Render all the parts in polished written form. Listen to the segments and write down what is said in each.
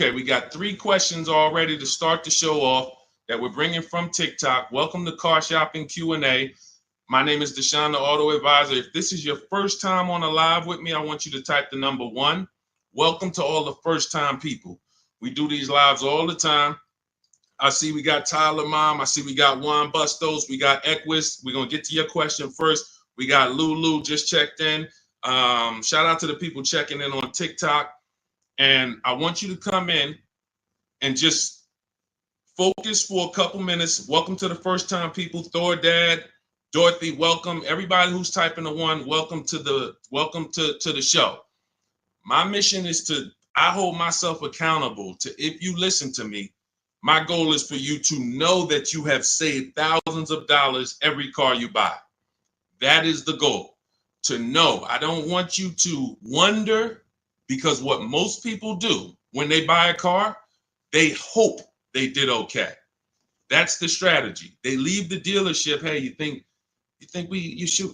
Okay, we got 3 questions already to start the show off that we're bringing from TikTok. Welcome to Car Shopping Q&A. My name is Deshone the Auto Advisor. If this is your first time on a live with me, I want you to type the number 1. Welcome to all the first-time people. We do these lives all the time. I see we got Tyler Mom. I see we got Juan Bustos. We got Equus. We're going to get to your question first. We got Lulu just checked in. Shout out to the people checking in on TikTok. And I want you to come in and just focus for a couple minutes. Welcome to the first-time people. Thor Dad, Dorothy, welcome. Everybody who's typing the 1, welcome to the show. My mission is I hold myself accountable to, if you listen to me, my goal is for you to know that you have saved thousands of dollars every car you buy. That is the goal, to know. I don't want you to wonder, because what most people do when they buy a car, they hope they did okay. That's the strategy. They leave the dealership. Hey, you think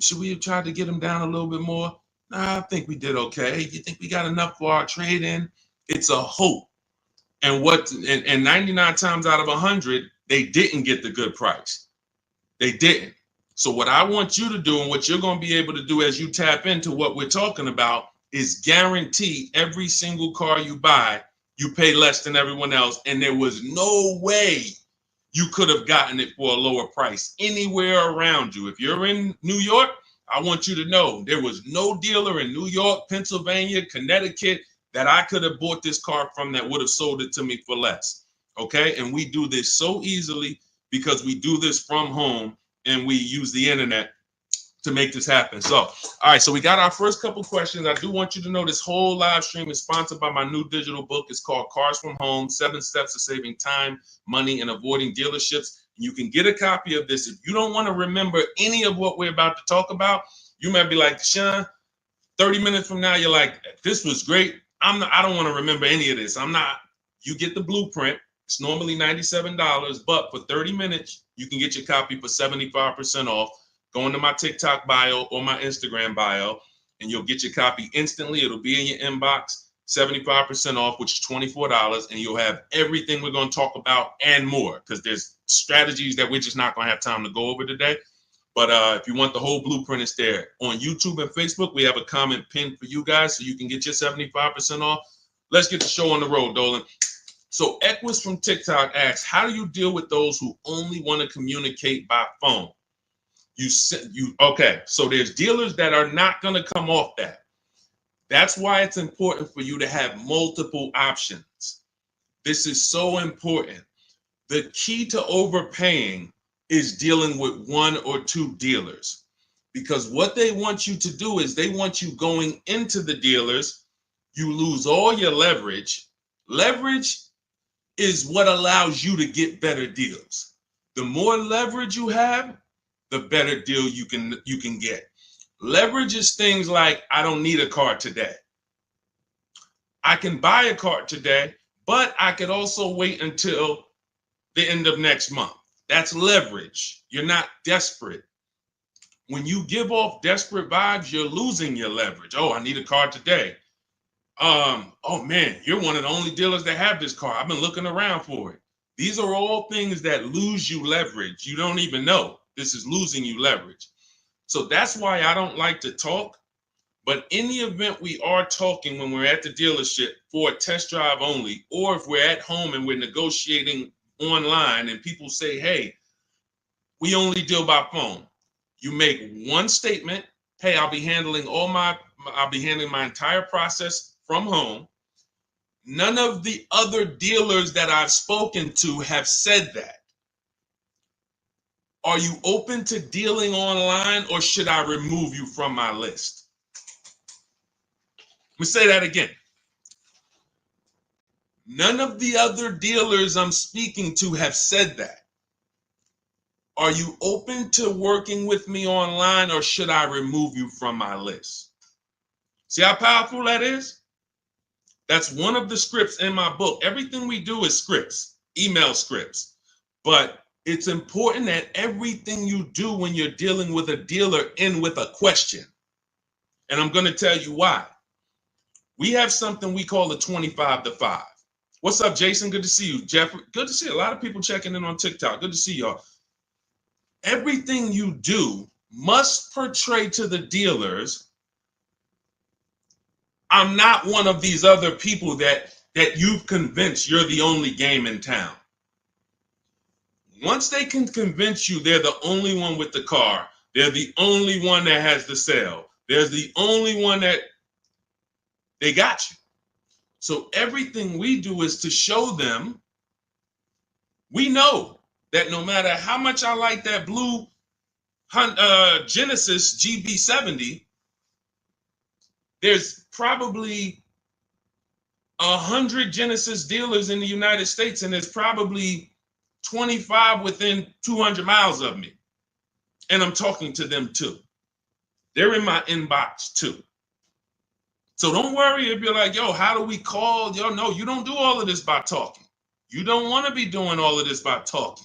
should we have tried to get them down a little bit more? Nah, I think we did okay. You think we got enough for our trade-in? It's a hope. And 99 times out of 100, they didn't get the good price. They didn't. So what I want you to do, and what you're going to be able to do as you tap into what we're talking about, is guarantee every single car you buy, you pay less than everyone else. And there was no way you could have gotten it for a lower price anywhere around you. If you're in New York, I want you to know there was no dealer in New York, Pennsylvania, Connecticut that I could have bought this car from that would have sold it to me for less. Okay. And we do this so easily because we do this from home and we use the internet to make this happen. So, all right, so we got our first couple questions. I do want you to know this whole live stream is sponsored by my new digital book. It's called Cars from Home, 7 Steps to Saving Time, Money, and Avoiding Dealerships. You can get a copy of this. If you don't want to remember any of what we're about to talk about, you might be like, Sean, 30 minutes from now, you're like, this was great. I don't want to remember any of this. You get the blueprint. It's normally $97, but for 30 minutes, you can get your copy for 75% off. Go into my TikTok bio or my Instagram bio, and you'll get your copy instantly. It'll be in your inbox, 75% off, which is $24, and you'll have everything we're going to talk about and more, because there's strategies that we're just not going to have time to go over today. But if you want the whole blueprint, it's there. On YouTube and Facebook, we have a comment pinned for you guys so you can get your 75% off. Let's get the show on the road, Dolan. So Equus from TikTok asks, how do you deal with those who only want to communicate by phone? Okay, so there's dealers that are not going to come off that. That's why it's important for you to have multiple options. This is so important. The key to overpaying is dealing with 1 or 2 dealers, because what they want you to do is they want you going into the dealers. You lose all your leverage. Leverage is what allows you to get better deals. The more leverage you have, the better deal you can get. Leverage is things like, I don't need a car today. I can buy a car today, but I could also wait until the end of next month. That's leverage. You're not desperate. When you give off desperate vibes, you're losing your leverage. Oh, I need a car today. Oh man, you're one of the only dealers that have this car. I've been looking around for it. These are all things that lose you leverage. You don't even know. This is losing you leverage. So that's why I don't like to talk. But in the event we are talking when we're at the dealership for a test drive only, or if we're at home and we're negotiating online and people say, hey, we only deal by phone. You make one statement. Hey, I'll be handling my entire process from home. None of the other dealers that I've spoken to have said that. Are you open to dealing online, or should I remove you from my list? Let me say that again. None of the other dealers I'm speaking to have said that. Are you open to working with me online, or should I remove you from my list? See how powerful that is? That's one of the scripts in my book. Everything we do is scripts, email scripts. But it's important that everything you do when you're dealing with a dealer end with a question. And I'm going to tell you why. We have something we call the 25 to 5. What's up, Jason? Good to see you. Jeffrey, good to see a lot of people checking in on TikTok. Good to see y'all. Everything you do must portray to the dealers, I'm not one of these other people that you've convinced you're the only game in town. Once they can convince you they're the only one with the car, they're the only one that has the sale, they're the only one that they got you. So everything we do is to show them, we know that no matter how much I like that blue Genesis GB70, there's probably 100 Genesis dealers in the United States, and there's probably 25 within 200 miles of me. And I'm talking to them too. They're in my inbox too. So don't worry if you're like, yo, how do we call? Yo, no, you don't do all of this by talking. You don't want to be doing all of this by talking.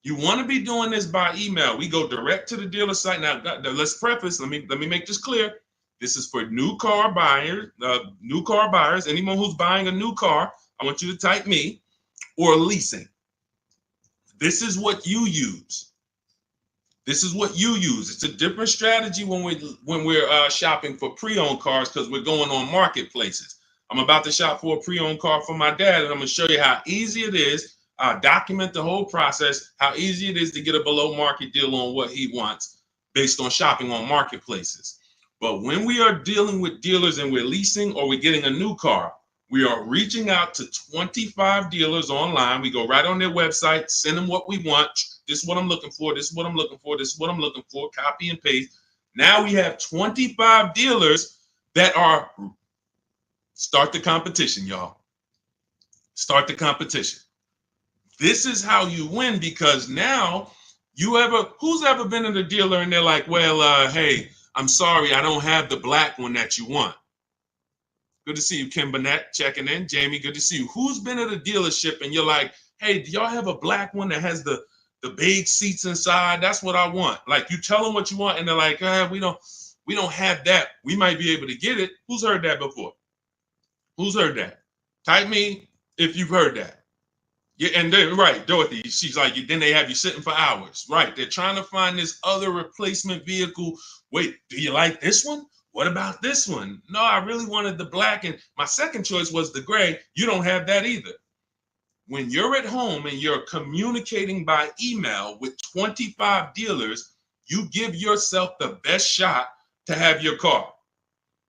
You want to be doing this by email. We go direct to the dealer site. Now, let's preface, let me make this clear. This is for new car buyers, anyone who's buying a new car. I want you to type me, or leasing. This is what you use. This is what you use. It's a different strategy when we're shopping for pre-owned cars, because we're going on marketplaces. I'm about to shop for a pre-owned car for my dad, and I'm going to show you how easy it is. Document the whole process, how easy it is to get a below market deal on what he wants based on shopping on marketplaces. But when we are dealing with dealers and we're leasing or we're getting a new car, we are reaching out to 25 dealers online. We go right on their website, send them what we want. This is what I'm looking for. This is what I'm looking for. This is what I'm looking for. Copy and paste. Now we have 25 dealers that are, start the competition, y'all. Start the competition. This is how you win, because now who's ever been at a dealer and they're like, well, hey, I'm sorry, I don't have the black one that you want. Good to see you, Kim Burnett, checking in. Jamie, good to see you. Who's been at a dealership and you're like, hey, do y'all have a black one that has the big seats inside? That's what I want. Like, you tell them what you want and they're like, we don't have that. We might be able to get it. Who's heard that before? Who's heard that? Type me if you've heard that. Yeah, and then right, Dorothy, she's like, then they have you sitting for hours. Right, they're trying to find this other replacement vehicle. Wait, do you like this one? What about this one? No, I really wanted the black, and my second choice was the gray. You don't have that either. When you're at home and you're communicating by email with 25 dealers, you give yourself the best shot to have your car.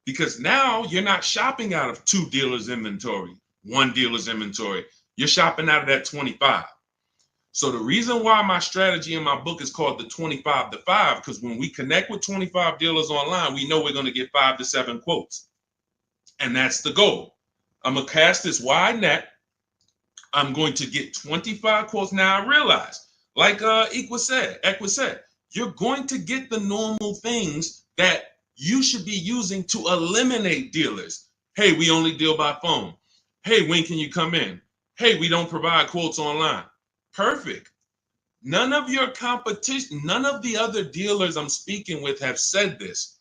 Because now you're not shopping out of 2 dealers' inventory, 1 dealer's inventory. You're shopping out of that 25. So the reason why my strategy in my book is called the 25 to 5, because when we connect with 25 dealers online, we know we're going to get 5 to 7 quotes. And that's the goal. I'm going to cast this wide net. I'm going to get 25 quotes. Now I realize, like Equa said, you're going to get the normal things that you should be using to eliminate dealers. Hey, we only deal by phone. Hey, when can you come in? Hey, we don't provide quotes online. Perfect. None of your competition, none of the other dealers I'm speaking with have said this.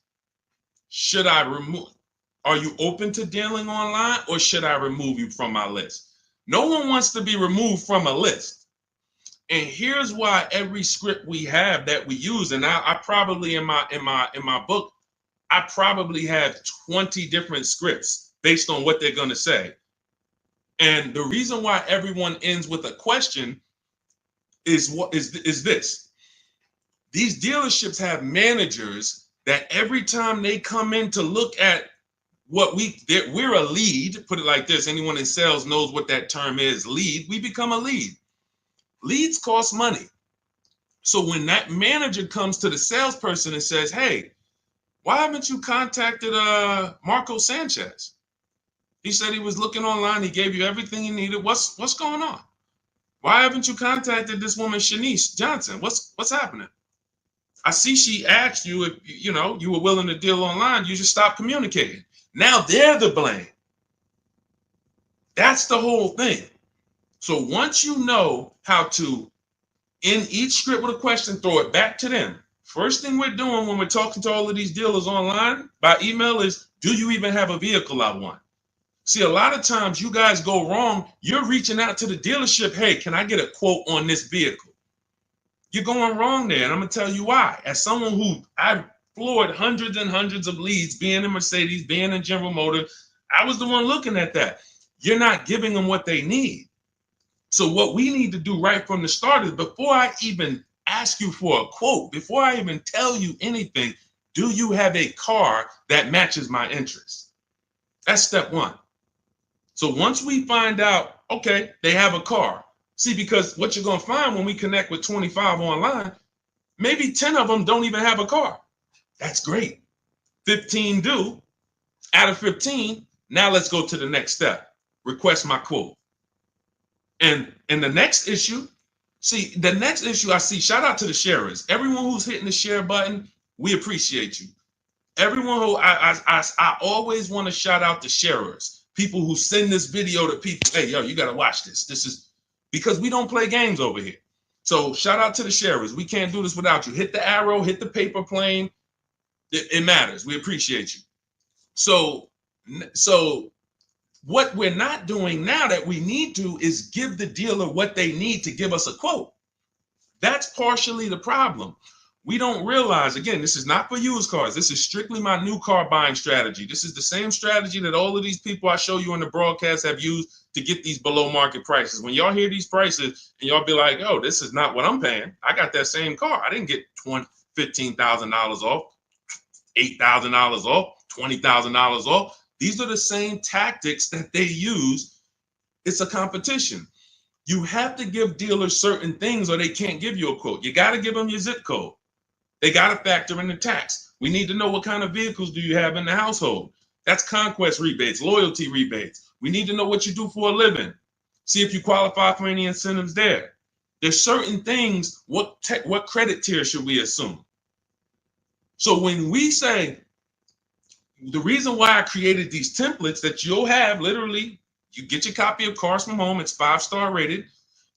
Should I remove? Are you open to dealing online, or should I remove you from my list? No one wants to be removed from a list. And here's why every script we have that we use, and I probably in my book, I probably have 20 different scripts based on what they're going to say. And the reason why everyone ends with a question is this. These dealerships have managers that every time they come in to look at what we're a lead, put it like this, anyone in sales knows what that term is, lead, we become a lead. Leads cost money. So when that manager comes to the salesperson and says, hey, why haven't you contacted Marco Sanchez? He said he was looking online. He gave you everything you needed. What's going on? Why haven't you contacted this woman, Shanice Johnson? What's happening? I see she asked you if you were willing to deal online. You just stopped communicating. Now they're the blame. That's the whole thing. So once you know how to, in each script with a question, throw it back to them. First thing we're doing when we're talking to all of these dealers online by email is, do you even have a vehicle I want? See, a lot of times you guys go wrong. You're reaching out to the dealership. Hey, can I get a quote on this vehicle? You're going wrong there. And I'm going to tell you why. As someone who I've floored hundreds and hundreds of leads, being in Mercedes, being in General Motors, I was the one looking at that. You're not giving them what they need. So what we need to do right from the start is, before I even ask you for a quote, before I even tell you anything, do you have a car that matches my interests? That's step one. So once we find out, okay, they have a car. See, because what you're going to find when we connect with 25 online, maybe 10 of them don't even have a car. That's great. 15 do. Out of 15, now let's go to the next step. Request my quote. And the next issue, I see, shout out to the sharers. Everyone who's hitting the share button, we appreciate you. Everyone who, I always want to shout out the sharers. People who send this video to people, hey, yo, you got to watch this. This is because we don't play games over here. So shout out to the sharers. We can't do this without you. Hit the arrow, hit the paper plane. It matters. We appreciate you. So what we're not doing now that we need to is give the dealer what they need to give us a quote. That's partially the problem. We don't realize, again, this is not for used cars. This is strictly my new car buying strategy. This is the same strategy that all of these people I show you in the broadcast have used to get these below market prices. When y'all hear these prices and y'all be like, oh, this is not what I'm paying. I got that same car. I didn't get $15,000 off, $8,000 off, $20,000 off. These are the same tactics that they use. It's a competition. You have to give dealers certain things or they can't give you a quote. You got to give them your zip code. They got to factor in the tax. We need to know what kind of vehicles do you have in the household. That's conquest rebates, loyalty rebates. We need to know what you do for a living. See if you qualify for any incentives there. There's certain things, what credit tier should we assume? So when we say, the reason why I created these templates that you'll have, literally, you get your copy of Cars from Home, it's 5-star rated.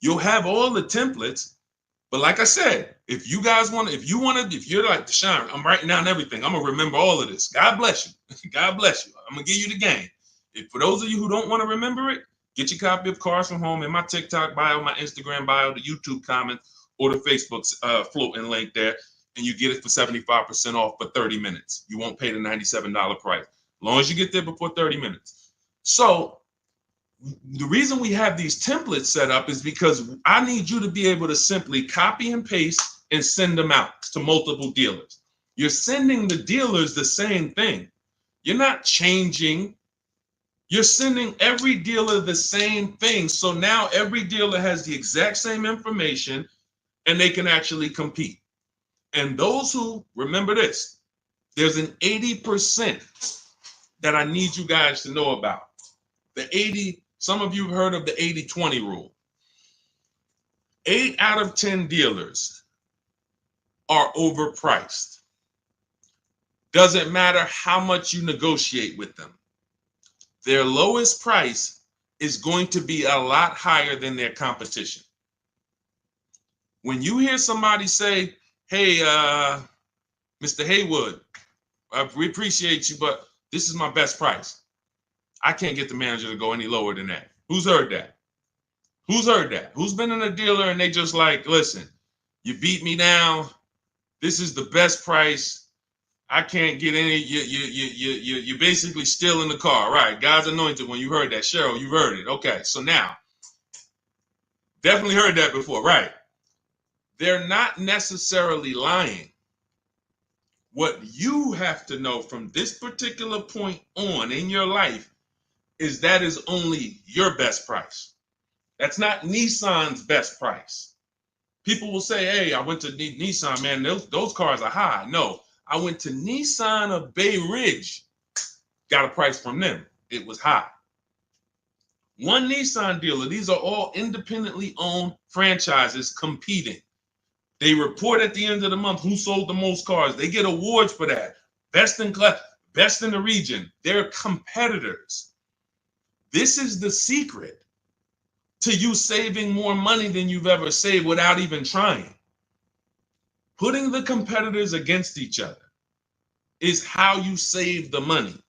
You'll have all the templates. But like I said, if you're like, Deshone, I'm writing down everything. I'm going to remember all of this. God bless you. God bless you. I'm going to give you the game. For those of you who don't want to remember it, get your copy of Cars from Home in my TikTok bio, my Instagram bio, the YouTube comments, or the Facebook floating link there. And you get it for 75% off for 30 minutes. You won't pay the $97 price, as long as you get there before 30 minutes. So the reason we have these templates set up is because I need you to be able to simply copy and paste and send them out to multiple dealers. You're sending the dealers the same thing. You're not changing. You're sending every dealer the same thing. So now every dealer has the exact same information and they can actually compete. And those who, remember this, there's an 80% that I need you guys to know about. The 80, some of you have heard of the 80-20 rule. 8 out of 10 dealers are overpriced. Doesn't matter how much you negotiate with them. Their lowest price is going to be a lot higher than their competition. When you hear somebody say, hey, Mr. Haywood, we appreciate you, but this is my best price. I can't get the manager to go any lower than that. Who's heard that? Who's heard that? Who's been in a dealer and they just like, listen, you beat me down. This is the best price. I can't get any. You basically still in the car, right? God's anointed. When you heard that, Cheryl, you heard it. Okay, so now, definitely heard that before, right? They're not necessarily lying. What you have to know from this particular point on in your life is that is only your best price. That's not Nissan's best price. People will say, hey, I went to Nissan, man, those cars are high. No, I went to Nissan of Bay Ridge, got a price from them. It was high. One Nissan dealer, these are all independently owned franchises competing. They report at the end of the month who sold the most cars. They get awards for that. Best in class, best in the region. They're competitors. This is the secret to you saving more money than you've ever saved without even trying. Putting the competitors against each other is how you save the money.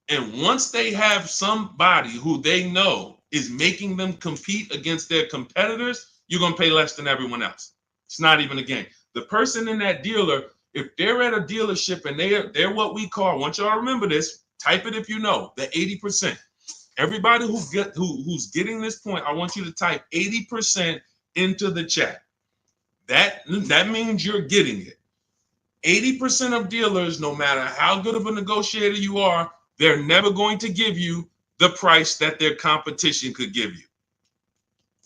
And once they have somebody who they know is making them compete against their competitors, you're going to pay less than everyone else. It's not even a game. The person in that dealer, if they're at a dealership and they're what we call, I want y'all to remember this, type it if you know, the 80%. Everybody who's getting this point, I want you to type 80% into the chat. That means you're getting it. 80% of dealers, no matter how good of a negotiator you are, they're never going to give you the price that their competition could give you.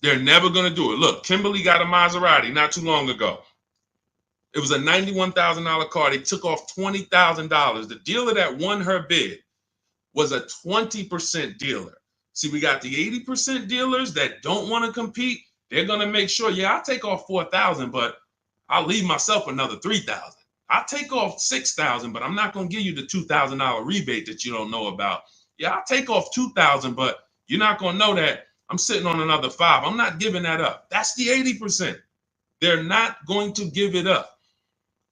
They're never going to do it. Look, Kimberly got a Maserati not too long ago. It was a $91,000 car. They took off $20,000. The dealer that won her bid was a 20% dealer. See, we got the 80% dealers that don't want to compete. They're going to make sure, yeah, I'll take off $4,000, but I'll leave myself another $3,000. I'll take off $6,000, but I'm not going to give you the $2,000 rebate that you don't know about. Yeah, I'll take off $2,000, but you're not going to know that I'm sitting on another $5,000. I'm not giving that up. That's the 80%. They're not going to give it up.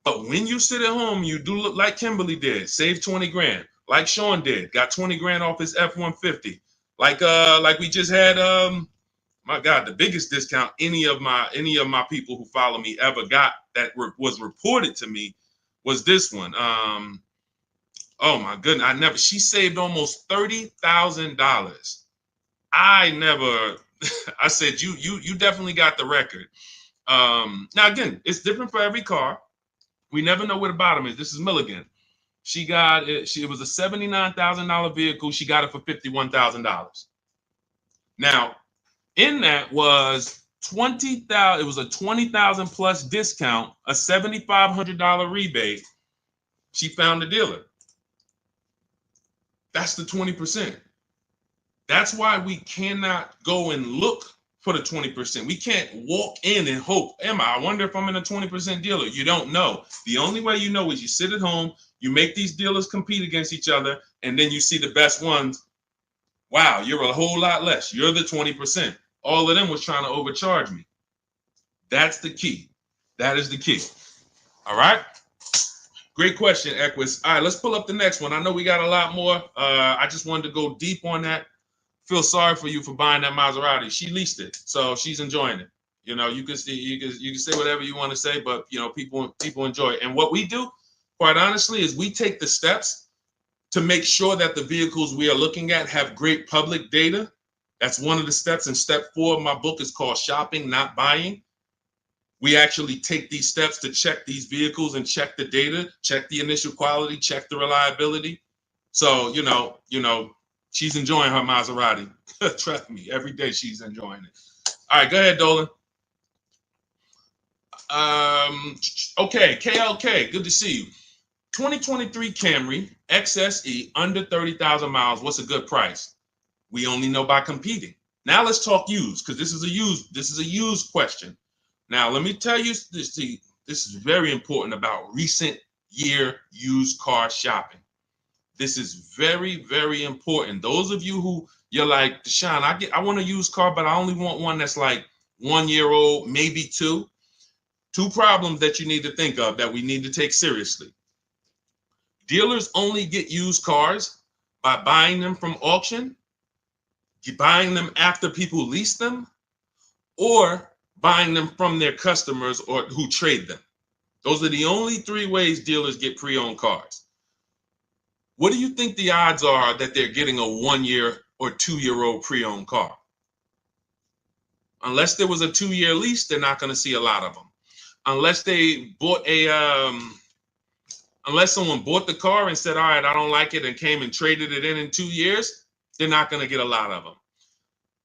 But when you sit at home, you do look like Kimberly did, save 20 grand, like Sean did, got 20 grand off his F-150. Like we just had, my God, the biggest discount any of my people who follow me ever got that was reported to me was this one. Oh my goodness, she saved almost $30,000. I said, you definitely got the record. Now again, it's different for every car. We never know where the bottom is. This is Milligan. She got it. It was a $79,000 vehicle. She got it for $51,000. Now, in that was $20,000. It was a $20,000 plus discount, a $7,500 rebate. She found a dealer. That's the 20%. That's why we cannot go and look for the 20%. We can't walk in and hope, I wonder if I'm in a 20% dealer. You don't know. The only way you know is you sit at home, you make these dealers compete against each other, and then you see the best ones. Wow, you're a whole lot less. You're the 20%. All of them was trying to overcharge me. That's the key. That is the key. All right. Great question, Equus. All right, let's pull up the next one. I know we got a lot more. I just wanted to go deep on that. Feel sorry for you for buying that Maserati. She leased it, so she's enjoying it. You know, you can say whatever you want to say, but you know, people enjoy it. And what we do, quite honestly, is we take the steps to make sure that the vehicles we are looking at have great public data. That's one of the steps. And step 4 of my book is called Shopping, Not Buying. We actually take these steps to check these vehicles and check the data, check the initial quality, check the reliability. So, you know, she's enjoying her Maserati. Trust me, every day she's enjoying it. All right, go ahead, Dolan. Okay, KLK, good to see you. 2023 Camry XSE under 30,000 miles. What's a good price? We only know by competing. Now let's talk used, because this is a used question. Now let me tell you this. This is very important about recent year used car shopping. This is very, very important. Those of you who you're like, Deshaun, I want a used car, but I only want one that's like 1 year old, maybe 2. 2 problems that you need to think of that we need to take seriously. Dealers only get used cars by buying them from auction, buying them after people lease them, or buying them from their customers or who trade them. Those are the only 3 ways dealers get pre-owned cars. What do you think the odds are that they're getting a 1 year or 2 year old pre-owned car? Unless there was a 2-year lease, they're not going to see a lot of them. Unless they bought unless someone bought the car and said, all right, I don't like it, and came and traded it in 2 years, they're not going to get a lot of them.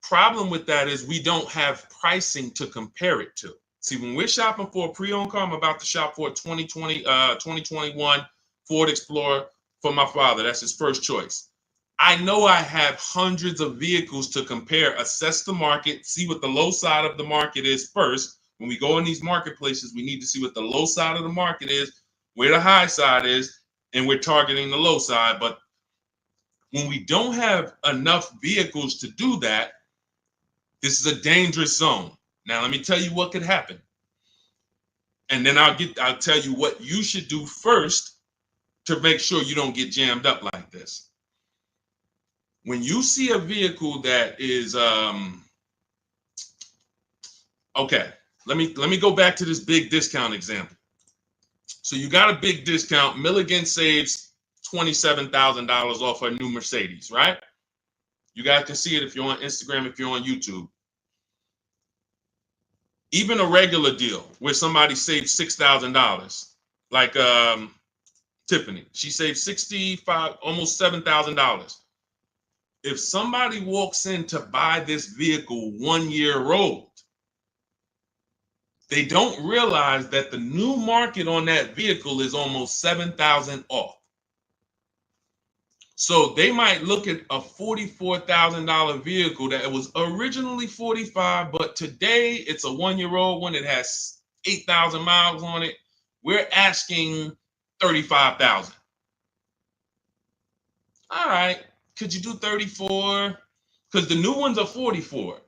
Problem with that is we don't have pricing to compare it to. See, when we're shopping for a pre-owned car, I'm about to shop for a 2021 Ford Explorer for my father. That's his first choice. I know I have hundreds of vehicles to compare, assess the market, see what the low side of the market is first. When we go in these marketplaces, we need to see what the low side of the market is, where the high side is, and we're targeting the low side. But when we don't have enough vehicles to do that, this is a dangerous zone. Now, let me tell you what could happen. And then I'll tell you what you should do first to make sure you don't get jammed up like this. When you see a vehicle that is okay, let me go back to this big discount example. So you got a big discount. Milligan saves $27,000 off a new Mercedes, right? You guys can see it if you're on Instagram, if you're on YouTube. Even a regular deal where somebody saves $6,000, like Tiffany, she saved $65, almost $7,000. If somebody walks in to buy this vehicle 1 year old, they don't realize that the new market on that vehicle is almost $7,000 off. So they might look at a $44,000 vehicle that was originally $45,000, but today it's a 1 year old one. It has 8,000 miles on it. We're asking $35,000. All right, could you do 34? Because the new ones are 44.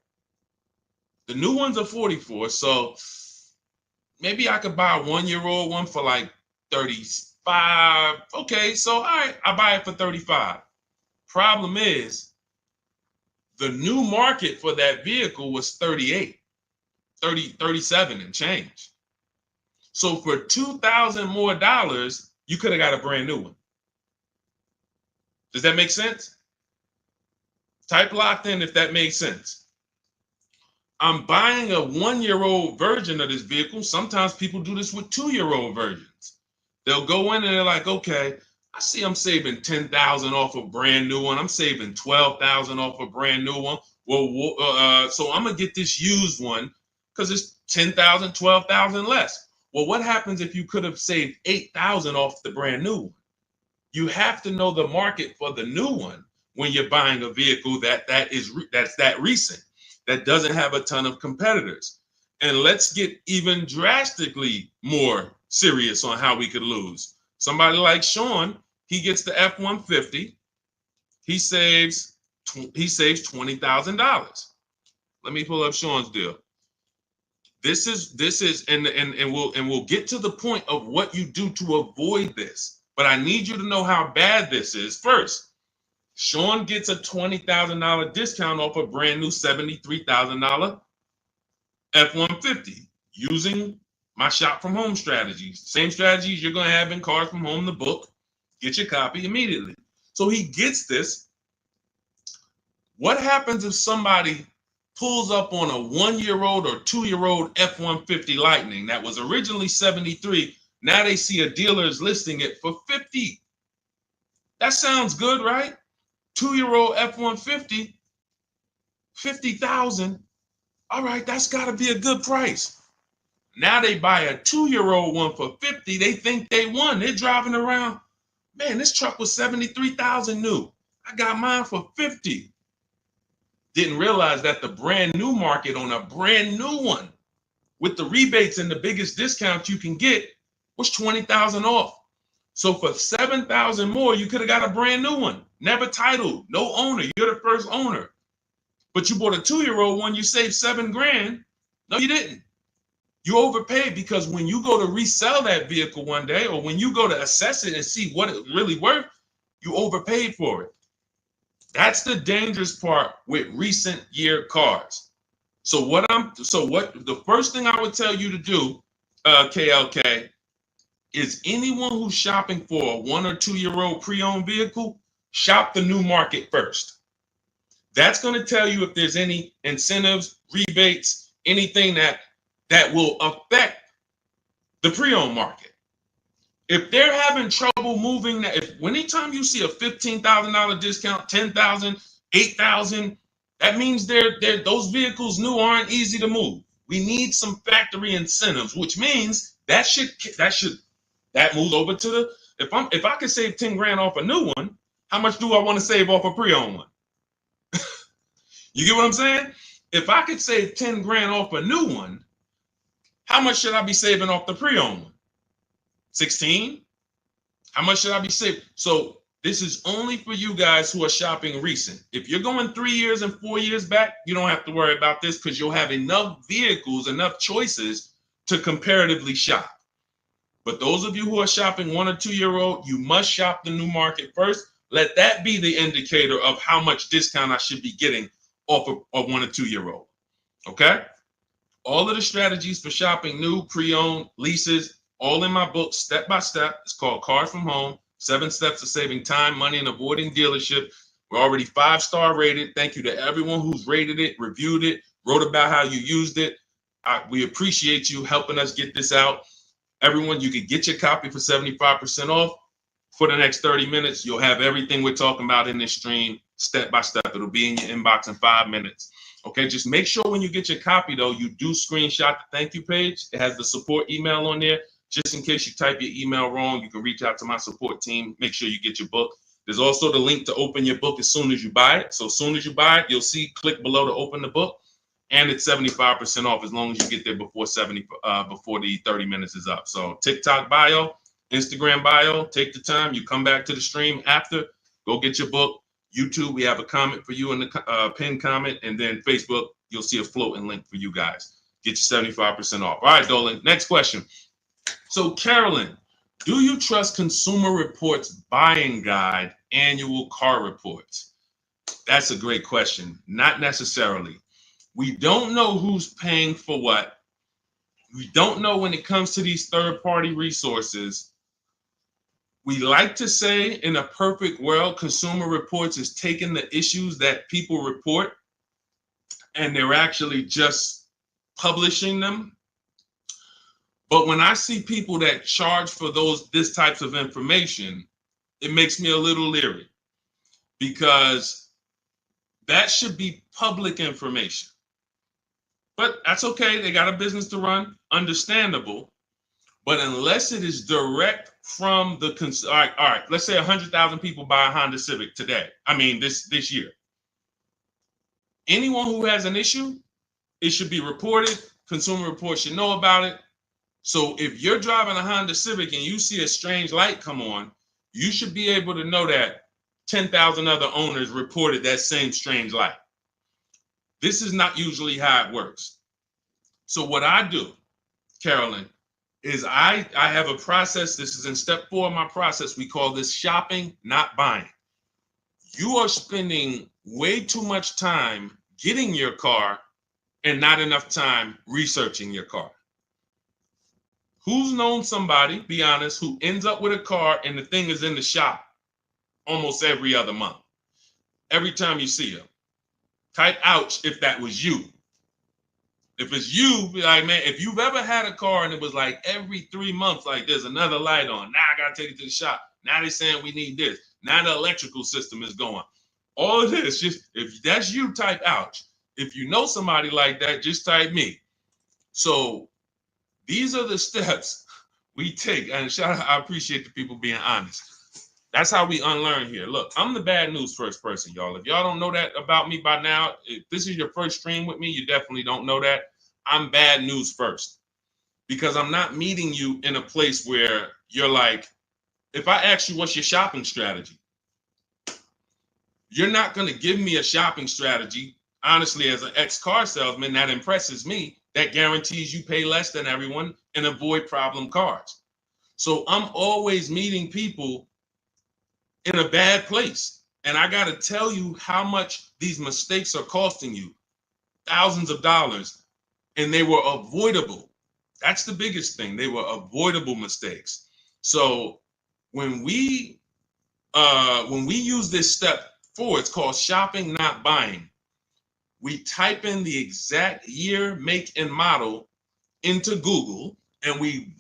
The new ones are 44. So maybe I could buy a 1 year old one for like 35. Okay, so all right, I buy it for 35. Problem is, the new market for that vehicle was 37 and change. So for $2,000 more, you could have got a brand new one. Does that make sense? Type locked in if that makes sense. I'm buying a 1 year old version of this vehicle. Sometimes people do this with 2 year old versions. They'll go in and they're like, okay, I see I'm saving $10,000 off a brand new one. I'm saving $12,000 off a brand new one. Well, so I'm gonna get this used one because it's $10,000, $12,000 less. Well, what happens if you could have saved $8,000 off the brand new one? You have to know the market for the new one when you're buying a vehicle that's that recent, that doesn't have a ton of competitors. And let's get even drastically more serious on how we could lose. Somebody like Sean, he gets the F-150. He saves $20,000. Let me pull up Sean's deal. This is and we'll get to the point of what you do to avoid this. But I need you to know how bad this is first. Sean gets a $20,000 discount off a brand new $73,000 F-150 using my shop from home strategies. Same strategies you're going to have in Cars from Home, the book. Get your copy immediately. So he gets this. What happens if somebody pulls up on a 1 year old or 2 year old F-150 Lightning that was originally 73? Now they see a dealer is listing it for 50. That sounds good, right? 2 year old F-150, 50,000. All right, that's got to be a good price. Now they buy a 2 year old one for 50. They think they won. They're driving around. Man, this truck was 73,000 new. I got mine for 50. Didn't realize that the brand new market on a brand new one with the rebates and the biggest discount you can get was 20,000 off. So for 7,000 more, you could have got a brand new one. Never titled, no owner. You're the first owner. But you bought a 2 year old one, you saved $7,000. No, you didn't. You overpaid because when you go to resell that vehicle one day, or when you go to assess it and see what it really worth, you overpaid for it. That's the dangerous part with recent year cars. So the first thing I would tell you to do, KLK, is anyone who's shopping for a 1 or 2 year old pre-owned vehicle, shop the new market first. That's going to tell you if there's any incentives, rebates, anything that will affect the pre-owned market. If they're having trouble moving, anytime you see a $15,000 discount, $10,000, $8,000, that means those vehicles new aren't easy to move. We need some factory incentives, which means that moves over to the, if I could save 10 grand off a new one, how much do I want to save off a pre-owned one? You get what I'm saying? If I could save 10 grand off a new one, how much should I be saving off the pre-owned one? 16? How much should I be saving? So this is only for you guys who are shopping recent. If you're going 3 years and 4 years back, you don't have to worry about this because you'll have enough vehicles, enough choices to comparatively shop. But those of you who are shopping 1 or 2 year old, you must shop the new market first. let that be the indicator of how much discount I should be getting off of a 1 or 2 year old. Okay? All of the strategies for shopping new, pre-owned, leases, all in my book, step by step. It's called Cars from Home, 7 Steps of Saving Time, Money, and Avoiding Dealership. We're already 5-star rated. Thank you to everyone who's rated it, reviewed it, wrote about how you used it. We appreciate you helping us get this out. Everyone, you can get your copy for 75% off. For the next 30 minutes, you'll have everything we're talking about in this stream, step by step. It'll be in your inbox in 5 minutes. Okay, just make sure when you get your copy, though, you do screenshot the thank you page. It has the support email on there. Just in case you type your email wrong, you can reach out to my support team. Make sure you get your book. There's also the link to open your book as soon as you buy it. So as soon as you buy it, you'll see, click below to open the book. And it's 75% off as long as you get there before the 30 minutes is up. So TikTok bio, Instagram bio, take the time. You come back to the stream after, go get your book. YouTube, we have a comment for you in the pinned comment. And then Facebook, you'll see a floating link for you guys. Get your 75% off. All right, Dolan, next question. So Carolyn, do you trust Consumer Reports Buying Guide annual car reports? That's a great question. Not necessarily. We don't know who's paying for what. We don't know when it comes to these third-party resources. We like to say in a perfect world, Consumer Reports is taking the issues that people report and they're actually just publishing them. But when I see people that charge for this types of information, it makes me a little leery because that should be public information. But that's okay. They got a business to run. Understandable. But unless it is direct from the all right, let's say 100,000 people buy a Honda Civic today. I mean, this year. Anyone who has an issue, it should be reported. Consumer Reports should know about it. So if you're driving a Honda Civic and you see a strange light come on, you should be able to know that 10,000 other owners reported that same strange light. This is not usually how it works. So what I do, Carolyn, is I have a process. This is in step 4 of my process. We call this shopping, not buying. You are spending way too much time getting your car and not enough time researching your car. Who's known somebody, be honest, who ends up with a car and the thing is in the shop almost every other month? Every time you see them. Type ouch if that was you. If it's you, be like, man, if you've ever had a car and it was like every 3 months, like there's another light on. Now I got to take it to the shop. Now they're saying we need this. Now the electrical system is going. All of this, just if that's you, type ouch. If you know somebody like that, just type me. So these are the steps we take. And I appreciate the people being honest. That's how we unlearn here. Look, I'm the bad news first person, y'all. If y'all don't know that about me by now, if this is your first stream with me, you definitely don't know that. I'm bad news first because I'm not meeting you in a place where you're like, if I ask you what's your shopping strategy, you're not going to give me a shopping strategy. Honestly, as an ex-car salesman, that impresses me. That guarantees you pay less than everyone and avoid problem cars. So I'm always meeting people in a bad place. And I got to tell you how much these mistakes are costing you. Thousands of dollars. And they were avoidable. That's the biggest thing. They were avoidable mistakes. So when we use this step 4, it's called shopping, not buying. We type in the exact year, make, and model into Google, and we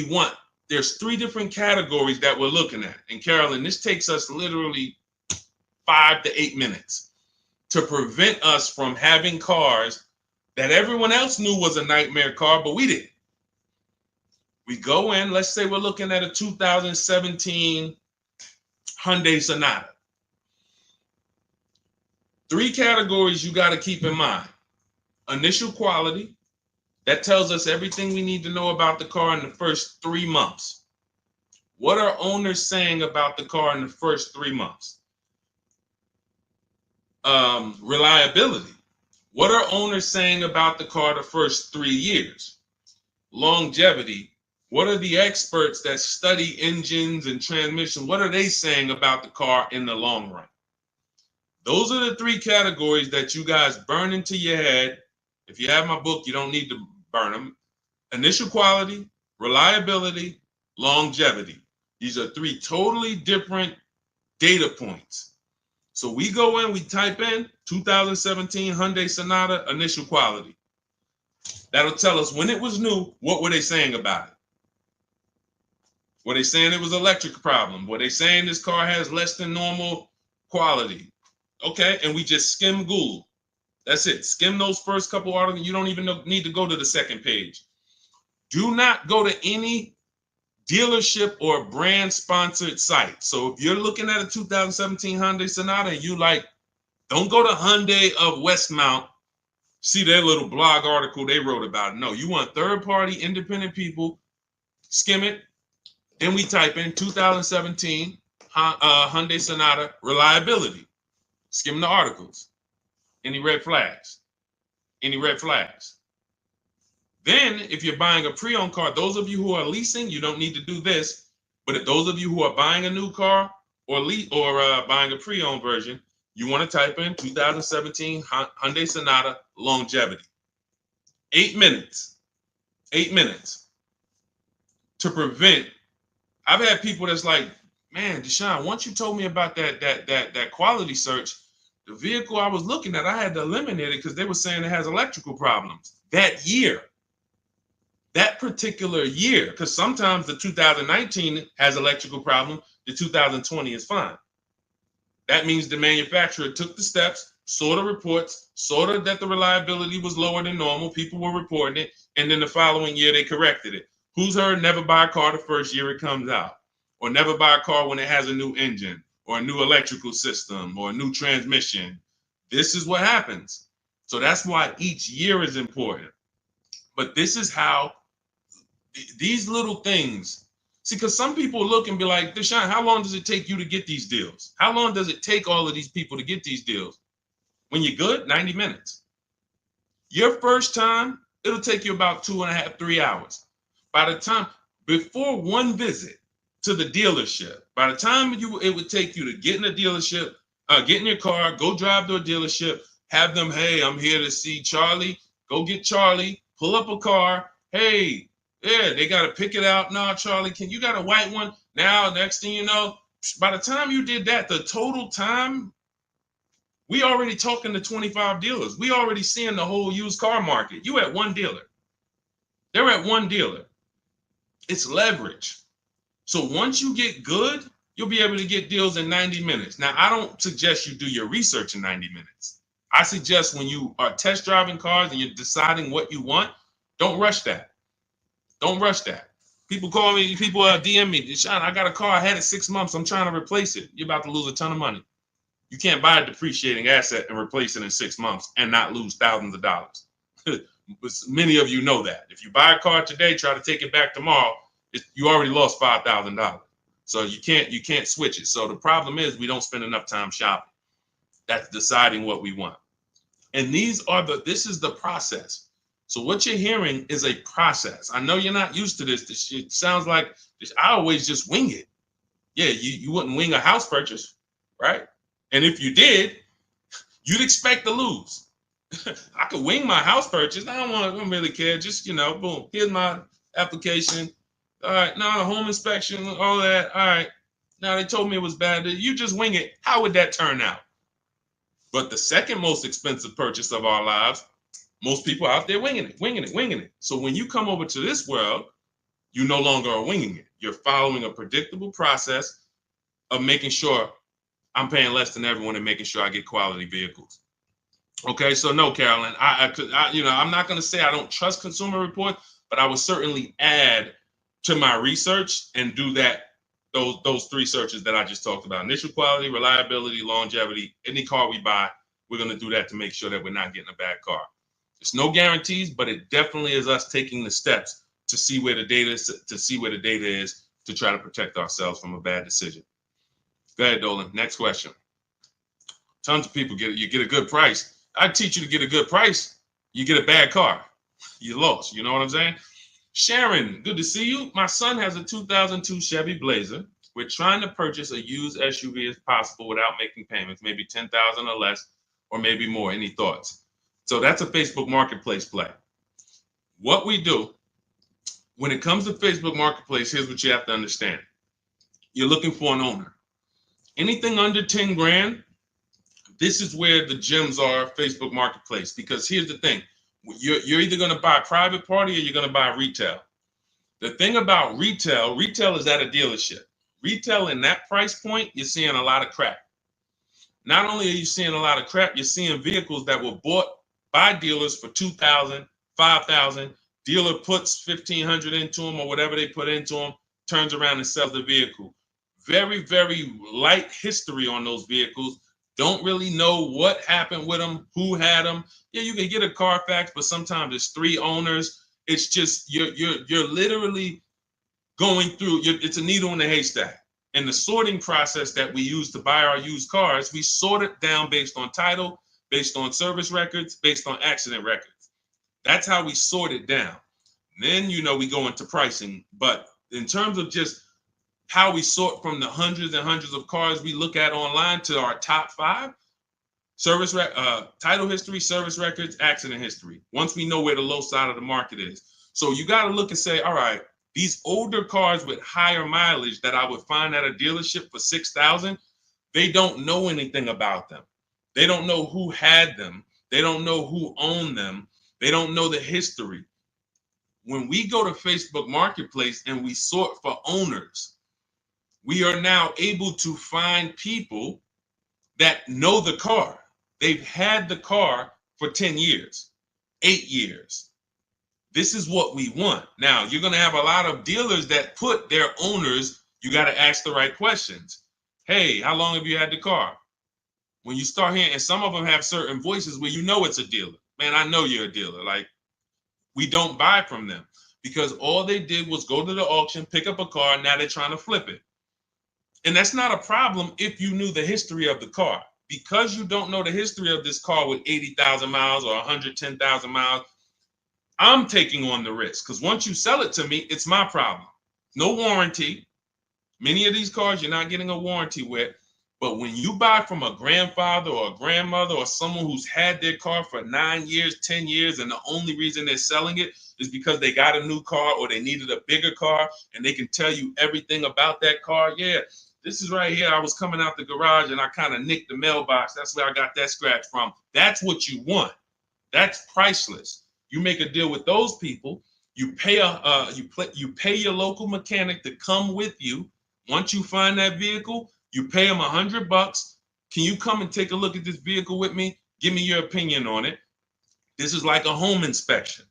want, there's 3 different categories that we're looking at. And Carolyn, this takes us literally 5 to 8 minutes to prevent us from having cars that everyone else knew was a nightmare car, but we didn't. We go in, let's say we're looking at a 2017 Hyundai Sonata. 3 categories you got to keep in mind. Initial quality, that tells us everything we need to know about the car in the first 3 months. What are owners saying about the car in the first 3 months? Reliability. What are owners saying about the car the first 3 years? Longevity. What are the experts that study engines and transmission? What are they saying about the car in the long run? Those are the three categories that you guys burn into your head. If you have my book, you don't need to burn them. Initial quality, reliability, longevity. These are three totally different data points. So we go in, we type in 2017 Hyundai Sonata initial quality. That'll tell us when it was new, what were they saying about it? Were they saying it was an electric problem? Were they saying this car has less than normal quality? Okay, and we just skim Google. That's it. Skim those first couple articles. You don't even need to go to the second page. Do not go to any dealership or brand sponsored site. So if you're looking at a 2017 Hyundai Sonata and you like, don't go to Hyundai of Westmount, see their little blog article they wrote about it. No, you want third party independent people, skim it. Then we type in 2017 Hyundai Sonata reliability. Skim the articles. Any red flags? Any red flags? Then, if you're buying a pre-owned car, those of you who are leasing, you don't need to do this. But if those of you who are buying a new car or buying a pre-owned version, you want to type in 2017 Hyundai Sonata longevity. 8 minutes. 8 minutes. To prevent. I've had people that's like, man, Deshone, once you told me about that quality search, the vehicle I was looking at, I had to eliminate it because they were saying it has electrical problems that year. That particular year, because sometimes the 2019 has electrical problem, the 2020 is fine. That means the manufacturer took the steps, saw the reports, saw that the reliability was lower than normal, people were reporting it, and then the following year they corrected it. Who's heard never buy a car the first year it comes out, or never buy a car when it has a new engine, or a new electrical system, or a new transmission? This is what happens. So that's why each year is important. But this is how these little things, see, because some people look and be like, Deshone, how long does it take you to get these deals? How long does it take all of these people to get these deals? When you're good, 90 minutes. Your first time, it'll take you about 2.5, 3 hours. By the time, before one visit to the dealership, by the time it would take you to get in a dealership, get in your car, go drive to a dealership, have them, hey, I'm here to see Charlie. Go get Charlie, pull up a car. Hey, yeah, they got to pick it out. No, Charlie, you got a white one? Now, next thing you know, by the time you did that, the total time, we already talking to 25 dealers. We already seeing the whole used car market. You at one dealer. They're at one dealer. It's leverage. So once you get good, you'll be able to get deals in 90 minutes. Now, I don't suggest you do your research in 90 minutes. I suggest when you are test driving cars and you're deciding what you want, don't rush that. Don't rush that. People call me, people DM me, Deshone, I got a car, I had it 6 months, I'm trying to replace it. You're about to lose a ton of money. You can't buy a depreciating asset and replace it in 6 months and not lose thousands of dollars. Many of you know that. If you buy a car today, try to take it back tomorrow, you already lost $5,000. So you can't switch it. So the problem is we don't spend enough time shopping. That's deciding what we want. And this is the process. So what you're hearing is a process. I know you're not used to this. It sounds like I always just wing it. Yeah, you wouldn't wing a house purchase, right? And if you did, you'd expect to lose. I could wing my house purchase. I don't really care. Just, boom, here's my application. All right, now home inspection, all that. All right, now they told me it was bad. You just wing it. How would that turn out? But the second most expensive purchase of our lives, most people out there winging it. So when you come over to this world, you no longer are winging it. You're following a predictable process of making sure I'm paying less than everyone and making sure I get quality vehicles. Okay, so no, Carolyn, I'm not going to say I don't trust Consumer Report, but I would certainly add to my research and do those three searches that I just talked about: initial quality, reliability, longevity. Any car we buy, we're going to do that to make sure that we're not getting a bad car. There's no guarantees, but it definitely is us taking the steps to see where the data is, to try to protect ourselves from a bad decision. Go ahead, Dolan. Next question. Tons of people you get a good price. I teach you to get a good price. You get a bad car. You lost. You know what I'm saying? Sharon, good to see you. My son has a 2002 Chevy Blazer. We're trying to purchase a used SUV as possible without making payments, maybe 10,000 or less, or maybe more. Any thoughts? So that's a Facebook Marketplace play. What we do when it comes to Facebook Marketplace, here's what you have to understand. You're looking for an owner. Anything under 10 grand, this is where the gems are, Facebook Marketplace. Because here's the thing. You're either going to buy private party or you're going to buy retail. The thing about retail is at a dealership. Retail in that price point, you're seeing a lot of crap. Not only are you seeing a lot of crap, you're seeing vehicles that were bought by dealers for $2,000, $5,000. Dealer puts $1,500 into them or whatever they put into them, turns around and sells the vehicle. Very, very light history on those vehicles. Don't really know what happened with them, who had them. Yeah, you can get a Carfax, but sometimes it's 3 owners. It's just you're literally going through. It's a needle in a haystack. And the sorting process that we use to buy our used cars, we sort it down based on title, based on service records, based on accident records. That's how we sort it down. Then we go into pricing. But in terms of just how we sort from the hundreds and hundreds of cars we look at online to our top 5, title history, service records, accident history. Once we know where the low side of the market is. So you got to look and say, all right, these older cars with higher mileage that I would find at a dealership for $6,000, they don't know anything about them. They don't know who had them. They don't know who owned them. They don't know the history. When we go to Facebook Marketplace and we sort for owners, we are now able to find people that know the car. They've had the car for 10 years, 8 years. This is what we want. Now, you're going to have a lot of dealers that put their owners, you got to ask the right questions. Hey, how long have you had the car? When you start hearing, and some of them have certain voices where it's a dealer. Man, I know you're a dealer. Like, we don't buy from them because all they did was go to the auction, pick up a car, and now they're trying to flip it. And that's not a problem if you knew the history of the car. Because you don't know the history of this car with 80,000 miles or 110,000 miles, I'm taking on the risk. Because once you sell it to me, it's my problem. No warranty. Many of these cars you're not getting a warranty with. But when you buy from a grandfather or a grandmother or someone who's had their car for 9 years, 10 years, and the only reason they're selling it is because they got a new car or they needed a bigger car and they can tell you everything about that car. Yeah. This is right here. I was coming out the garage and I kind of nicked the mailbox. That's where I got that scratch from. That's what you want. That's priceless. You make a deal with those people. You pay you pay your local mechanic to come with you. Once you find that vehicle, you pay him $100. Can you come and take a look at this vehicle with me? Give me your opinion on it. This is like a home inspection.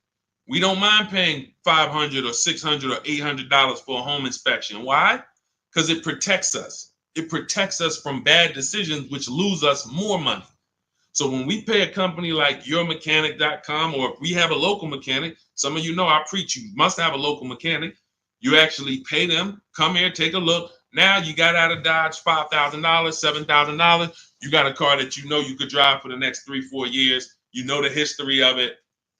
We don't mind paying $500 or $600 or $800 for a home inspection. Why? Because it protects us. It protects us from bad decisions, which lose us more money. So when we pay a company like yourmechanic.com, or if we have a local mechanic, some of you know I preach, you must have a local mechanic. You actually pay them, come here, take a look. Now you got out of Dodge $5,000, $7,000. You got a car that you know you could drive for the next 3-4 years. You know the history of it.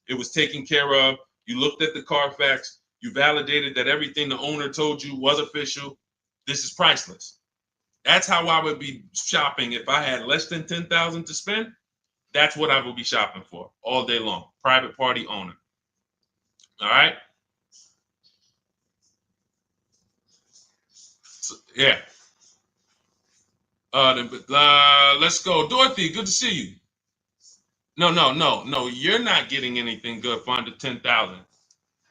It was taken care of. You looked at the Carfax. You validated that everything the owner told you was official. This is priceless. That's how I would be shopping if I had less than $10,000 to spend. That's what I would be shopping for all day long. Private party owner. All right. So, yeah. Let's go, Dorothy. Good to see you. No. You're not getting anything good for under 10,000.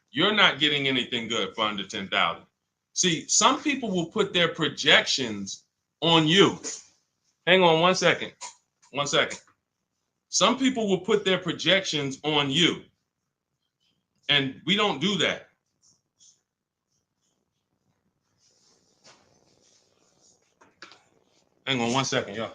You're not getting anything good for under 10,000. See, some people will put their projections on you. Hang on 1 second. 1 second. Some people will put their projections on you. And we don't do that. Hang on 1 second, y'all.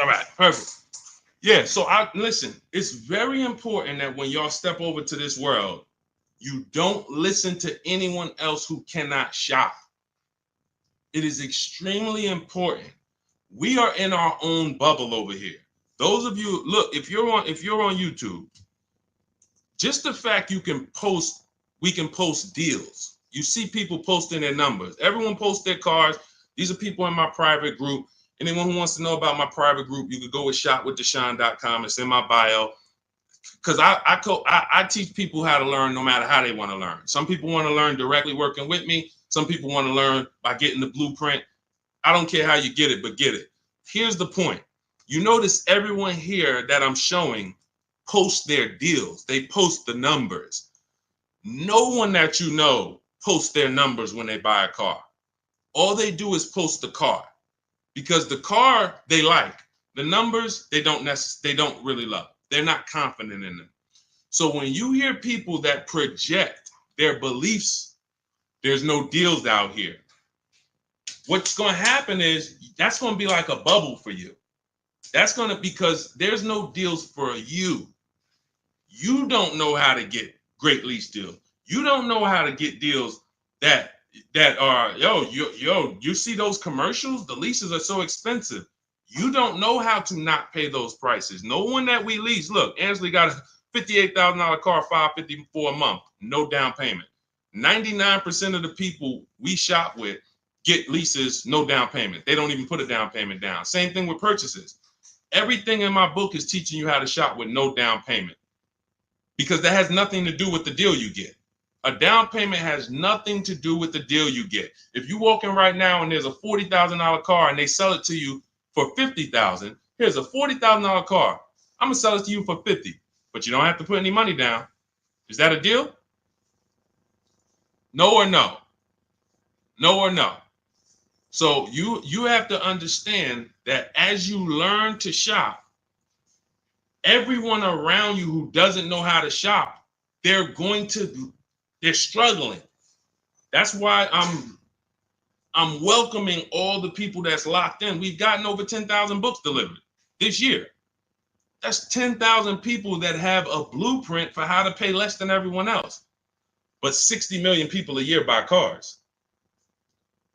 All right, perfect. Yeah, so listen, it's very important that when y'all step over to this world, You don't listen to anyone else who cannot shop. It is extremely important. We are in our own bubble over here. Those of you, look, if you're on YouTube, just the fact we can post deals. You see people posting their numbers. Everyone posts their cars. These are people in my private group. Anyone who wants to know about my private group, you could go with shopwithdeshone.com. It's in my bio. Because I teach people how to learn no matter how they want to learn. Some people want to learn directly working with me. Some people want to learn by getting the blueprint. I don't care how you get it, but get it. Here's the point. You notice everyone here that I'm showing post their deals. They post the numbers. No one that you know posts their numbers when they buy a car. All they do is post the car, because the car they like. The numbers they don't really love. They're not confident in them. So when you hear people that project their beliefs, there's no deals out here. What's going to happen is that's going to be like a bubble for you. That's going to, because there's no deals for you. You don't know how to get great lease deals. You don't know how to get deals that are, you see those commercials? The leases are so expensive. You don't know how to not pay those prices. No one that we lease, look, Ansley got a $58,000 car, $554 a month, no down payment. 99% of the people we shop with get leases, no down payment. They don't even put a down payment down. Same thing with purchases. Everything in my book is teaching you how to shop with no down payment, because that has nothing to do with the deal you get. A down payment has nothing to do with the deal you get. If you walk in right now and there's a $40,000 car and they sell it to you for $50,000, here's a $40,000 car. I'm gonna sell it to you for $50,000, but you don't have to put any money down. Is that a deal? No or no? No or no? So you have to understand that as you learn to shop, everyone around you who doesn't know how to shop, they're struggling. That's why I'm welcoming all the people that's locked in. We've gotten over 10,000 books delivered this year. That's 10,000 people that have a blueprint for how to pay less than everyone else. But 60 million people a year buy cars.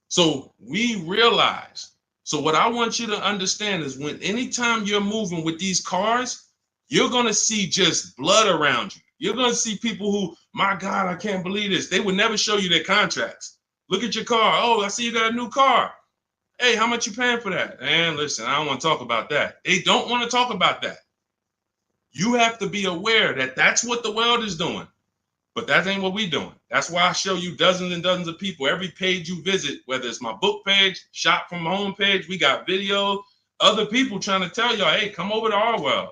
So we realize. So what I want you to understand is, anytime you're moving with these cars, you're going to see just blood around you. You're going to see people who, my God, I can't believe this. They would never show you their contracts. Look at your car. Oh, I see you got a new car. Hey, how much you paying for that? And listen, I don't want to talk about that. They don't want to talk about that. You have to be aware that that's what the world is doing. But that ain't what we're doing. That's why I show you dozens and dozens of people. Every page you visit, whether it's my book page, shop from home page, we got videos, other people trying to tell y'all, hey, come over to our world.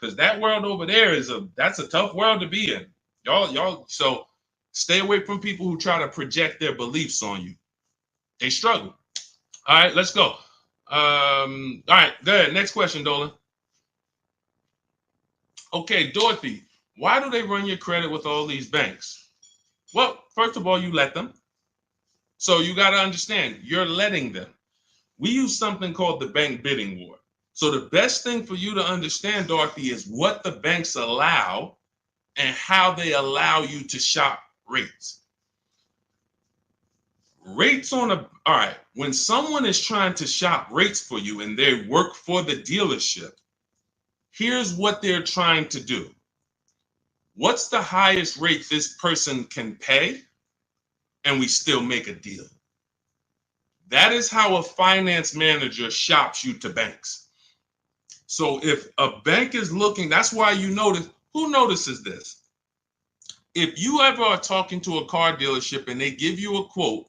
Because that world over there that's a tough world to be in. Y'all, so stay away from people who try to project their beliefs on you. They struggle. All right, let's go. All right, go ahead. Next question, Dolan. Okay, Dorothy, why do they run your credit with all these banks? Well, first of all, you let them. So you got to understand, you're letting them. We use something called the bank bidding war. So the best thing for you to understand, Dorothy, is what the banks allow and how they allow you to shop rates. All right, when someone is trying to shop rates for you and they work for the dealership, here's what they're trying to do. What's the highest rate this person can pay? And we still make a deal. That is how a finance manager shops you to banks. So if a bank is looking, that's why you notice, who notices this? If you ever are talking to a car dealership and they give you a quote,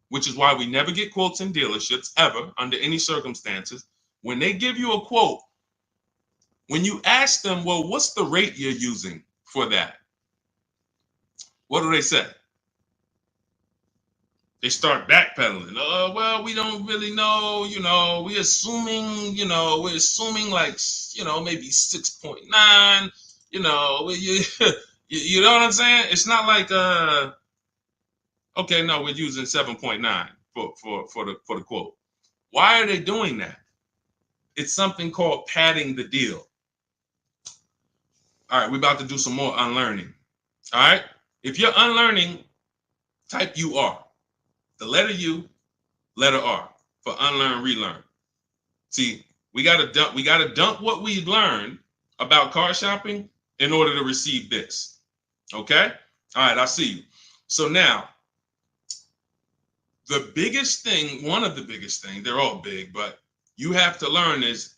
which is why we never get quotes in dealerships ever under any circumstances, when they give you a quote, when you ask them, well, what's the rate you're using for that? What do they say? They start backpedaling. Oh, well, we don't really know, we're assuming like, maybe 6.9, you know what I'm saying? It's not like, okay, no, we're using 7.9 for the quote. Why are they doing that? It's something called padding the deal. All right, we're about to do some more unlearning. All right, If you're unlearning, type UR. The letter U, letter R for unlearn, relearn. See, we gotta dump what we've learned about car shopping in order to receive this. Okay? All right, I see you. So now, the biggest thing, one of the biggest things, they're all big, but you have to learn is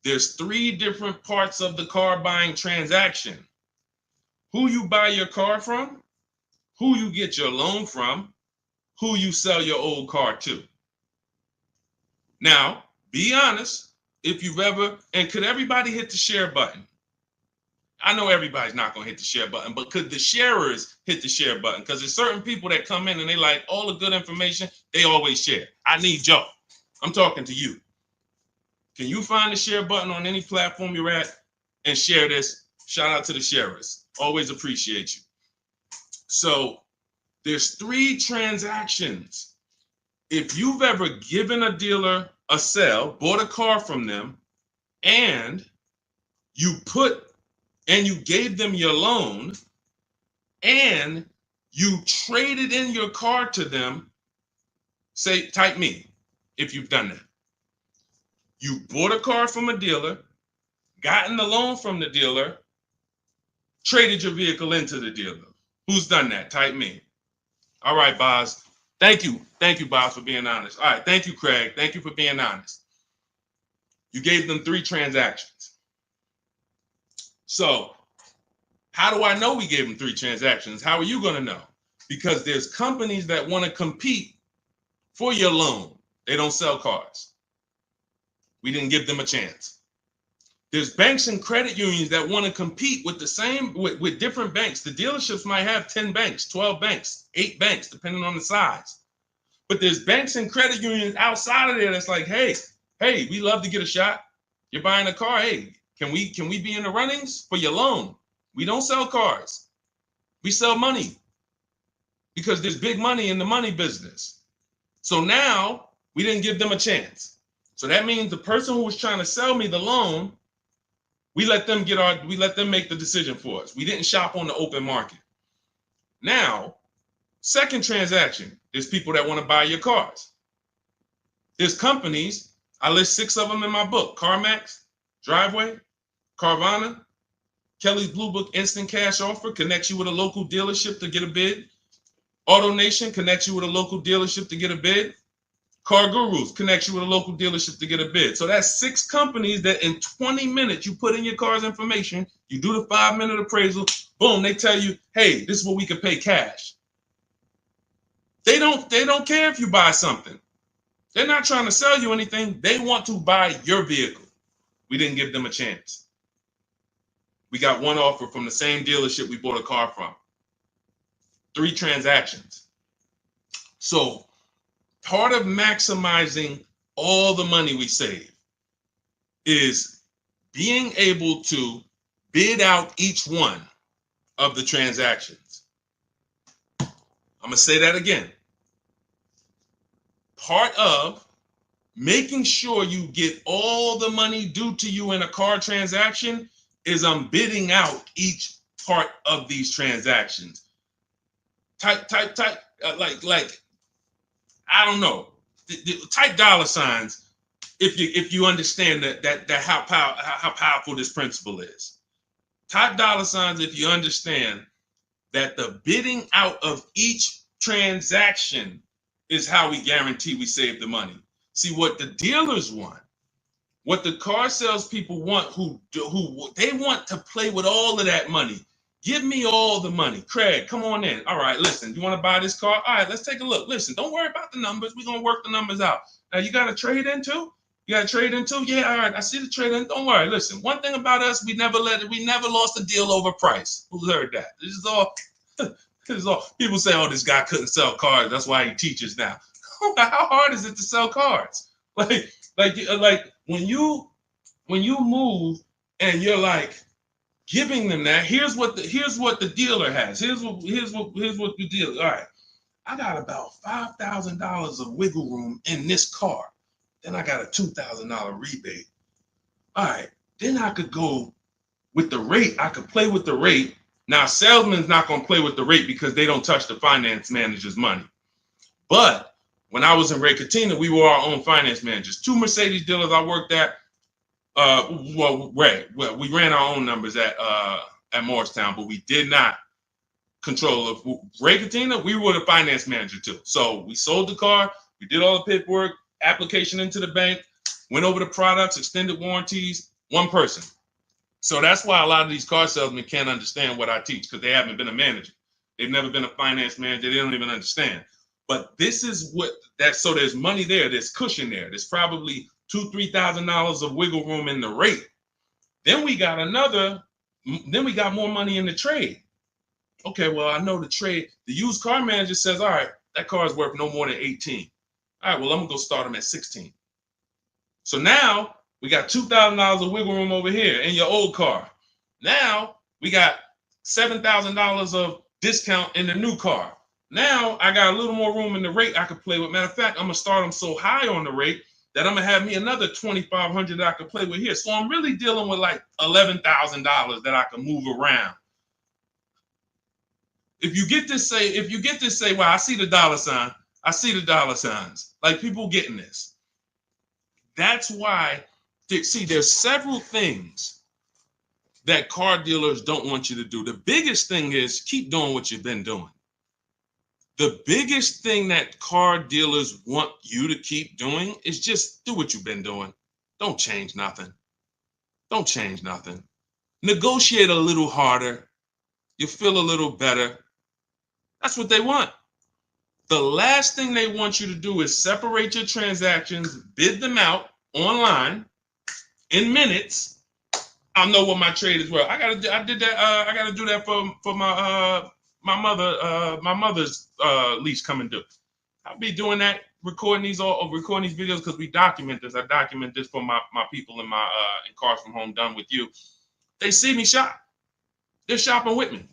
there's 3 different parts of the car buying transaction. Who you buy your car from, who you get your loan from, who you sell your old car to. Now, be honest, if you've ever, and could everybody hit the share button? I know everybody's not going to hit the share button, but could the sharers hit the share button? Because there's certain people that come in and they like all the good information, they always share. I need y'all. I'm talking to you. Can you find the share button on any platform you're at and share this? Shout out to the sharers. Always appreciate you. So there's 3 transactions. If you've ever given a dealer a sale, bought a car from them, and you gave them your loan, and you traded in your car to them, say, type me if you've done that. You bought a car from a dealer, gotten the loan from the dealer, traded your vehicle into the dealer. Who's done that? Type me. All right, Boz. Thank you. Thank you, Boz, for being honest. All right. Thank you, Craig. Thank you for being honest. You gave them 3 transactions. So how do I know we gave them 3 transactions? How are you going to know? Because there's companies that want to compete for your loan. They don't sell cars. We didn't give them a chance. There's banks and credit unions that want to compete with with different banks. The dealerships might have 10 banks, 12 banks, 8 banks, depending on the size. But there's banks and credit unions outside of there that's like, hey, we love to get a shot. You're buying a car. Hey, can we be in the runnings for your loan? We don't sell cars. We sell money because there's big money in the money business. So now we didn't give them a chance. So that means the person who was trying to sell me the loan, we let them make the decision for us. We didn't shop on the open market. Now, second transaction, there's people that want to buy your cars. There's companies, I list 6 of them in my book: CarMax, Driveway, Carvana, Kelly's Blue Book Instant Cash Offer connects you with a local dealership to get a bid. AutoNation connects you with a local dealership to get a bid. Car Gurus connects you with a local dealership to get a bid. So that's 6 companies that in 20 minutes you put in your car's information, you do the 5-minute appraisal, boom, they tell you, hey, this is what we can pay cash. They don't care if you buy something. They're not trying to sell you anything. They want to buy your vehicle. We didn't give them a chance. We got 1 offer from the same dealership we bought a car from. 3 transactions. So part of maximizing all the money we save is being able to bid out each one of the transactions. I'm going to say that again. Part of making sure you get all the money due to you in a car transaction is I'm bidding out each part of these transactions. Type, like, I don't know. Type $signs if you understand that how powerful this principle is. Type $signs if you understand that the bidding out of each transaction is how we guarantee we save the money. See, what the dealers want, what the car salespeople want, who they want to play with all of that money. Give me all the money. Craig, come on in. All right, listen, you want to buy this car? All right, let's take a look. Listen, don't worry about the numbers. We're going to work the numbers out. Now, you got to trade in too? You got to trade in too? Yeah, all right, I see the trade in. Don't worry. Listen, one thing about us, we never lost a deal over price. Who's heard that? This is all. People say, oh, this guy couldn't sell cars. That's why he teaches now. How hard is it to sell cars? Like when you move and you're like, giving them that, here's what the dealer has. Here's what the dealer. All right, I got about $5,000 of wiggle room in this car. Then I got a $2,000 rebate. All right, then I could go with the rate. I could play with the rate Now, salesman's not going to play with the rate because they don't touch the finance manager's money. But when I was in Ray Katina, we were our own finance managers. 2 Mercedes dealers I worked at. We ran our own numbers at Morristown, but we did not control of Ray Katina. We were the finance manager too. So we sold the car, we did all the paperwork, application into the bank, went over the products, extended warranties, one person. So that's why a lot of these car salesmen can't understand what I teach, because they haven't been a manager. They've never been a finance manager. They don't even understand. But this is what that. So there's money there. There's cushion there. There's probably $2,000-3,000 of wiggle room in the rate. Then we got more money in the trade. Okay, well, I know the trade. The used car manager says, all right, that car is worth no more than 18. All right, well, I'm gonna go start them at 16. So now we got $2,000 of wiggle room over here in your old car. Now we got $7,000 of discount in the new car. Now I got a little more room in the rate I could play with. Matter of fact, I'm gonna start them so high on the rate that I'm gonna have me another $2,500 that I could play with here. So I'm really dealing with like $11,000 that I can move around. If you get this, say, well, I see the dollar sign. I see the dollar signs. Like, people getting this. That's why, see, there's several things that car dealers don't want you to do. The biggest thing is keep doing what you've been doing. The biggest thing that car dealers want you to keep doing is just do what you've been doing. Don't change nothing. Don't change nothing. Negotiate a little harder. You feel a little better. That's what they want. The last thing they want you to do is separate your transactions, bid them out online in minutes. I'll know what my trade is worth. I gotta do that for my mother's lease coming due. I'll be doing that, recording these videos because we document this. I document this for my people in Cars from Home Done With You. They see me shop. They're shopping with me,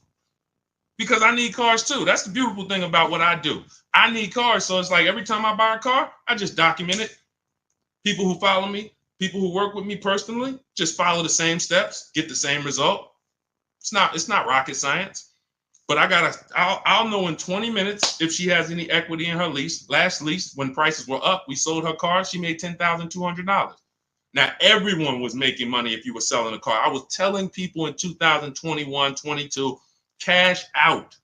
because I need cars too. That's the beautiful thing about what I do. I need cars, so it's like every time I buy a car, I just document it. People who follow me, people who work with me personally, just follow the same steps, get the same result. It's not rocket science. But I'll know in 20 minutes if she has any equity in her lease. Last lease, when prices were up, we sold her car. She made $10,200. Now, everyone was making money if you were selling a car. I was telling people in 2021, 22, cash out.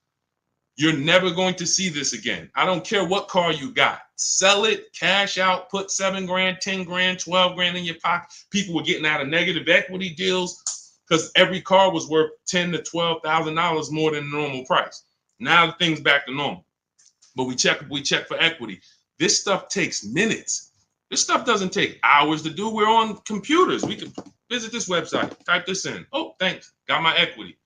You're never going to see this again. I don't care what car you got. Sell it, cash out, put $7 grand, $10 grand, $12 grand in your pocket. People were getting out of negative equity deals because every car was worth $10,000 to $12,000 more than the normal price. Now the thing's back to normal. But we check for equity. This stuff takes minutes. This stuff doesn't take hours to do. We're on computers. We can visit this website, type this in. Oh, thanks. Got my equity.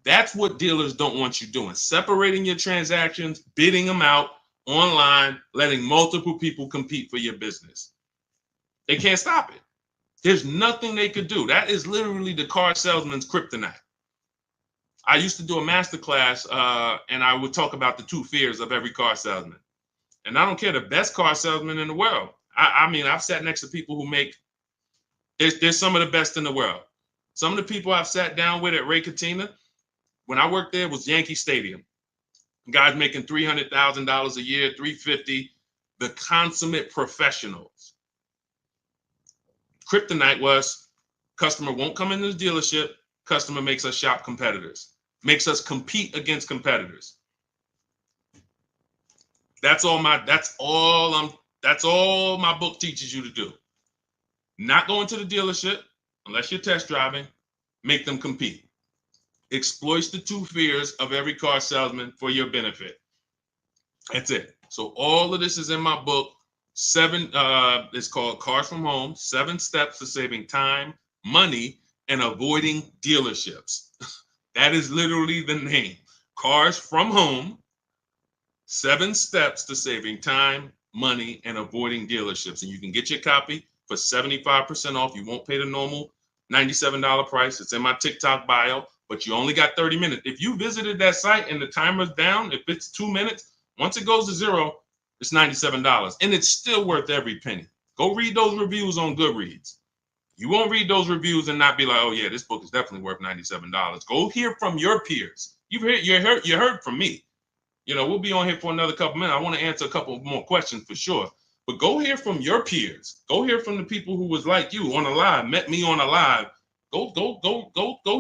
That's what dealers don't want you doing. Separating your transactions, bidding them out online, letting multiple people compete for your business. They can't stop it. There's nothing they could do. That is literally the car salesman's kryptonite. I used to do a masterclass, and I would talk about the 2 fears of every car salesman. And I don't care, the best car salesman in the world. I mean, I've sat next to people who make, there's some of the best in the world. Some of the people I've sat down with at Ray Katina, when I worked there, was Yankee Stadium. Guys making $300,000 a year, $350,000, the consummate professionals. Kryptonite was customer won't come into the dealership. Customer makes us shop competitors, makes us compete against competitors. That's all my book teaches you to do. Not going to the dealership unless you're test driving, make them compete. Exploits the 2 fears of every car salesman for your benefit. That's it. So all of this is in my book. 7, it's called Cars from Home, 7 Steps to Saving Time, Money, and Avoiding Dealerships. That is literally the name. Cars from Home, 7 Steps to Saving Time, Money, and Avoiding Dealerships. And you can get your copy for 75% off. You won't pay the normal $97 price. It's in my TikTok bio. But you only got 30 minutes. If you visited that site and the timer's down, if it's 2 minutes, once it goes to 0, it's $97. And it's still worth every penny. Go read those reviews on Goodreads. You won't read those reviews and not be like, oh yeah, this book is definitely worth $97. Go hear from your peers. You heard from me. You know, we'll be on here for another couple minutes. I want to answer a couple more questions for sure. But go hear from your peers. Go hear from the people who was like you on a live, met me on a live. Go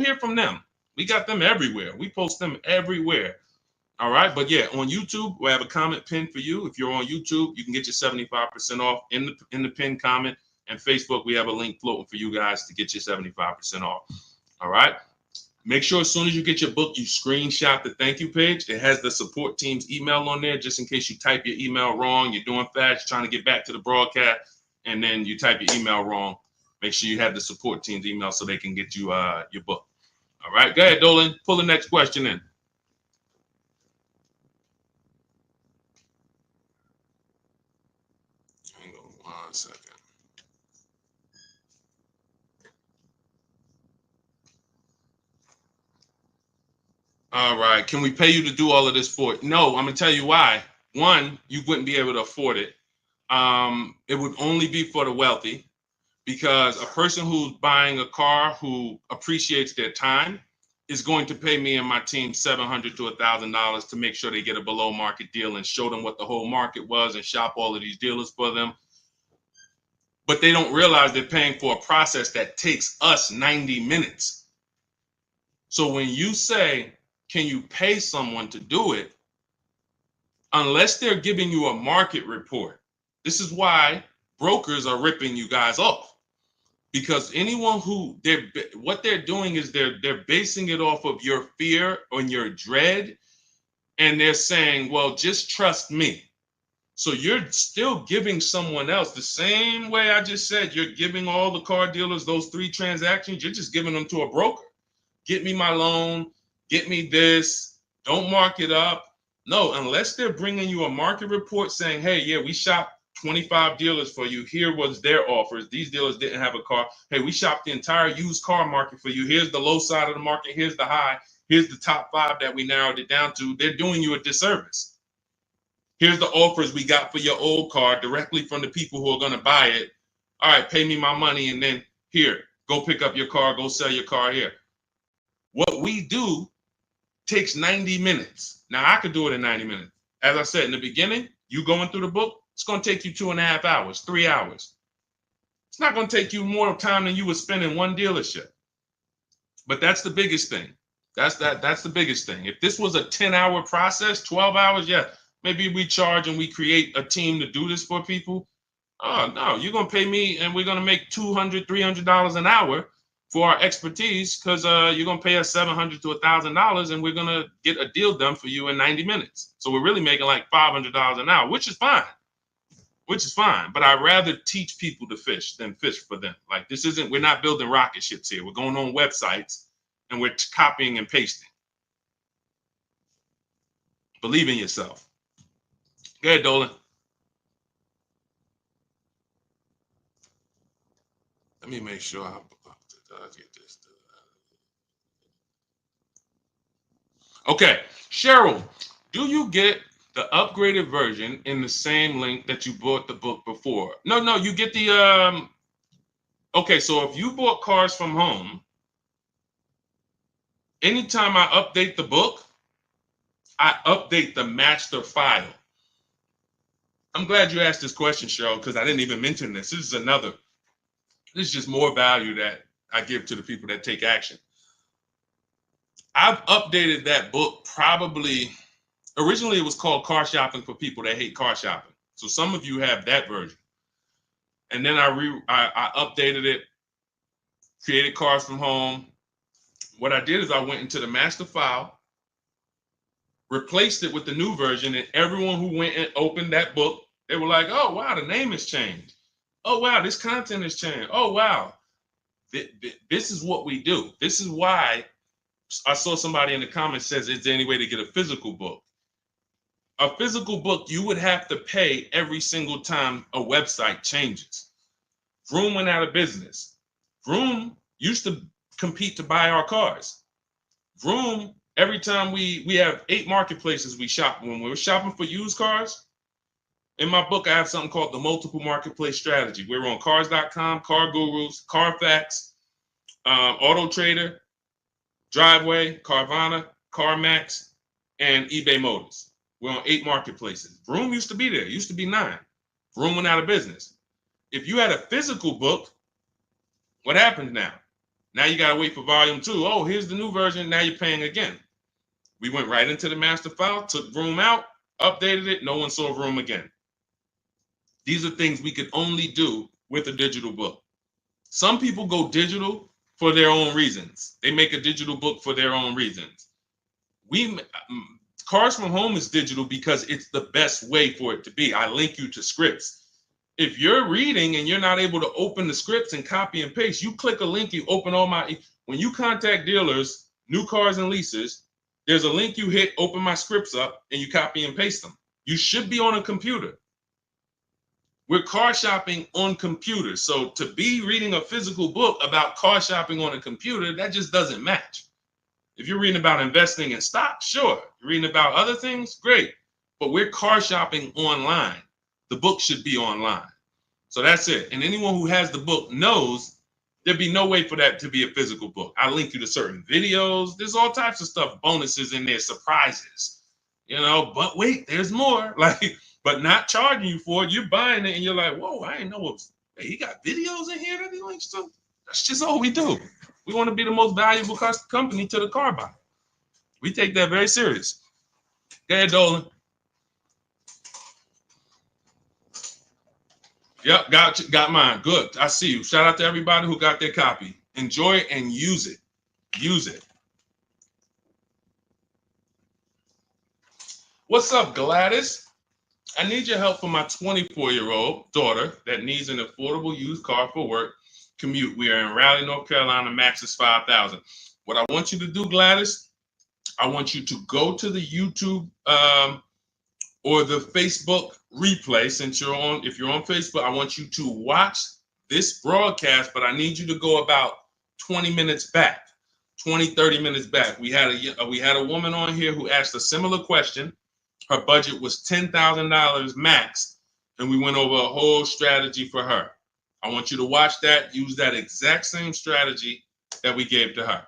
hear from them. We got them everywhere. We post them everywhere. All right. But yeah, on YouTube, we have a comment pinned for you. If you're on YouTube, you can get your 75% off in the pinned comment. And Facebook, we have a link floating for you guys to get your 75% off. All right. Make sure as soon as you get your book, you screenshot the thank you page. It has the support team's email on there, just in case you type your email wrong. You're doing fast, trying to get back to the broadcast, and then you type your email wrong. Make sure you have the support team's email so they can get you your book. All right. Go ahead, Dolan. Pull the next question in. Hang on 1 second. All right. Can we pay you to do all of this for it? No, I'm going to tell you why. One, you wouldn't be able to afford it. It would only be for the wealthy, because a person who's buying a car who appreciates their time is going to pay me and my team $700 to $1,000 to make sure they get a below market deal and show them what the whole market was and shop all of these dealers for them. But they don't realize they're paying for a process that takes us 90 minutes. So when you say, can you pay someone to do it? Unless they're giving you a market report. This is why brokers are ripping you guys off, because anyone who what they're doing is they're basing it off of your fear and your dread, and they're saying, well, just trust me. So you're still giving someone else the same way I just said. You're giving all the car dealers those 3 transactions. You're just giving them to a broker. Get me my loan. Get me this. Don't mark it up. No, unless they're bringing you a market report saying, hey, yeah, we shopped 25 dealers for you. Here was their offers. These dealers didn't have a car. Hey, we shopped the entire used car market for you. Here's the low side of the market. Here's the high. Here's the top 5 that we narrowed it down to. They're doing you a disservice. Here's the offers we got for your old car directly from the people who are going to buy it. All right, pay me my money, and then here, go pick up your car, go sell your car here. What we do takes 90 minutes. Now, I could do it in 90 minutes. As I said in the beginning, you going through the book, it's going to take you 2.5 hours, 3 hours. It's not going to take you more time than you would spend in one dealership. But that's the biggest thing. That's the biggest thing. If this was a 10-hour process, 12 hours, yeah, maybe we charge and we create a team to do this for people. Oh, no, you're going to pay me and we're going to make $200, $300 an hour for our expertise, because you're going to pay us $700 to $1,000 and we're going to get a deal done for you in 90 minutes. So we're really making like $500 an hour, which is fine. But I'd rather teach people to fish than fish for them. Like, this isn't, we're not building rocket ships here. We're going on websites and we're copying and pasting. Believe in yourself. Go ahead, Dolan. Let me make sure I get this. Okay, Cheryl, do you get the upgraded version in the same link that you bought the book before? No, you get the okay, so if you bought Cars from Home, anytime I update the book, I update the master file. I'm glad you asked this question, Cheryl, because I didn't even mention this. This is just more value that I give to the people that take action. I've updated that book probably, originally it was called Car Shopping for People That Hate Car Shopping. So some of you have that version. And then I updated it, created Cars from Home. What I did is I went into the master file, replaced it with the new version, and everyone who went and opened that book, they were like, oh, wow, the name has changed. Oh, wow, this content has changed. Oh, wow. This is what we do. This is why I saw somebody in the comments says, is there any way to get a physical book? A physical book, you would have to pay every single time a website changes. Vroom went out of business. Vroom used to compete to buy our cars. Vroom, every time we have 8 marketplaces we shop. When we were shopping for used cars, In my book, I have something called the multiple marketplace strategy. We're on cars.com, Car Gurus, Carfax, Auto Trader, Driveway, Carvana, CarMax, and eBay Motors. We're on 8 marketplaces. Vroom used to be there. It used to be 9. Vroom went out of business. If you had a physical book, what happens now? Now you got to wait for volume 2. Oh, here's the new version. Now you're paying again. We went right into the master file, took Vroom out, updated it. No one saw Vroom again. These are things we could only do with a digital book. Some people go digital for their own reasons. They make a digital book for their own reasons. Cars from Home is digital because it's the best way for it to be. I link you to scripts. If you're reading and you're not able to open the scripts and copy and paste, you click a link, you open all my, when you contact dealers, new cars and leases, there's a link you hit, open my scripts up, and you copy and paste them. You should be on a computer. We're car shopping on computers. So to be reading a physical book about car shopping on a computer, that just doesn't match. If you're reading about investing in stocks, sure. You're reading about other things, great. But we're car shopping online. The book should be online. So that's it. And anyone who has the book knows there'd be no way for that to be a physical book. I link you to certain videos. There's all types of stuff, bonuses in there, surprises, but wait, there's more. But not charging you for it. You're buying it and you're like, whoa, I didn't know he got videos in here that he links to. That's just all we do. We want to be the most valuable company to the car buyer. We take that very serious. Go ahead, Dolan. Yep, got mine. Good. I see you. Shout out to everybody who got their copy. Enjoy it and use it. Use it. What's up, Gladys? I need your help for my 24-year-old daughter that needs an affordable used car for work commute. We are in Raleigh, North Carolina. Max is $5,000. What I want you to do, Gladys, I want you to go to the YouTube or the Facebook replay. If you're on Facebook, I want you to watch this broadcast, but I need you to go about 20 minutes back, 30 minutes back. We had a woman on here who asked a similar question. Her budget was $10,000 max, and we went over a whole strategy for her. I want you to watch that, use that exact same strategy that we gave to her,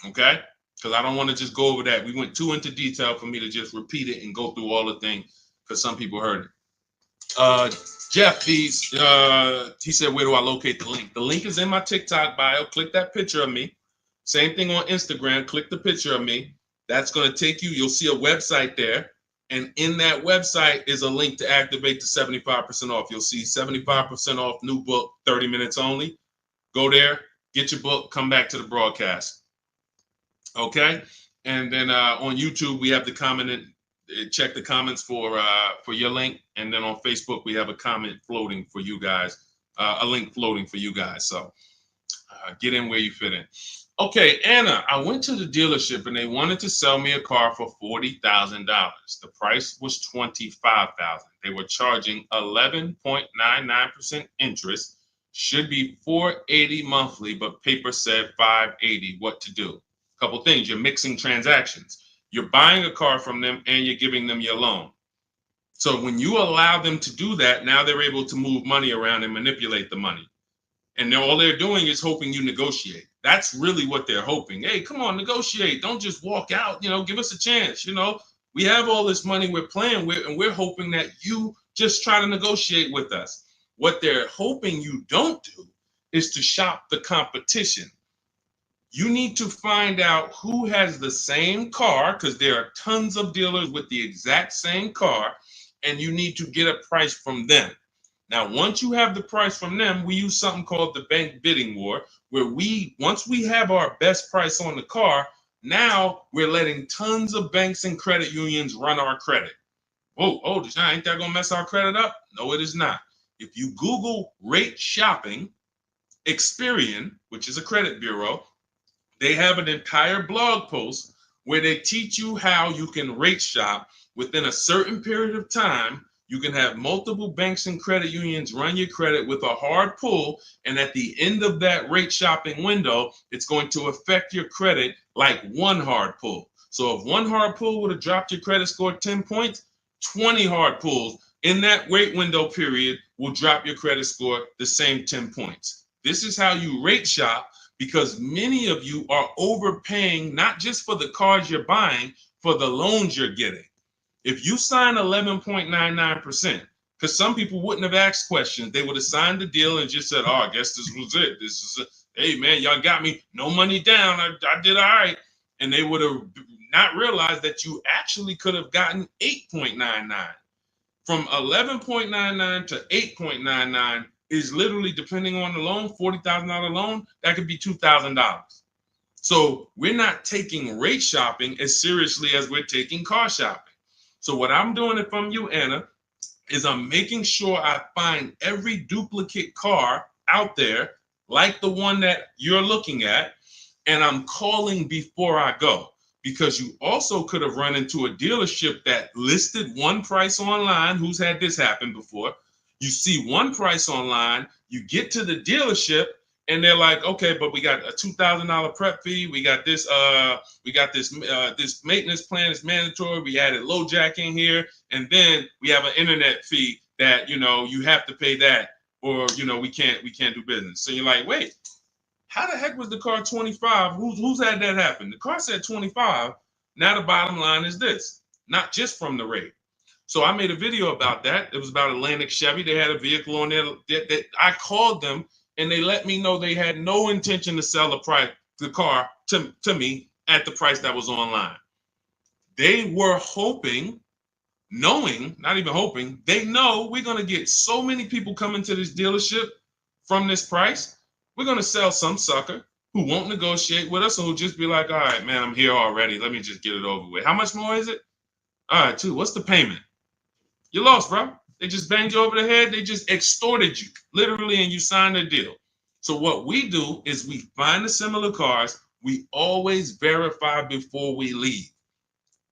okay? Because I don't want to just go over that. We went too into detail for me to just repeat it and go through all the things because some people heard it. Jeff Bees, he said, where do I locate the link? The link is in my TikTok bio. Click that picture of me. Same thing on Instagram. Click the picture of me. That's going to take you. You'll see a website there. And in that website is a link to activate the 75% off. You'll see 75% off new book, 30 minutes only. Go there, get your book, come back to the broadcast. Okay? And then on YouTube, we have the comment and check the comments for your link. And then on Facebook, we have a comment floating for you guys, a link floating for you guys. So get in where you fit in. Okay, Anna, I went to the dealership and they wanted to sell me a car for $40,000. The price was $25,000. They were charging 11.99% interest. Should be $480 monthly, but paper said $580. What to do? A couple things. You're mixing transactions. You're buying a car from them and you're giving them your loan. So when you allow them to do that, now they're able to move money around and manipulate the money. And all they're doing is hoping you negotiate. That's really what they're hoping. Hey, come on, negotiate. Don't just walk out. Give us a chance. We have all this money we're playing with, and we're hoping that you just try to negotiate with us. What they're hoping you don't do is to shop the competition. You need to find out who has the same car, because there are tons of dealers with the exact same car, and you need to get a price from them. Now, once you have the price from them, we use something called the bank bidding war, where once we have our best price on the car, now we're letting tons of banks and credit unions run our credit. Oh, Deshone, ain't that gonna mess our credit up? No, it is not. If you Google rate shopping, Experian, which is a credit bureau, they have an entire blog post where they teach you how you can rate shop within a certain period of time. You can have multiple banks and credit unions run your credit with a hard pull, and at the end of that rate shopping window, it's going to affect your credit like one hard pull. So if one hard pull would have dropped your credit score 10 points, 20 hard pulls in that wait window period will drop your credit score the same 10 points. This is how you rate shop, because many of you are overpaying, not just for the cars you're buying, for the loans you're getting. If you sign 11.99%, because some people wouldn't have asked questions, they would have signed the deal and just said, oh, I guess this was it. This is it. Hey, man, y'all got me. No money down. I did all right. And they would have not realized that you actually could have gotten 8.99. From 11.99 to 8.99 is literally, depending on the loan, $40,000 loan, that could be $2,000. So we're not taking rate shopping as seriously as we're taking car shopping. So what I'm doing it from you, Anna, is I'm making sure I find every duplicate car out there, like the one that you're looking at, and I'm calling before I go. Because you also could have run into a dealership that listed one price online. Who's had this happen before? You see one price online, you get to the dealership, and they're like, okay, but we got a $2,000 prep fee. We got this this maintenance plan is mandatory. We added low jack in here, and then we have an internet fee that you have to pay that, or we can't do business. So you're like, wait, how the heck was the car 25? Who's had that happen? The car said 25. Now the bottom line is this, not just from the rate. So I made a video about that. It was about Atlantic Chevy. They had a vehicle on there that I called them, and they let me know they had no intention to sell the car to me at the price that was online. They were hoping, knowing, not even hoping, they know we're going to get so many people coming to this dealership from this price. We're going to sell some sucker who won't negotiate with us and who'll just be like, all right, man, I'm here already. Let me just get it over with. How much more is it? All right, what's the payment? You lost, bro. They just banged you over the head. They just extorted you, literally, and you signed a deal. So what we do is we find the similar cars. We always verify before we leave.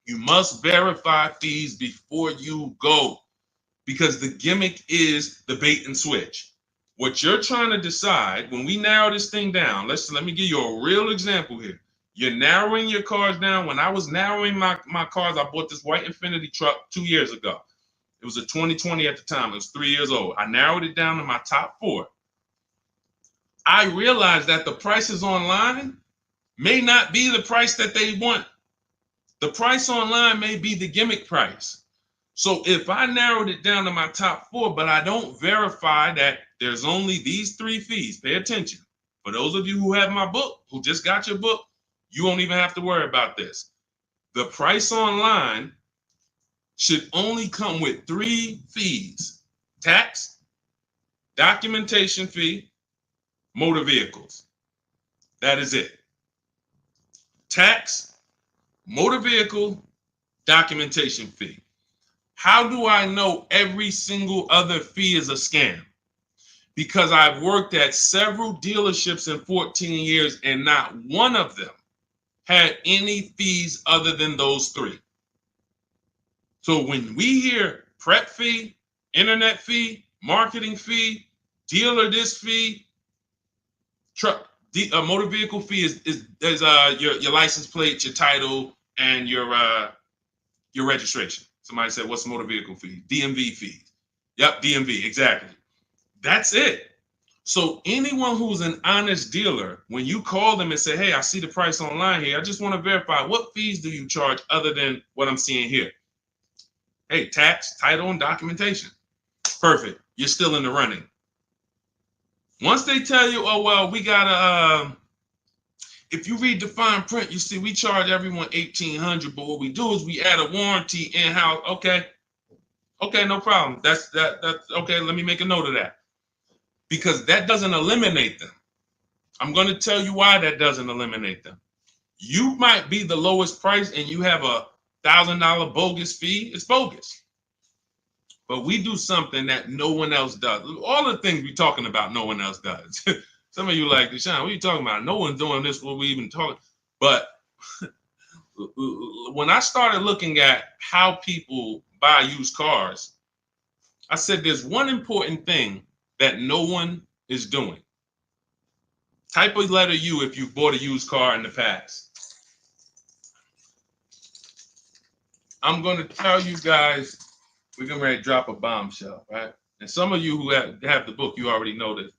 You must verify fees before you go, because the gimmick is the bait and switch. What you're trying to decide, when we narrow this thing down, let me give you a real example here. You're narrowing your cars down. When I was narrowing my cars, I bought this white Infiniti truck 2 years ago. It was a 2020 at the time. It was 3 years old. I narrowed it down to my top 4. I realized that the prices online may not be the price that they want. The price online may be the gimmick price. So if I narrowed it down to my top 4, but I don't verify that there's only these 3 fees, pay attention. For those of you who have my book, who just got your book, you won't even have to worry about this. The price online should only come with 3 fees: tax, documentation fee, motor vehicles. That is it. Tax, motor vehicle, documentation fee. How do I know every single other fee is a scam? Because I've worked at several dealerships in 14 years, and not one of them had any fees other than those 3. So when we hear prep fee, internet fee, marketing fee, dealer this fee, motor vehicle fee is your license plate, your title, and your registration. Somebody said, what's motor vehicle fee? DMV fees. Yep, DMV, exactly. That's it. So anyone who's an honest dealer, when you call them and say, hey, I see the price online here, I just want to verify, what fees do you charge other than what I'm seeing here? Hey, tax, title, and documentation. Perfect. You're still in the running. Once they tell you, oh, well, we got to, if you read the fine print, you see we charge everyone $1,800, but what we do is we add a warranty in-house. Okay, no problem. That's okay. Let me make a note of that, because that doesn't eliminate them. I'm going to tell you why that doesn't eliminate them. You might be the lowest price and you have a $1,000 bogus fee. It's bogus. But we do something that no one else does. All the things we're talking about, no one else does. Some of you like, Deshone, what are you talking about? No one's doing this, what we even talking. But when I started looking at how people buy used cars, I said there's one important thing that no one is doing. Type a letter U if you bought a used car in the past. I'm going to tell you guys we're getting ready to drop a bombshell, right? And some of you who have the book, you already know this.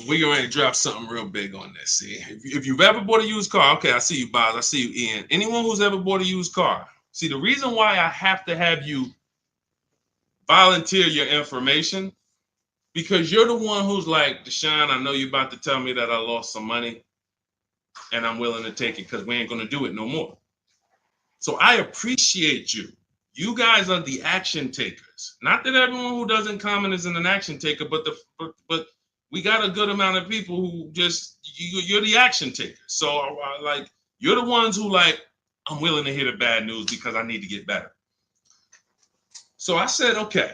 We're getting ready to drop something real big on this. See, if you've ever bought a used car, okay, I see you, Boz. I see you, Ian. Anyone who's ever bought a used car, see, the reason why I have to have you volunteer your information, because you're the one who's like, Deshone, I know you're about to tell me that I lost some money and I'm willing to take it because we ain't going to do it no more. So I appreciate you. You guys are the action takers. Not that everyone who doesn't comment is an action taker, but we got a good amount of people who just, you're the action takers. So like, you're the ones who like, I'm willing to hear the bad news because I need to get better. So I said, okay,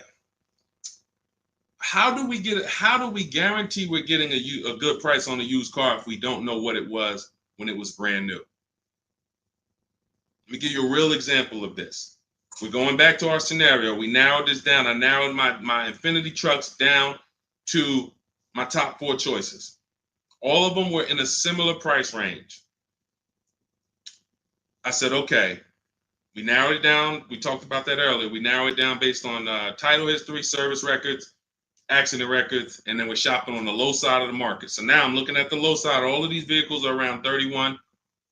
how do we guarantee we're getting a good price on a used car if we don't know what it was when it was brand new? Let me give you a real example of this. We're going back to our scenario. We narrowed this down. I narrowed my Infinity trucks down to my top 4 choices. All of them were in a similar price range. I said, okay, we narrowed it down. We talked about that earlier. We narrowed it down based on title history, service records, accident records, and then we're shopping on the low side of the market. So now I'm looking at the low side. All of these vehicles are around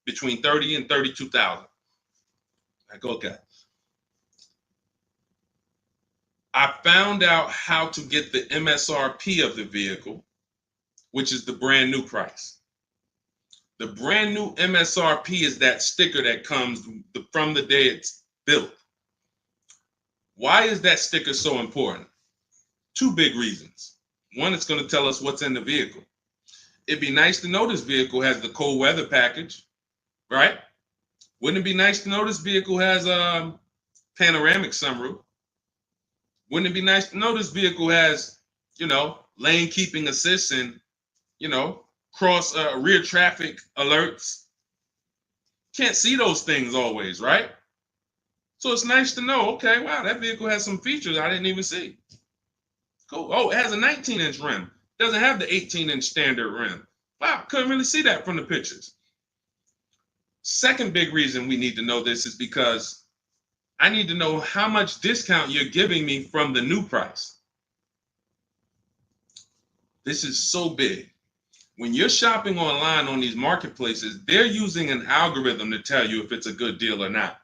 between 30 and 32,000. Like, okay. I found out how to get the MSRP of the vehicle, which is the brand new price. The brand new MSRP is that sticker that comes from the day it's built. Why is that sticker so important? 2 big reasons. One, it's going to tell us what's in the vehicle. It'd be nice to know this vehicle has the cold weather package, right? Wouldn't it be nice to know this vehicle has a panoramic sunroof? Wouldn't it be nice to know this vehicle has, lane keeping assist and, cross rear traffic alerts? Can't see those things always, right? So it's nice to know, okay, wow, that vehicle has some features I didn't even see. Cool. Oh, it has a 19-inch rim. Doesn't have the 18-inch standard rim. Wow, couldn't really see that from the pictures. Second big reason we need to know this is because I need to know how much discount you're giving me from the new price. This is so big. When you're shopping online on these marketplaces, they're using an algorithm to tell you if it's a good deal or not.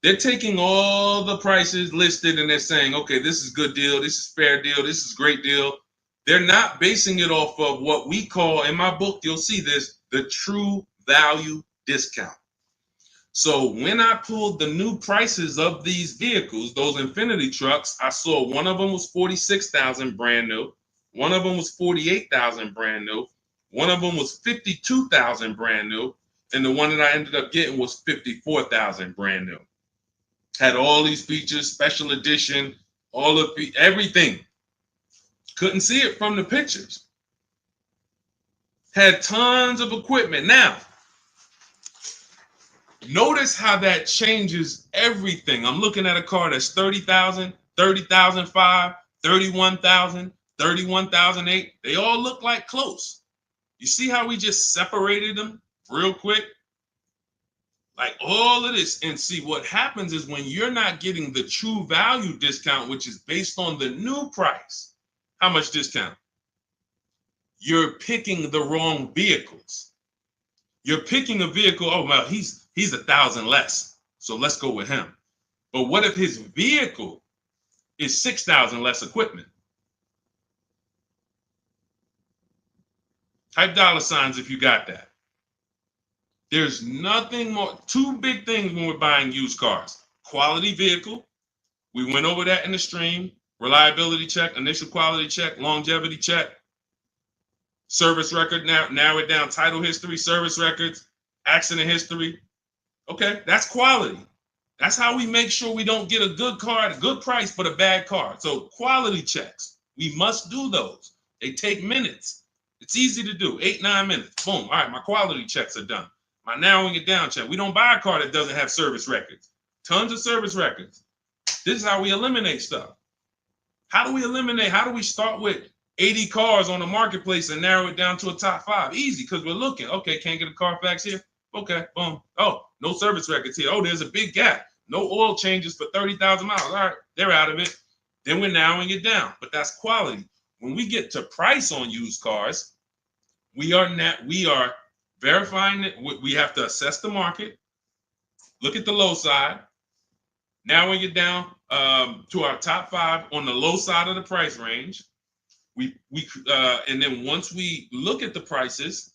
They're taking all the prices listed and they're saying, okay, this is good deal, this is fair deal, this is great deal. They're not basing it off of what we call, in my book, you'll see this, the true value discount. So when I pulled the new prices of these vehicles, those Infinity trucks, I saw one of them was 46,000 brand new. One of them was 48,000 brand new. One of them was 52,000 brand new. And the one that I ended up getting was 54,000 brand new. Had all these features, special edition, everything. Couldn't see it from the pictures. Had tons of equipment. Now, notice how that changes everything. I'm looking at a car that's 30,000, 30,005, 31,000, 31,008. They all look like close. You see how we just separated them real quick? Like all of this. And see, what happens is when you're not getting the true value discount, which is based on the new price, how much discount? You're picking the wrong vehicles. You're picking a vehicle, oh, well, he's 1,000 less, so let's go with him. But what if his vehicle is 6,000 less equipment? Type $signs if you got that. There's nothing more. 2 big things when we're buying used cars. Quality vehicle. We went over that in the stream. Reliability check, initial quality check, longevity check. Service record, narrow it down. Title history, service records, accident history. Okay, that's quality. That's how we make sure we don't get a good car at a good price, but a bad car. So quality checks, we must do those. They take minutes. It's easy to do, 8-9 minutes. Boom, all right, my quality checks are done. My narrowing it down check. We don't buy a car that doesn't have service records. Tons of service records. This is how we eliminate stuff. How do we eliminate? How do we start with 80 cars on the marketplace and narrow it down to a top 5? Easy, because we're looking. Okay, can't get a Carfax here. Okay, boom. Oh, no service records here. Oh, there's a big gap. No oil changes for 30,000 miles. All right, they're out of it. Then we're narrowing it down, but that's quality. When we get to price on used cars, we are verifying it. We have to assess the market, look at the low side, narrowing it down to our top 5 on the low side of the price range. And then once we look at the prices,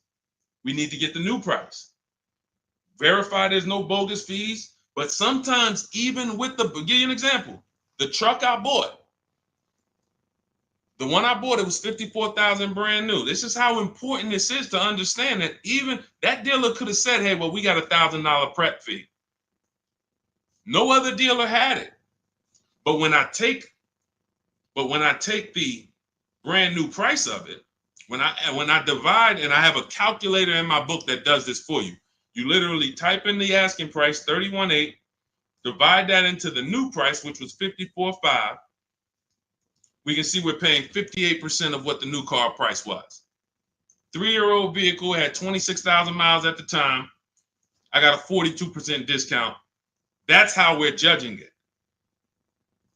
we need to get the new price. Verify there's no bogus fees. But sometimes even with the, give you an example, the truck I bought, the one I bought, it was $54,000 brand new. This is how important this is to understand that even that dealer could have said, hey, well, we got $1,000 prep fee. No other dealer had it. But when I take the brand new price of it, when I divide, and I have a calculator in my book that does this for you. You literally type in the asking price, 31.8, divide that into the new price, which was 54.5. We can see we're paying 58% of what the new car price was. 3-year-old vehicle had 26,000 miles at the time. I got a 42% discount. That's how we're judging it.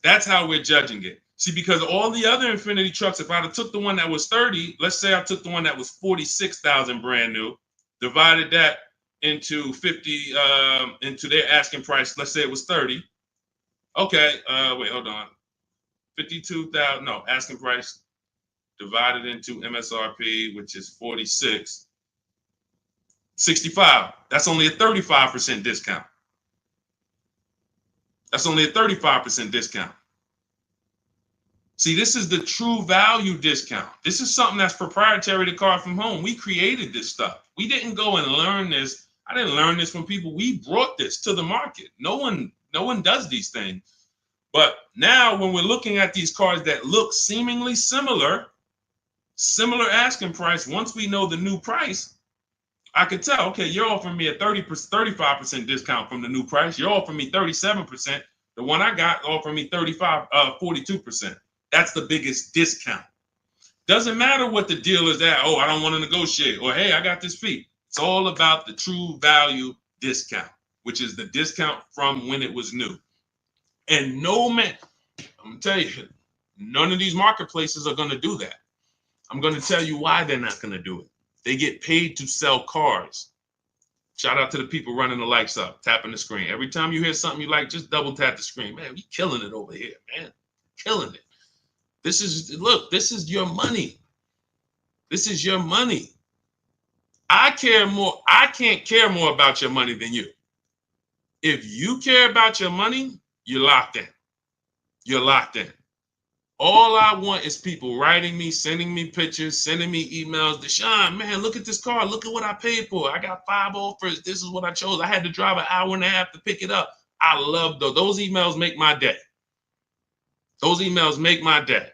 That's how we're judging it. See, because all the other Infiniti trucks, if I'd have took the one that was 30, let's say I took the one that was 46,000 brand new, divided that into 50, into their asking price, let's say it was 30. Okay, wait, hold on. 52,000, no, asking price divided into MSRP, which is 46, 65. That's only a 35% discount. That's only a 35% discount. See, this is the true value discount. This is something that's proprietary to Car From Home. We created this stuff. We didn't go and learn this. I didn't learn this from people. We brought this to the market. No one does these things. But now when we're looking at these cars that look seemingly similar asking price, once we know the new price, I could tell, okay, you're offering me a 35% discount from the new price. You're offering me 37%. The one I got offered me 42%. That's the biggest discount. Doesn't matter what the dealer's at. Oh, I don't want to negotiate. Or, hey, I got this fee. It's all about the true value discount, which is the discount from when it was new. And no man, I'm going to tell you, none of these marketplaces are going to do that. I'm going to tell you why they're not going to do it. They get paid to sell cars. Shout out to the people running the lights up, tapping the screen. Every time you hear something you like, just double tap the screen. Man, we killing it over here, man. Killing it. This is your money. This is your money. I can't care more about your money than you. If you care about your money, you're locked in. You're locked in. All I want is people writing me, sending me pictures, sending me emails. Deshone, man, look at this car. Look at what I paid for. I got 5 offers. This is what I chose. I had to drive an hour and a half to pick it up. I love those. Those emails make my day. Those emails make my day.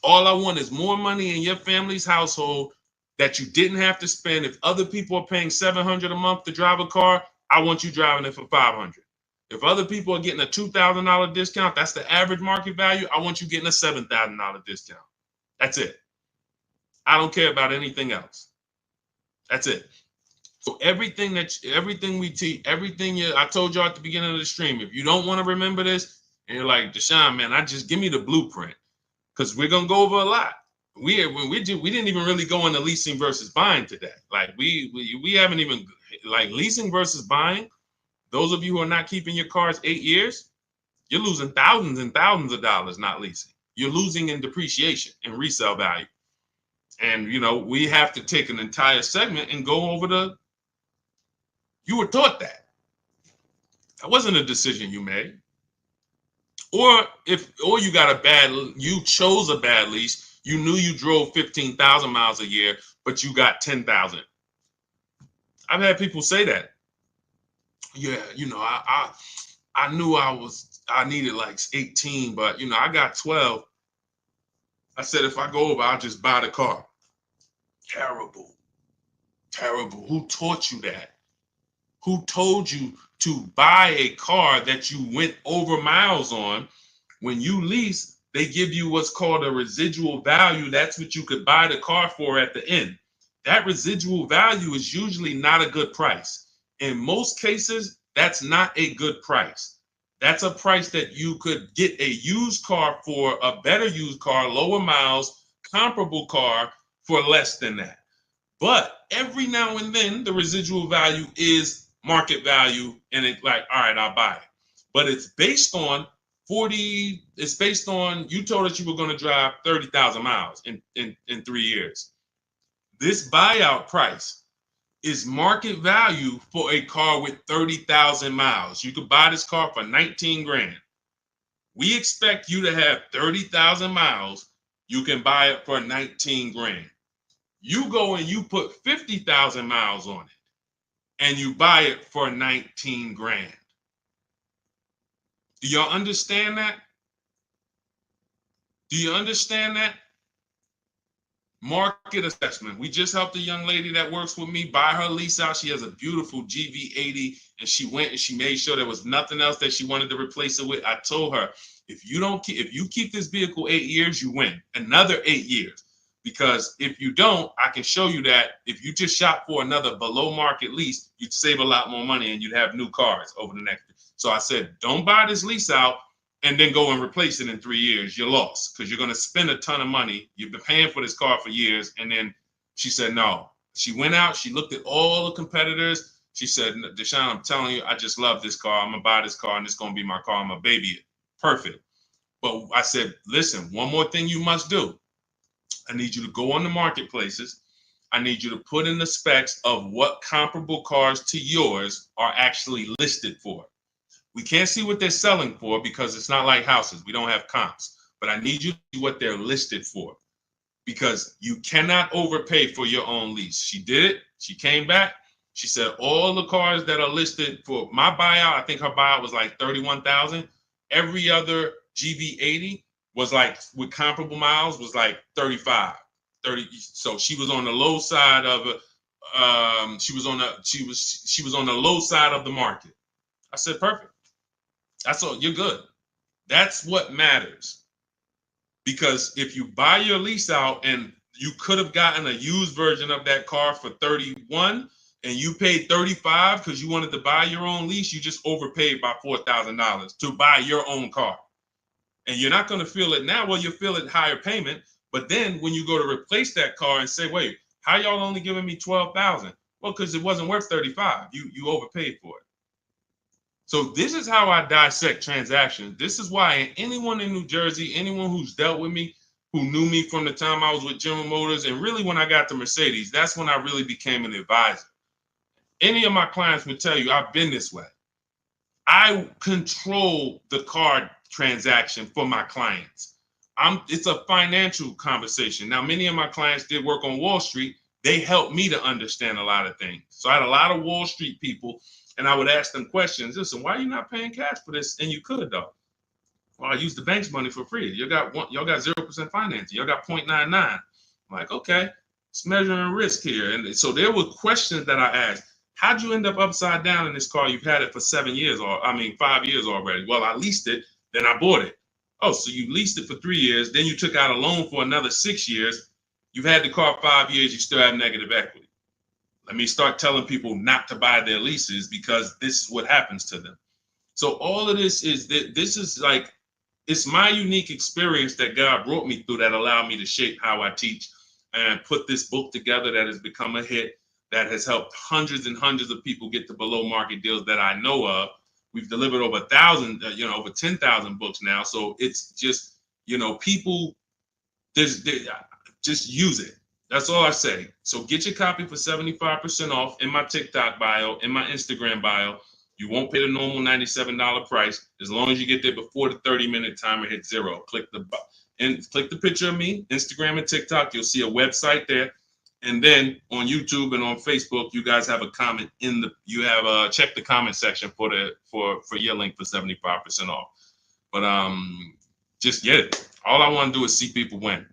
All I want is more money in your family's household that you didn't have to spend. If other people are paying $700 a month to drive a car, I want you driving it for $500. If other people are getting a $2,000 discount, that's the average market value. I want you getting a $7,000 discount. That's it. I don't care about anything else. That's it. So everything we teach, I told you at the beginning of the stream, if you don't want to remember this, and you're like, Deshone, man, just give me the blueprint, because we're gonna go over a lot. We didn't even really go into leasing versus buying today. Like we haven't even, like, leasing versus buying. Those of you who are not keeping your cars 8 years, you're losing thousands and thousands of dollars not leasing. You're losing in depreciation and resale value. And, we have to take an entire segment and go over you were taught that. That wasn't a decision you made. Or you chose a bad lease. You knew you drove 15,000 miles a year, but you got 10,000. I've had people say that. Yeah, I knew I needed like 18, but I got 12. I said, if I go over, I'll just buy the car. Terrible. Terrible. Who taught you that? Who told you to buy a car that you went over miles on? When you lease, they give you what's called a residual value. That's what you could buy the car for at the end. That residual value is usually not a good price. In most cases, that's not a good price. That's a price that you could get a used car for, a better used car, lower miles, comparable car for less than that. But every now and then, the residual value is market value, and it's like, all right, I'll buy it. But it's based on it's based on, you told us you were going to drive 30,000 miles in 3 years. This buyout price is market value for a car with 30,000 miles. You could buy this car for 19 grand. We expect you to have 30,000 miles. You can buy it for 19 grand. You go and you put 50,000 miles on it and you buy it for 19 grand. Do y'all understand that? Do you understand that? Market assessment. We just helped a young lady that works with me buy her lease out. She has a beautiful GV80, and she went and she made sure there was nothing else that she wanted to replace it with. I told her, if you keep this vehicle 8 years, you win another 8 years. Because if you don't, I can show you that if you just shop for another below market lease, you'd save a lot more money and you'd have new cars over the next. So I said, don't buy this lease out and then go and replace it in 3 years. You're lost because you're going to spend a ton of money. You've been paying for this car for years. And then she said, no. She went out. She looked at all the competitors. She said, Deshone, I'm telling you, I just love this car. I'm going to buy this car and it's going to be my car. I'm going to baby it. Perfect. But I said, listen, one more thing you must do. I need you to go on the marketplaces. I need you to put in the specs of what comparable cars to yours are actually listed for. We can't see what they're selling for because it's not like houses. We don't have comps. But I need you to see what they're listed for because you cannot overpay for your own lease. She did it. She came back. She said all the cars that are listed for my buyout, I think her buyout was like 31,000. Every other GV80 was like, with comparable miles, was like 35, 30. So she was on the low side of it. She was on the low side of the market. I said, perfect. That's all. You're good. That's what matters. Because if you buy your lease out and you could have gotten a used version of that car for 31 and you paid 35 because you wanted to buy your own lease, you just overpaid by $4,000 to buy your own car. And you're not going to feel it now. Well, you'll feel it higher payment. But then when you go to replace that car and say, wait, how y'all only giving me 12,000? Well, because it wasn't worth 35. You overpaid for it. So this is how I dissect transactions. This is why anyone in New Jersey, anyone who's dealt with me, who knew me from the time I was with General Motors, and really when I got to Mercedes, that's when I really became an advisor. Any of my clients would tell you I've been this way. I control the car transaction for my clients. It's a financial conversation. Now, many of my clients did work on Wall Street. They helped me to understand a lot of things. So I had a lot of Wall Street people, and I would ask them questions. Listen, why are you not paying cash for this? And you could, though. Well, I use the bank's money for free. Y'all got 0% financing. Y'all got 0.99. I'm like, okay, it's measuring risk here. And so there were questions that I asked. How'd you end up upside down in this car? You've had it for 5 years already. Well, I leased it, then I bought it. Oh, so you leased it for 3 years, then you took out a loan for another 6 years. You've had the car 5 years, you still have negative equity. Let me start telling people not to buy their leases because this is what happens to them. So all of this is like, it's my unique experience that God brought me through that allowed me to shape how I teach and put this book together that has become a hit, that has helped hundreds and hundreds of people get to below market deals that I know of. We've delivered over 1,000, over 10,000 books now. So it's just, people, just use it. That's all I say. So get your copy for 75% off in my TikTok bio, in my Instagram bio. You won't pay the normal $97 price as long as you get there before the 30-minute timer hits 0. Click the picture of me, Instagram and TikTok. You'll see a website there. And then on YouTube and on Facebook, you guys have a comment check the comment section for your link for 75% off. But just get it. All I want to do is see people win.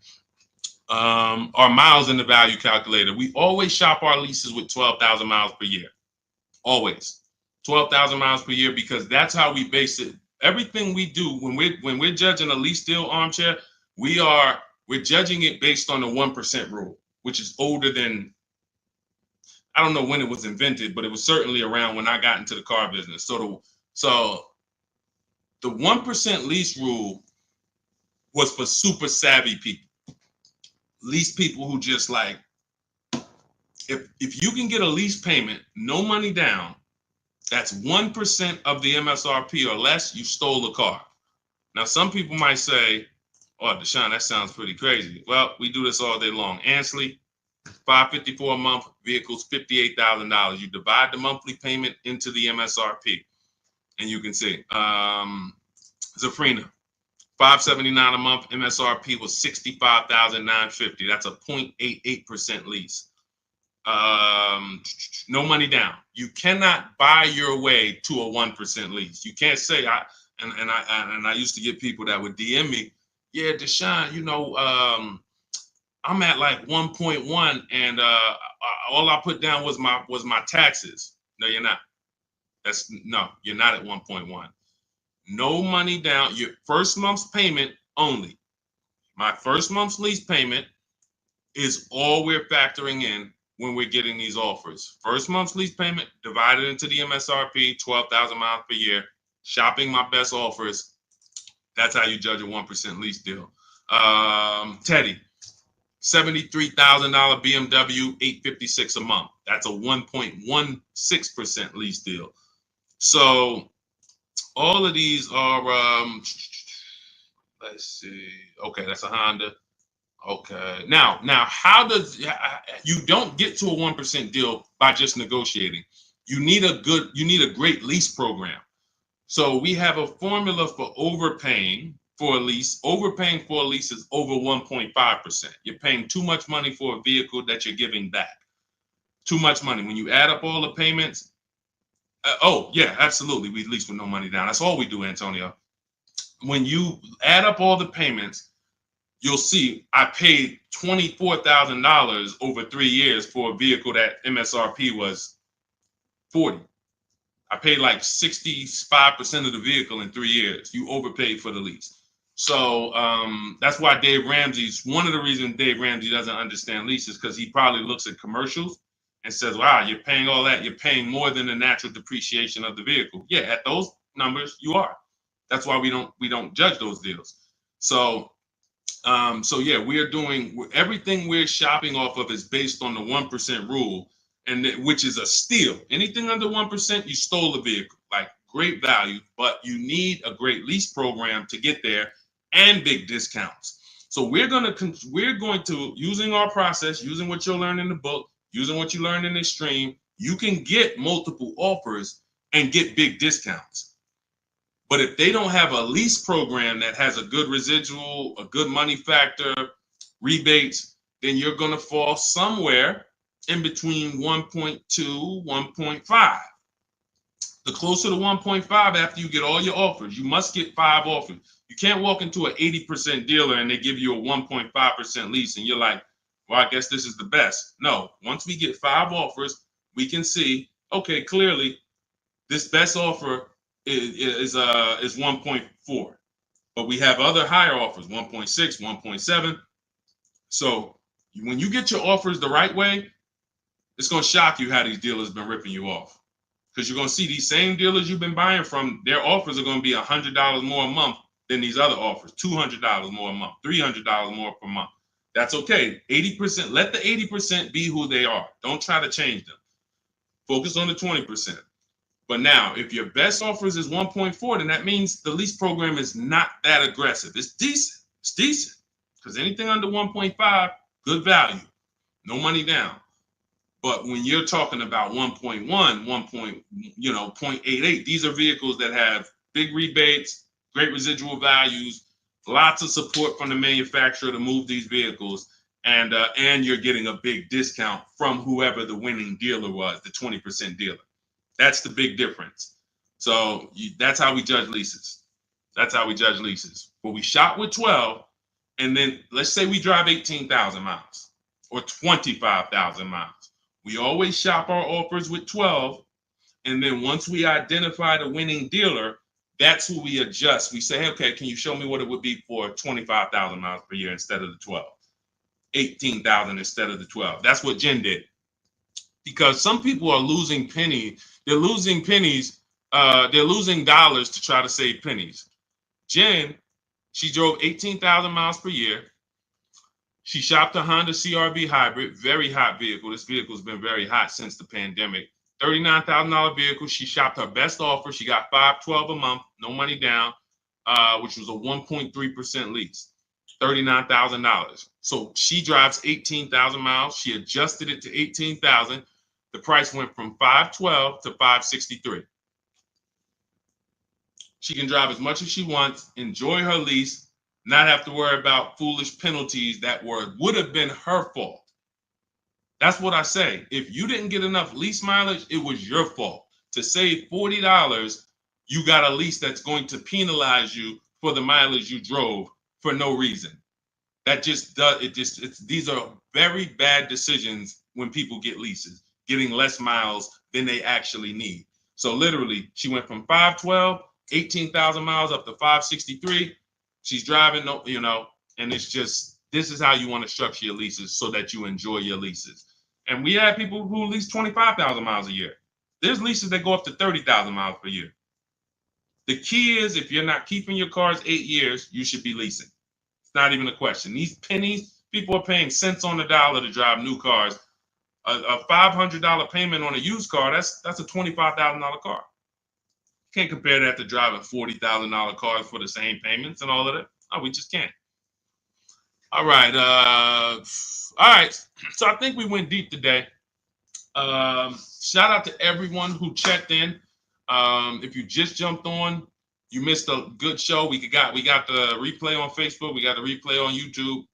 Our miles in the value calculator. We always shop our leases with 12,000 miles per year. Always 12,000 miles per year, because that's how we base it. Everything we do when we're judging a lease deal, Armchair, we're judging it based on the 1% rule, which is older than, I don't know when it was invented, but it was certainly around when I got into the car business. So The 1% lease rule was for super savvy people. Lease people who just like, if you can get a lease payment, no money down, that's 1% of the MSRP or less, you stole the car. Now, some people might say, oh, Deshone, that sounds pretty crazy. Well, we do this all day long. Ansley, $554 a month, vehicles $58,000. You divide the monthly payment into the MSRP, and you can see. Zafrina, $579 a month, MSRP was $65,950. That's a 0.88% lease. No money down. You cannot buy your way to a 1% lease. You can't say I used to get people that would DM me, yeah, Deshone, you know, I'm at like 1.1 and all I put down was my taxes. No, you're not. You're not at 1.1. No money down. Your first month's payment only. My first month's lease payment is all we're factoring in when we're getting these offers. First month's lease payment divided into the MSRP, 12,000 miles per year. Shopping my best offers. That's how you judge a 1% lease deal. Teddy, $73,000 BMW, $856 a month. That's a 1.16% lease deal. So all of these are, let's see. Okay, that's a Honda. Okay. Now, how does you don't get to a 1% deal by just negotiating? You need a great lease program. So we have a formula for overpaying for a lease. Overpaying for a lease is over 1.5%. You're paying too much money for a vehicle that you're giving back. Too much money. When you add up all the payments, oh yeah, absolutely. We lease with no money down. That's all we do, Antonio. When you add up all the payments, you'll see I paid $24,000 over 3 years for a vehicle that MSRP was 40. I paid like 65% of the vehicle in 3 years. You overpaid for the lease. So that's why one of the reasons Dave Ramsey doesn't understand leases, because he probably looks at commercials and says, wow, you're paying all that. You're paying more than the natural depreciation of the vehicle. Yeah, at those numbers, you are. That's why we don't judge those deals. So yeah, we're doing everything we're shopping off of is based on the 1% rule. Which is a steal. Anything under 1%, you stole the vehicle. Like great value, but you need a great lease program to get there and big discounts. So we're going to using our process, using what you'll learn in the book, using what you learned in this stream, you can get multiple offers and get big discounts. But if they don't have a lease program that has a good residual, a good money factor, rebates, then you're going to fall somewhere in between 1.2, 1.5. The closer to 1.5 after you get all your offers, you must get 5 offers. You can't walk into an 80% dealer and they give you a 1.5% lease and you're like, well, I guess this is the best. No, once we get 5 offers, we can see, okay, clearly this best offer is 1.4. But we have other higher offers, 1.6, 1.7. So when you get your offers the right way, it's going to shock you how these dealers been ripping you off, because you're going to see these same dealers you've been buying from, their offers are going to be $100 more a month than these other offers, $200 more a month, $300 more per month. That's okay. 80%, let the 80% be who they are. Don't try to change them. Focus on the 20%. But now, if your best offers is 1.4, then that means the lease program is not that aggressive. It's decent. It's decent. Because anything under 1.5, good value. No money down. But when you're talking about 1.1, 0.88, these are vehicles that have big rebates, great residual values, lots of support from the manufacturer to move these vehicles, and you're getting a big discount from whoever the winning dealer was, the 20% dealer. That's the big difference. So that's how we judge leases. That's how we judge leases. But we shop with 12, and then let's say we drive 18,000 miles or 25,000 miles. We always shop our offers with 12, and then once we identify the winning dealer, that's who we adjust. We say, hey, okay, can you show me what it would be for 25,000 miles per year instead of the 12? 18,000 instead of the 12. That's what Jen did. Because some people are losing pennies. They're losing pennies. They're losing dollars to try to save pennies. Jen, she drove 18,000 miles per year. She shopped a Honda CRV hybrid, very hot vehicle. This vehicle's been very hot since the pandemic. $39,000 vehicle. She shopped her best offer. She got $512 a month, no money down, which was a 1.3% lease. $39,000. So she drives 18,000 miles. She adjusted it to 18,000. The price went from $512 to $563. She can drive as much as she wants, enjoy her lease, not have to worry about foolish penalties that would have been her fault. That's what I say. If you didn't get enough lease mileage, it was your fault. To save $40, you got a lease that's going to penalize you for the mileage you drove for no reason. That just does it. These are very bad decisions when people get leases, getting less miles than they actually need. So literally, she went from 512, 18,000 miles up to 563. She's driving, and it's just, this is how you want to structure your leases so that you enjoy your leases. And we have people who lease 25,000 miles a year. There's leases that go up to 30,000 miles per year. The key is, if you're not keeping your cars 8 years, you should be leasing. It's not even a question. These pennies, people are paying cents on the dollar to drive new cars. A $500 payment on a used car, that's a $25,000 car. You can't compare that to driving $40,000 cars for the same payments and all of that. Oh, we just can't. All right. So I think we went deep today. Shout out to everyone who checked in. If you just jumped on, you missed a good show. We got the replay on Facebook. We got the replay on YouTube.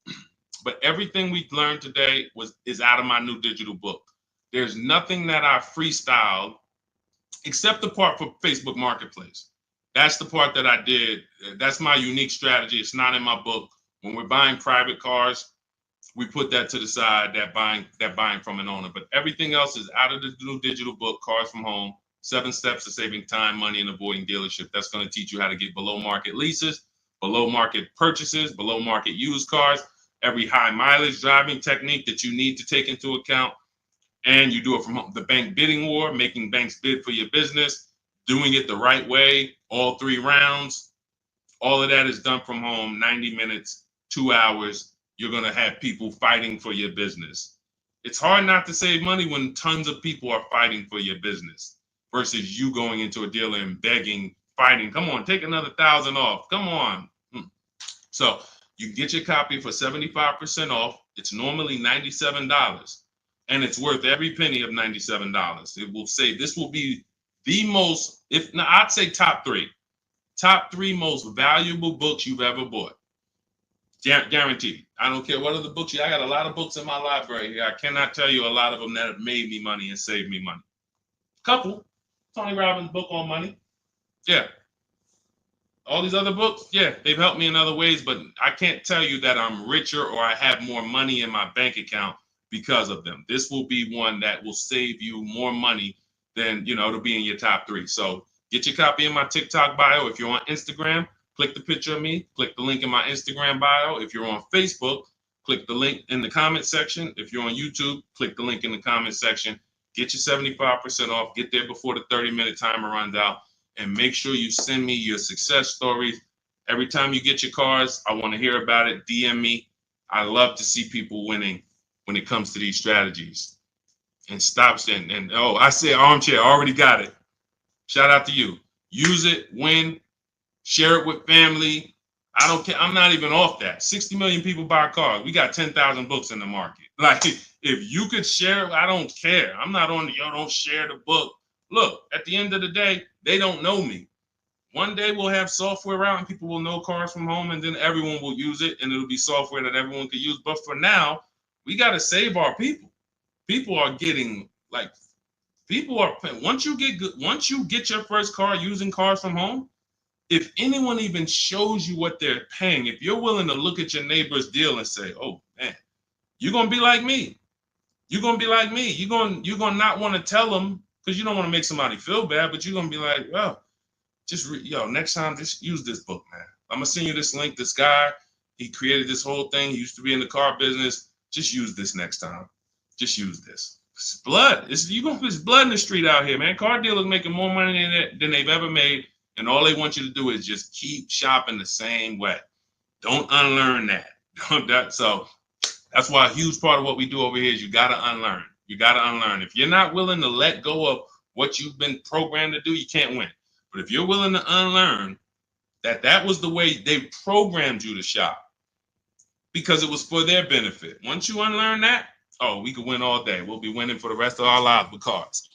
But everything we learned today is out of my new digital book. There's nothing that I freestyled except the part for Facebook Marketplace. That's the part that I did. That's my unique strategy. It's not in my book. When we're buying private cars, we put that to the side, that buying from an owner. But everything else is out of the new digital book, Cars from Home, 7 Steps to Saving Time, Money, and Avoiding Dealership. That's going to teach you how to get below market leases, below market purchases, below market used cars, every high mileage driving technique that you need to take into account. And you do it from home. The bank bidding war, making banks bid for your business, doing it the right way, all 3 rounds. All of that is done from home, 90 minutes, 2 hours. You're going to have people fighting for your business. It's hard not to save money when tons of people are fighting for your business versus you going into a dealer and begging, fighting. Come on, take another $1,000 off. Come on. So you can get your copy for 75% off. It's normally $97. And it's worth every penny of $97. It will say this will be the most, I'd say top 3 most valuable books you've ever bought. Guaranteed. I don't care what other books I got a lot of books in my library. I cannot tell you a lot of them that have made me money and saved me money. Couple. Tony Robbins' book on money. Yeah. All these other books, yeah, they've helped me in other ways, but I can't tell you that I'm richer or I have more money in my bank account because of them. This will be one that will save you more money than, it'll be in your top 3. So get your copy in my TikTok bio. If you're on Instagram, click the picture of me, click the link in my Instagram bio. If you're on Facebook, click the link in the comment section. If you're on YouTube, click the link in the comment section. Get your 75% off. Get there before the 30-minute timer runs out. And make sure you send me your success stories. Every time you get your cars, I want to hear about it. DM me. I love to see people winning when it comes to these strategies. And I say armchair, I already got it. Shout out to you. Use it, win, share it with family. I don't care. I'm not even off that. 60 million people buy cars. We got 10,000 books in the market. Like, if you could share it, I don't care. I'm not on don't share the book. Look, at the end of the day, they don't know me. One day we'll have software out and people will know Cars from Home, and then everyone will use it and it'll be software that everyone can use. But for now, we got to save our people. People are getting once you get your first car using Cars from Home, if anyone even shows you what they're paying, if you're willing to look at your neighbor's deal and say, oh man, you're going to be like me. You're going to be like me. You're going to not want to tell them because you don't want to make somebody feel bad, but you're going to be like, well, next time, just use this book, man. I'm going to send you this link. This guy, he created this whole thing. He used to be in the car business. Just use this next time. Just use this. It's blood. It's blood in the street out here, man. Car dealers making more money than they've ever made. And all they want you to do is just keep shopping the same way. Don't unlearn that. So that's why a huge part of what we do over here is you got to unlearn. You got to unlearn. If you're not willing to let go of what you've been programmed to do, you can't win. But if you're willing to unlearn that was the way they programmed you to shop because it was for their benefit. Once you unlearn that, oh, we could win all day. We'll be winning for the rest of our lives with cars.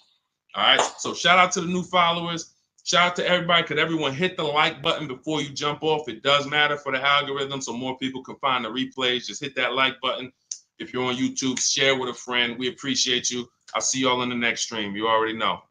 All right. So shout out to the new followers. Shout out to everybody. Could everyone hit the like button before you jump off? It does matter for the algorithm, so more people can find the replays. Just hit that like button. If you're on YouTube, share with a friend. We appreciate you. I'll see y'all in the next stream. You already know.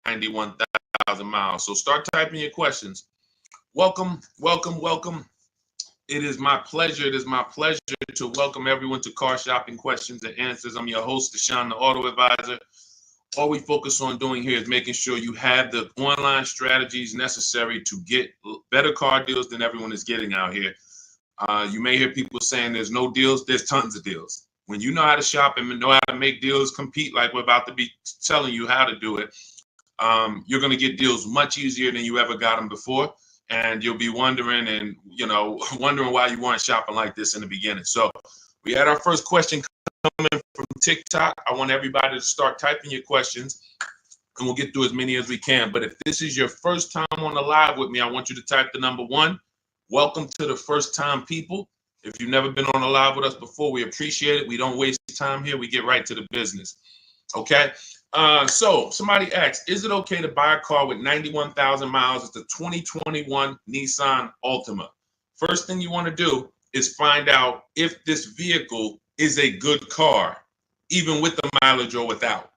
$91,000 So start typing your questions. Welcome, welcome, welcome. It is my pleasure. It is my pleasure to welcome everyone to Car Shopping Questions and Answers. I'm your host, Deshone the Auto Advisor. All we focus on doing here is making sure you have the online strategies necessary to get better car deals than everyone is getting out here. You may hear people saying there's no deals. There's tons of deals. When you know how to shop and know how to make deals compete, like we're about to be telling you how to do it, you're going to get deals much easier than you ever got them before. And you'll be wondering wondering why you weren't shopping like this in the beginning. So we had our first question coming from TikTok. I want everybody to start typing your questions, and we'll get through as many as we can. But if this is your first time on the live with me, I want you to type the number 1. Welcome to the first time people. If you've never been on a live with us before, we appreciate it. We don't waste time here. We get right to the business. Okay. So somebody asked, is it okay to buy a car with 91,000 miles? It's a 2021 Nissan Altima. First thing you want to do is find out if this vehicle is a good car, even with the mileage or without.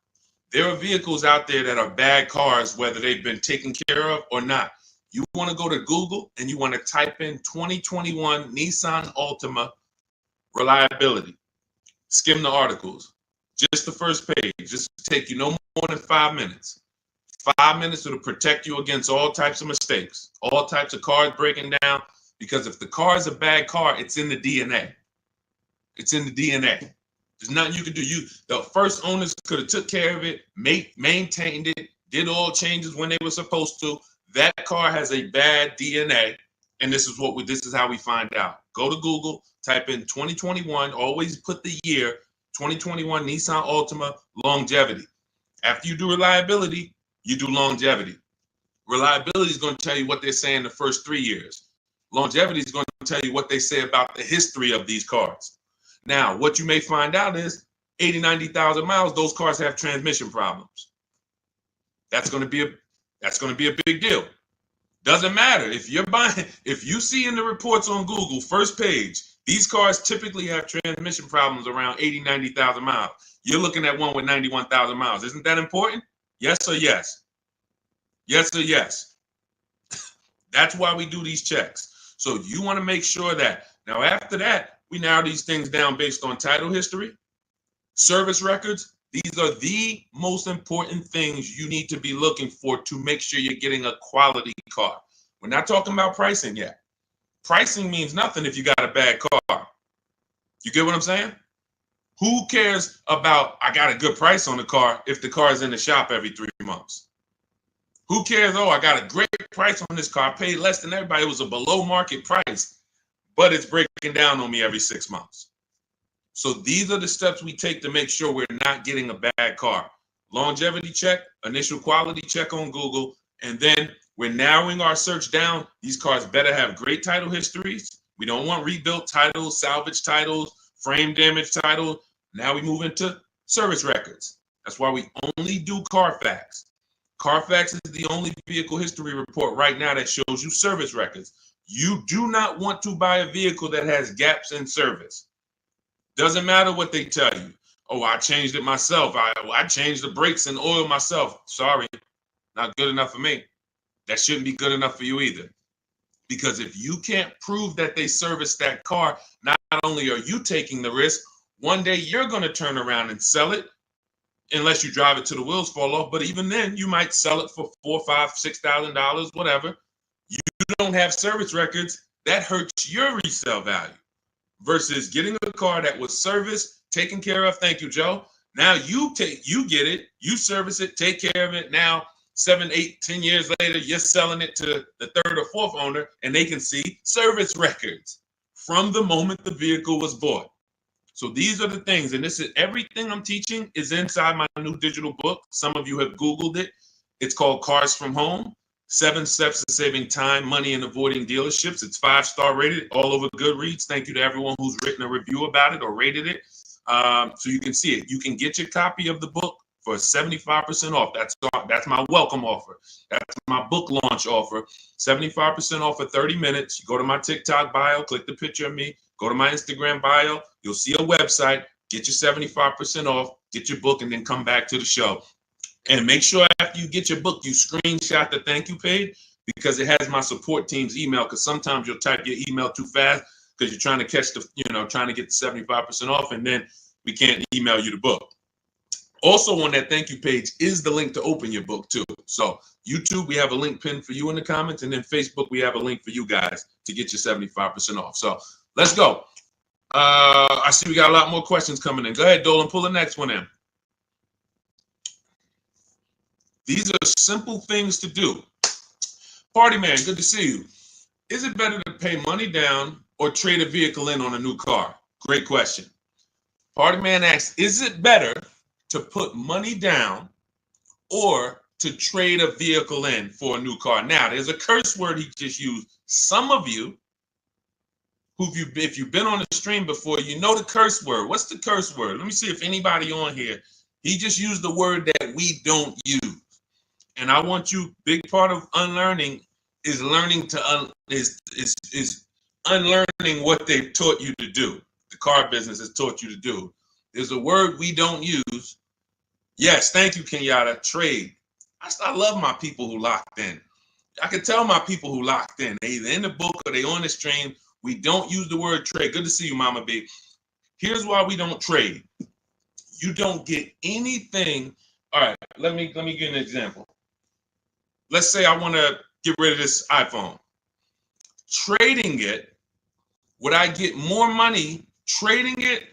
There are vehicles out there that are bad cars, whether they've been taken care of or not. You want to go to Google and you want to type in 2021 Nissan Altima reliability. Skim the articles. Just the first page. Just take you no more than 5 minutes. 5 minutes will protect you against all types of mistakes, all types of cars breaking down. Because if the car is a bad car, it's in the DNA. It's in the DNA. There's nothing you can do. The first owners could have took care of it, maintained it, did all changes when they were supposed to. That car has a bad DNA, and this is how we find out. Go to Google, type in 2021. Always put the year 2021 Nissan Altima longevity. After you do reliability, you do longevity. Reliability is going to tell you what they're saying the first 3 years. Longevity is going to tell you what they say about the history of these cars. Now, what you may find out is 80, 90,000 miles, those cars have transmission problems. That's going to be a big deal. Doesn't matter if you see in the reports on Google, first page, these cars typically have transmission problems around 80, 90,000 miles. You're looking at one with 91,000 miles. Isn't that important? Yes or yes? Yes or yes? That's why we do these checks. So you want to make sure that. Now, after that, we narrow these things down based on title history, service records. These are the most important things you need to be looking for to make sure you're getting a quality car. We're not talking about pricing yet. Pricing means nothing if you got a bad car. You get what I'm saying? Who cares about, I got a good price on the car if the car is in the shop every 3 months? Who cares, I got a great price on this car. I paid less than everybody. It was a below market price, but it's breaking down on me every 6 months. So these are the steps we take to make sure we're not getting a bad car. longevity check, initial quality check on Google, and then we're narrowing our search down. These cars better have great title histories. We don't want rebuilt titles, salvage titles, frame damage titles. Now we move into service records. That's why we only do Carfax. Carfax is the only vehicle history report right now that shows you service records. You do not want to buy a vehicle that has gaps in service. Doesn't matter what they tell you. Oh, I changed it myself. I changed the brakes and oil myself. Sorry, not good enough for me. That shouldn't be good enough for you either. Because if you can't prove that they serviced that car, not only are you taking the risk, one day you're going to turn around and sell it, unless you drive it till the wheels fall off. But even then, you might sell it for $4,000, $5,000, $6,000, whatever. You don't have service records. That hurts your resale value. Versus getting a car that was serviced, taken care of. Thank you, Joe. Now you get it, you service it, take care of it. Now 7, 8, 10 years later, you're selling it to the third or fourth owner, and they can see service records from the moment the vehicle was bought. So these are the things, and this is everything I'm teaching is inside my new digital book. Some of you have Googled it. It's called Cars from Home. 7 Steps to Saving Time, Money, and Avoiding Dealerships. It's 5-star rated all over Goodreads. Thank you to everyone who's written a review about it or rated it. So you can see it. You can get your copy of the book for 75% off. That's my welcome offer. That's my book launch offer. 75% off for 30 minutes. You go to my TikTok bio, click the picture of me, go to my Instagram bio. You'll see a website. Get your 75% off, get your book, and then come back to the show. And make sure after you get your book, you screenshot the thank you page, because it has my support team's email. Because sometimes you'll type your email too fast because you're trying to catch trying to get the 75% off, and then we can't email you the book. Also on that thank you page is the link to open your book too. So YouTube, we have a link pinned for you in the comments, and then Facebook, we have a link for you guys to get your 75% off. So let's go. I see we got a lot more questions coming in. Go ahead, Dolan, pull the next one in. These are simple things to do. Party man, good to see you. Is it better to pay money down or trade a vehicle in on a new car? Great question. Party man asks, is it better to put money down or to trade a vehicle in for a new car? Now, there's a curse word he just used. Some of you, if you've been on the stream before, you know the curse word. What's the curse word? Let me see if anybody on here, he just used the word that we don't use. And I want you, big part of unlearning is learning to is unlearning what they've taught you to do. The car business has taught you to do. There's a word we don't use. Yes, thank you, Kenyatta. Trade. I love my people who locked in. I can tell my people who locked in. They either in the book or they on the stream. We don't use the word trade. Good to see you, Mama B. Here's why we don't trade. You don't get anything. All right, let me give you an example. Let's say I want to get rid of this iPhone. Trading it, would I get more money trading it,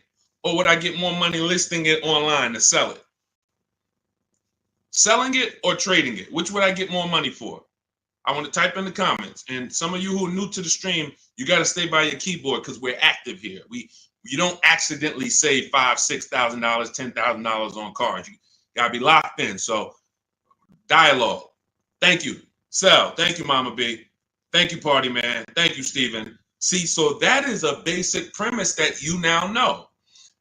or would I get more money listing it online to sell it? Selling it or trading it? Which would I get more money for? I want to type in the comments. And some of you who are new to the stream, you got to stay by your keyboard because we're active here. You don't accidentally save $5,000, $6,000, $10,000 on cars. You got to be locked in. So dialogue. Thank you. Sell. Thank you, Mama B. Thank you, Party Man. Thank you, Stephen. See, so that is a basic premise that you now know.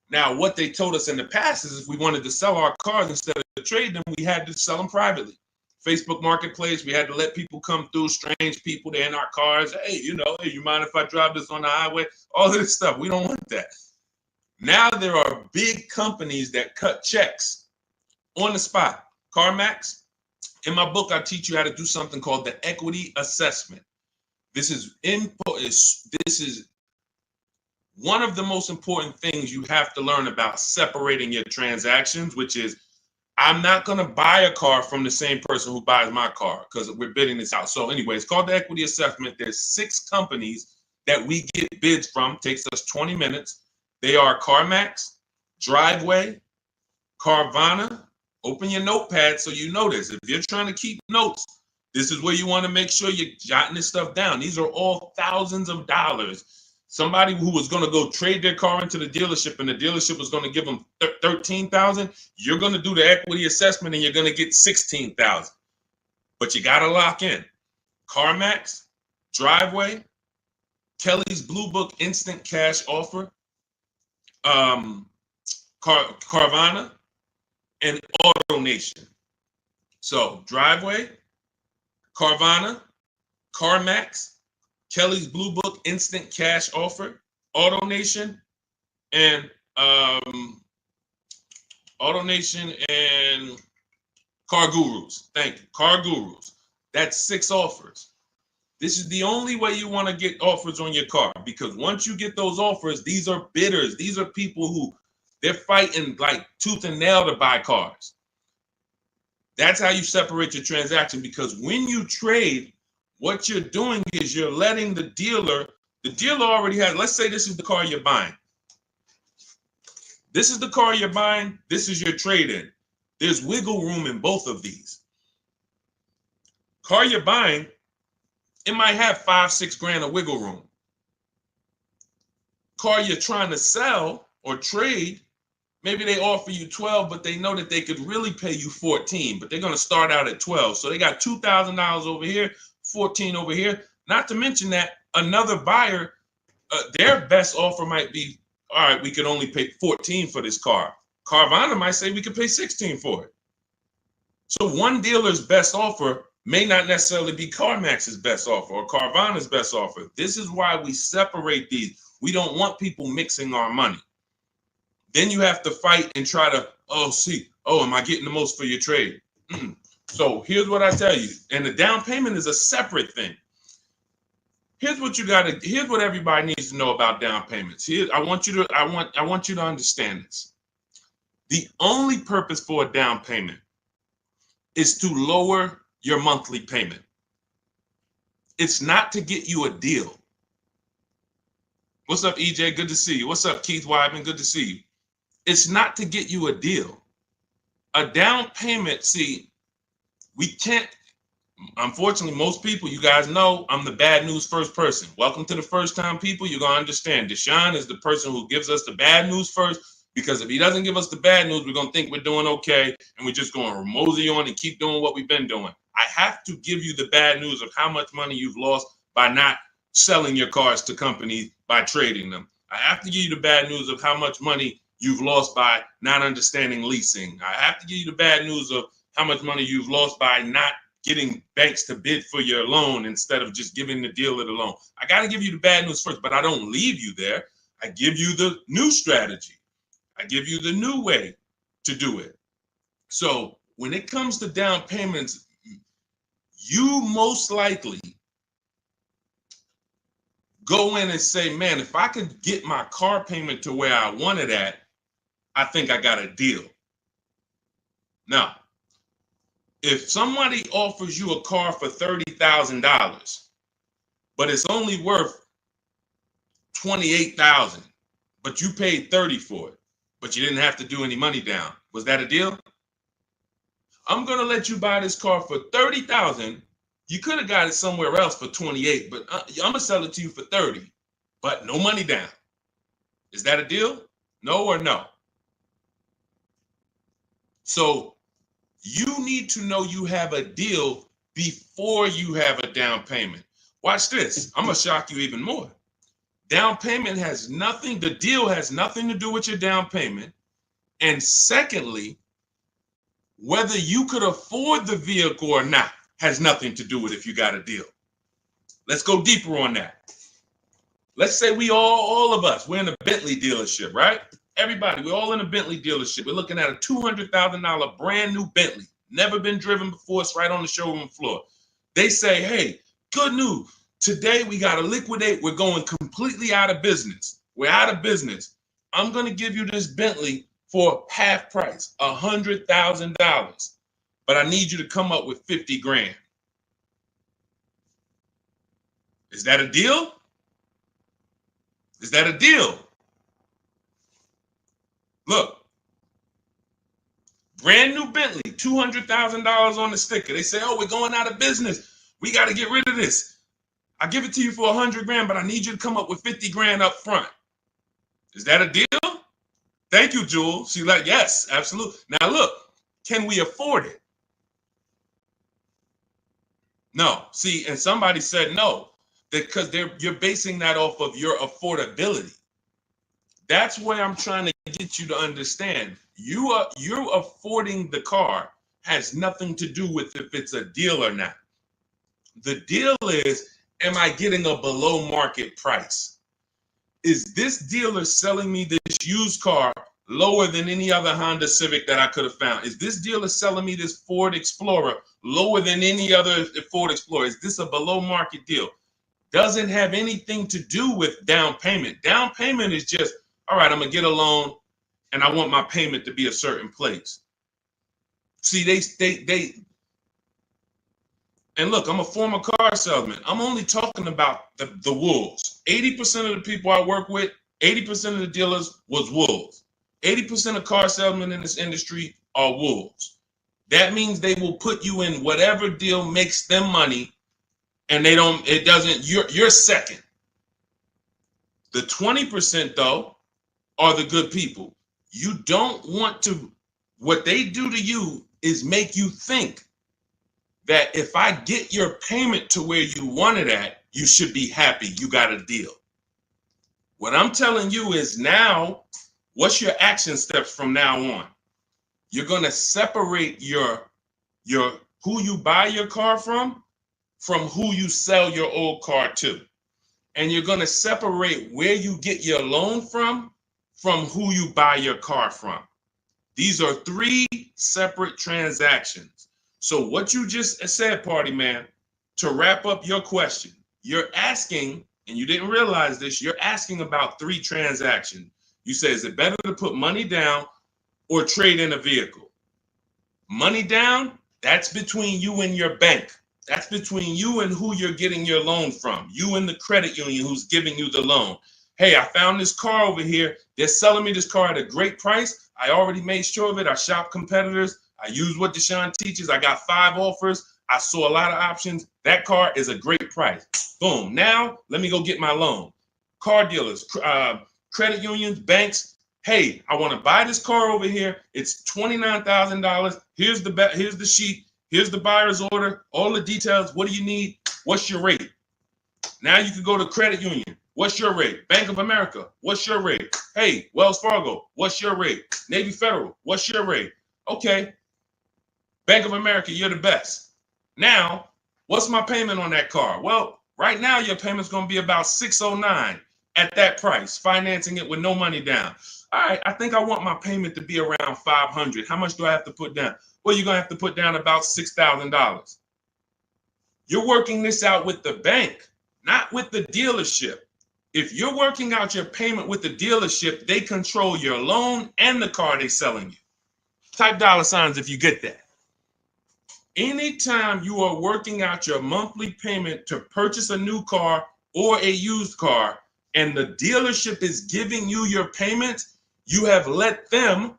Now, what they told us in the past is if we wanted to sell our cars instead of trade them, we had to sell them privately. Facebook Marketplace, we had to let people come through, strange people, they're in our cars. Hey, hey, you mind if I drive this on the highway? All of this stuff. We don't want that. Now there are big companies that cut checks on the spot. CarMax. In my book, I teach you how to do something called the equity assessment. This is one of the most important things you have to learn about separating your transactions, which is I'm not going to buy a car from the same person who buys my car because we're bidding this out. So anyway, it's called the equity assessment. There's 6 companies that we get bids from. It takes us 20 minutes. They are CarMax, Driveway, Carvana. Open your notepad so you know this. If you're trying to keep notes, this is where you want to make sure you're jotting this stuff down. These are all thousands of dollars Somebody who was going to go trade their car into the dealership and the dealership was going to give them $13,000, you're going to do the equity assessment and you're going to get $16,000. But you got to lock in. CarMax, Driveway, Kelly's Blue Book Instant Cash Offer, Carvana, and AutoNation. So Driveway, Carvana, CarMax, Kelly's Blue Book Instant Cash Offer, AutoNation, and Car Gurus. Thank you, Car Gurus. That's 6 offers. This is the only way you want to get offers on your car, because once you get those offers, these are bidders. These are people who they're fighting like tooth and nail to buy cars. That's how you separate your transaction, because when you trade, what you're doing is you're letting the dealer already has, let's say this is the car you're buying. This is the car you're buying. This is your trade-in. There's wiggle room in both of these. Car you're buying, it might have 5-6 grand of wiggle room. Car you're trying to sell or trade, maybe they offer you 12, but they know that they could really pay you 14, but they're going to start out at 12. So they got $2,000 over here, 14 over here. Not to mention that another buyer, their best offer might be, all right, we could only pay 14 for this car. Carvana might say we could pay 16 for it. So one dealer's best offer may not necessarily be CarMax's best offer or Carvana's best offer. This is why we separate these. We don't want people mixing our money. Then you have to fight and try to, am I getting the most for your trade? So here's what I tell you. And the down payment is a separate thing. Here's what everybody needs to know about down payments. I want you to understand this. The only purpose for a down payment is to lower your monthly payment. It's not to get you a deal. What's up, EJ? Good to see you. What's up, Keith Weidman? Good to see you. It's not to get you a deal. A down payment, we can't, unfortunately, most people, you guys know, I'm the bad news first person. Welcome to the first time people. You're going to understand. Deshone is the person who gives us the bad news first, because if he doesn't give us the bad news, we're going to think we're doing okay, and we're just going to mosey on and keep doing what we've been doing. I have to give you the bad news of how much money you've lost by not selling your cars to companies by trading them. I have to give you the bad news of how much money you've lost by not understanding leasing. I have to give you the bad news of how much money you've lost by not getting banks to bid for your loan instead of just giving the dealer the loan. I got to give you the bad news first, but I don't leave you there. I give you the new strategy. I give you the new way to do it. So when it comes to down payments, you most likely go in and say, man, if I could get my car payment to where I want it at, I think I got a deal. Now, if somebody offers you a car for $30,000, but it's only worth $28,000, but you paid $30,000 for it, but you didn't have to do any money down, was that a deal? I'm going to let you buy this car for $30,000. You could have got it somewhere else for $28,000, but I'm going to sell it to you for $30,000, but no money down. Is that a deal? No or no? So you need to know you have a deal before you have a down payment. Watch this. I'm going to shock you even more. Down payment has nothing, the deal has nothing to do with your down payment. And secondly, whether you could afford the vehicle or not has nothing to do with if you got a deal. Let's go deeper on that. Let's say we all of us, we're in a Bentley dealership, right? Everybody, we're all in a Bentley dealership. We're looking at a $200,000 brand new Bentley, never been driven before. It's right on the showroom floor. They say, hey, good news. Today we got to liquidate. We're going completely out of business. We're out of business. I'm going to give you this Bentley for half price, $100,000. But I need you to come up with 50 grand. Is that a deal? Is that a deal? Look, brand new Bentley, $200,000 on the sticker. They say, oh, we're going out of business. We got to get rid of this. I give it to you for 100 grand, but I need you to come up with 50 grand up front. Is that a deal? Thank you, Jewel. She's like, yes, absolutely. Now look, can we afford it? No. See, and somebody said no, because you're basing that off of your affordability. That's where I'm trying to get you to understand. You're affording the car has nothing to do with if it's a deal or not. The deal is, am I getting a below market price? Is this dealer selling me this used car lower than any other Honda Civic that I could have found? Is this dealer selling me this Ford Explorer lower than any other Ford Explorer? Is this a below market deal? Doesn't have anything to do with down payment. Down payment is just, all right, I'm going to get a loan and I want my payment to be a certain place. See, they and look, I'm a former car salesman. I'm only talking about the wolves. 80% of the people I work with, 80% of the dealers was wolves. 80% of car salesmen in this industry are wolves. That means they will put you in whatever deal makes them money, and you're second. The 20% though are the good people. You don't want to, what they do to you is make you think that if I get your payment to where you want it at, you should be happy. You got a deal. What I'm telling you is now, what's your action steps from now on? You're going to separate your who you buy your car from who you sell your old car to. And you're going to separate where you get your loan from who you buy your car from. These are three separate transactions. So what you just said, Party Man, to wrap up your question, you're asking, and you didn't realize this, you're asking about three transactions. You say, is it better to put money down or trade in a vehicle? Money down, that's between you and your bank. That's between you and who you're getting your loan from. You and the credit union who's giving you the loan. Hey, I found this car over here. They're selling me this car at a great price. I already made sure of it. I shop competitors. I use what Deshone teaches. I got 5 offers. I saw a lot of options. That car is a great price. Boom. Now, let me go get my loan. Car dealers, credit unions, banks. Hey, I want to buy this car over here. It's $29,000. Here's the sheet. Here's the buyer's order. All the details. What do you need? What's your rate? Now you can go to credit union. What's your rate? Bank of America. What's your rate? Hey, Wells Fargo. What's your rate? Navy Federal. What's your rate? Okay. Bank of America, you're the best. Now, what's my payment on that car? Well, right now your payment's going to be about $609 at that price, financing it with no money down. All right, I think I want my payment to be around $500. How much do I have to put down? Well, you're going to have to put down about $6,000. You're working this out with the bank, not with the dealership. If you're working out your payment with the dealership, they control your loan and the car they're selling you. Type $ if you get that. Anytime you are working out your monthly payment to purchase a new car or a used car, and the dealership is giving you your payment, you have let them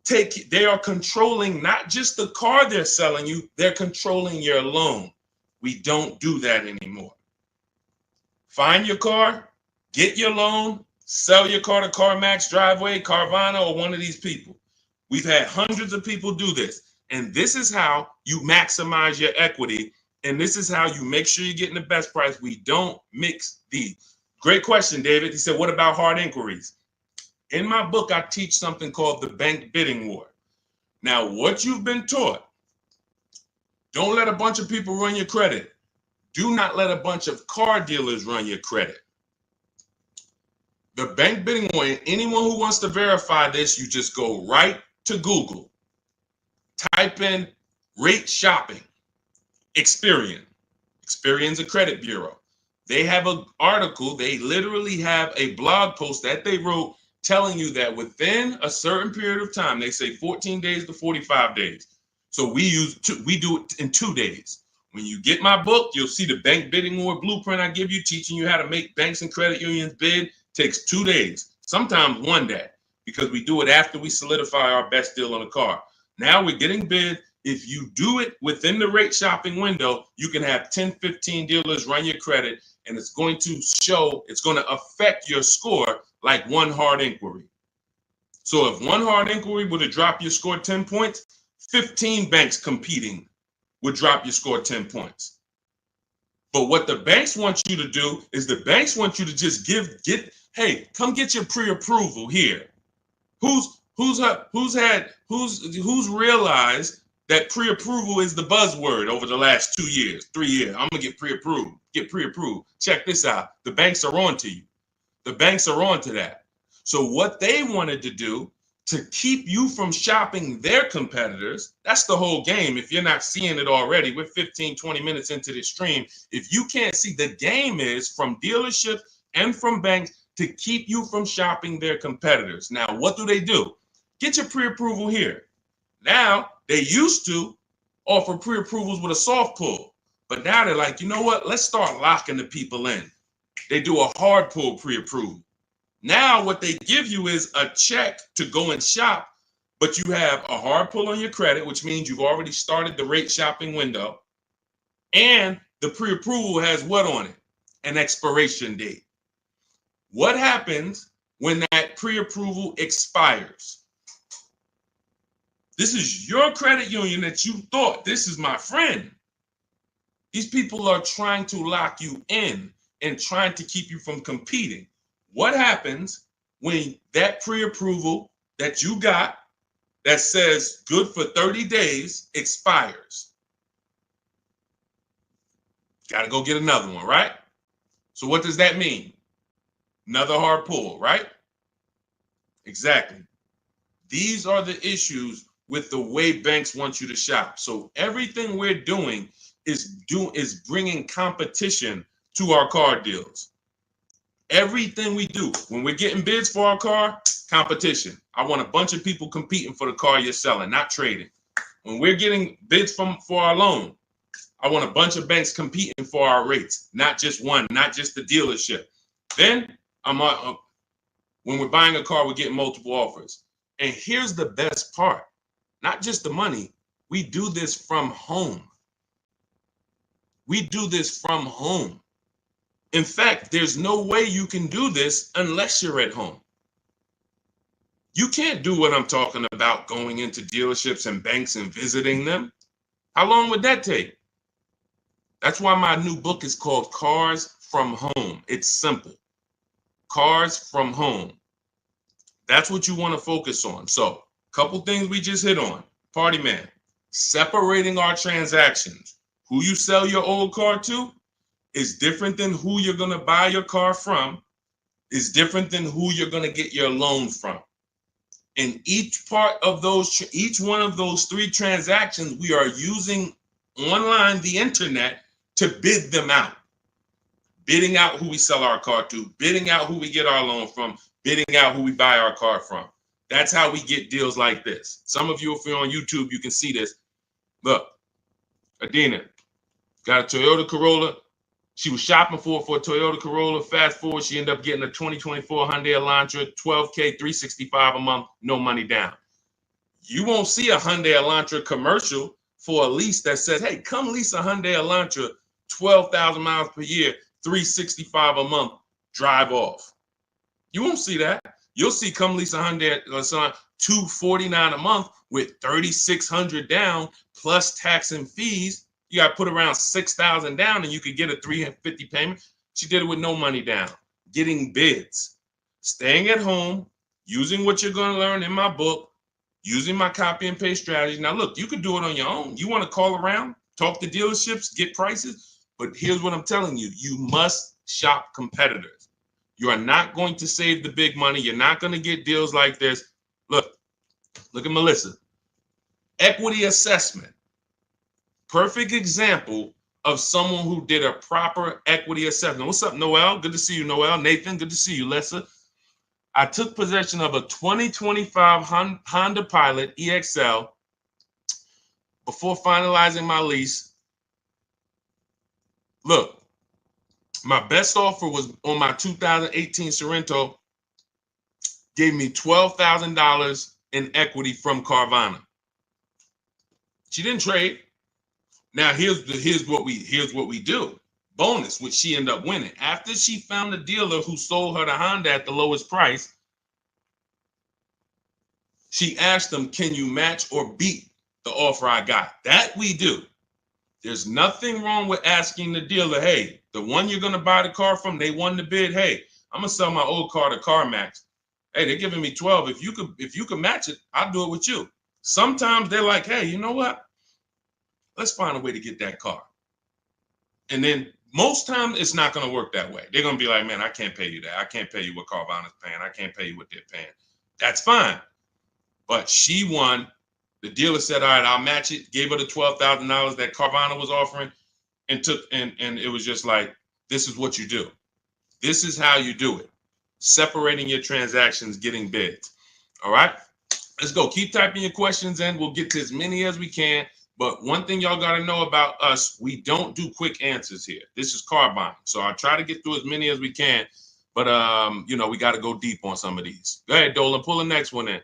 they are controlling not just the car they're selling you, they're controlling your loan. We don't do that anymore. Find your car, get your loan, sell your car to CarMax, Driveway, Carvana, or one of these people. We've had hundreds of people do this. And this is how you maximize your equity. And this is how you make sure you're getting the best price. We don't mix these. Great question, David. He said, what about hard inquiries? In my book, I teach something called the bank bidding war. Now, what you've been taught, don't let a bunch of people run your credit. Do not let a bunch of car dealers run your credit. The bank bidding war, anyone who wants to verify this, you just go right to Google. Type in rate shopping, Experian. Experian's a credit bureau. They have an article, they literally have a blog post that they wrote telling you that within a certain period of time, they say 14 days to 45 days. So we do it in 2 days. When you get my book, you'll see the bank bidding war blueprint I give you, teaching you how to make banks and credit unions bid. Takes 2 days, sometimes 1 day, because we do it after we solidify our best deal on a car. Now we're getting bid. if you do it within the rate shopping window, you can have 10, 15 dealers run your credit, and it's going to affect your score like one hard inquiry. So if one hard inquiry would have dropped your score 10 points, 15 banks competing would drop your score 10 points. But what the banks want you to do is the banks want you to just hey, come get your pre-approval here. Who's realized that pre-approval is the buzzword over the last 2 years, 3 years? I'm gonna get pre-approved. Check this out. The banks are on to you. The banks are on to that. So what they wanted to do to keep you from shopping their competitors, that's the whole game. If you're not seeing it already, we're 15, 20 minutes into this stream. If you can't see, the game is from dealerships and from banks to keep you from shopping their competitors. Now, what do? Get your pre-approval here. Now, they used to offer pre-approvals with a soft pull, but now they're like, you know what? Let's start locking the people in. They do a hard pull pre-approval. Now what they give you is a check to go and shop, but you have a hard pull on your credit, which means you've already started the rate shopping window, and the pre-approval has what on it? An expiration date. What happens when that pre-approval expires? This is your credit union that you thought, this is my friend. These people are trying to lock you in and trying to keep you from competing. What happens when that pre-approval that you got that says good for 30 days expires? Got to go get another one, right? So what does that mean? Another hard pull, right? Exactly. These are the issues with the way banks want you to shop. So everything we're doing is bringing competition to our car deals. Everything we do, when we're getting bids for our car, competition. I want a bunch of people competing for the car you're selling, not trading. When we're getting bids for our loan, I want a bunch of banks competing for our rates, not just one, not just the dealership. Then when we're buying a car, we're getting multiple offers. And here's the best part, not just the money. We do this from home. We do this from home. In fact, there's no way you can do this unless you're at home. You can't do what I'm talking about, going into dealerships and banks and visiting them. How long would that take? That's why my new book is called Cars from Home. It's simple. Cars from Home. That's what you want to focus on. So, a couple things we just hit on. Party man, separating our transactions. Who you sell your old car to is different than who you're going to buy your car from, is different than who you're going to get your loan from. In each one of those three transactions, we are using online, the internet, to bid them out. Bidding out who we sell our car to, bidding out who we get our loan from, bidding out who we buy our car from. That's how we get deals like this. Some of you, if you're on YouTube, you can see this. Look, Adina got a Toyota Corolla. She was shopping for a Toyota Corolla. Fast forward, she ended up getting a 2024 Hyundai Elantra, $12K, $365 a month, no money down. You won't see a Hyundai Elantra commercial for a lease that says, hey, come lease a Hyundai Elantra, 12,000 miles per year, $365 a month, drive off. You won't see that. You'll see come lease a Hyundai Elantra, $249 a month with $3,600 down plus tax and fees. You got to put around $6,000 down and you could get a $350 payment. She did it with no money down, getting bids, staying at home, using what you're going to learn in my book, using my copy and paste strategy. Now, look, you could do it on your own. You want to call around, talk to dealerships, get prices. But here's what I'm telling you. You must shop competitors. You are not going to save the big money. You're not going to get deals like this. Look at Melissa. Equity assessment. Perfect example of someone who did a proper equity assessment. What's up, Noel? Good to see you, Noel. Nathan, good to see you, Lessa. I took possession of a 2025 Honda Pilot EXL before finalizing my lease. Look, my best offer was on my 2018 Sorento, gave me $12,000 in equity from Carvana. She didn't trade. Now here's what we do. Bonus, which she ended up winning. After she found the dealer who sold her the Honda at the lowest price, she asked them, "Can you match or beat the offer I got?" That we do. There's nothing wrong with asking the dealer, "Hey, the one you're gonna buy the car from, they won the bid. Hey, I'm gonna sell my old car to CarMax. Hey, they're giving me 12. If you could match it, I'll do it with you." Sometimes they're like, "Hey, you know what? Let's find a way to get that car." And then most times it's not going to work that way. They're going to be like, "Man, I can't pay you that. I can't pay you what Carvana's paying. I can't pay you what they're paying." That's fine. But she won. The dealer said, "All right, I'll match it." Gave her the $12,000 that Carvana was offering, and it was just like, this is what you do. This is how you do it. Separating your transactions, getting bids. All right. Let's go. Keep typing your questions in. We'll get to as many as we can. But one thing y'all got to know about us, we don't do quick answers here. This is car buying. So I'll try to get through as many as we can. But, we got to go deep on some of these. Go ahead, Dolan. Pull the next one in.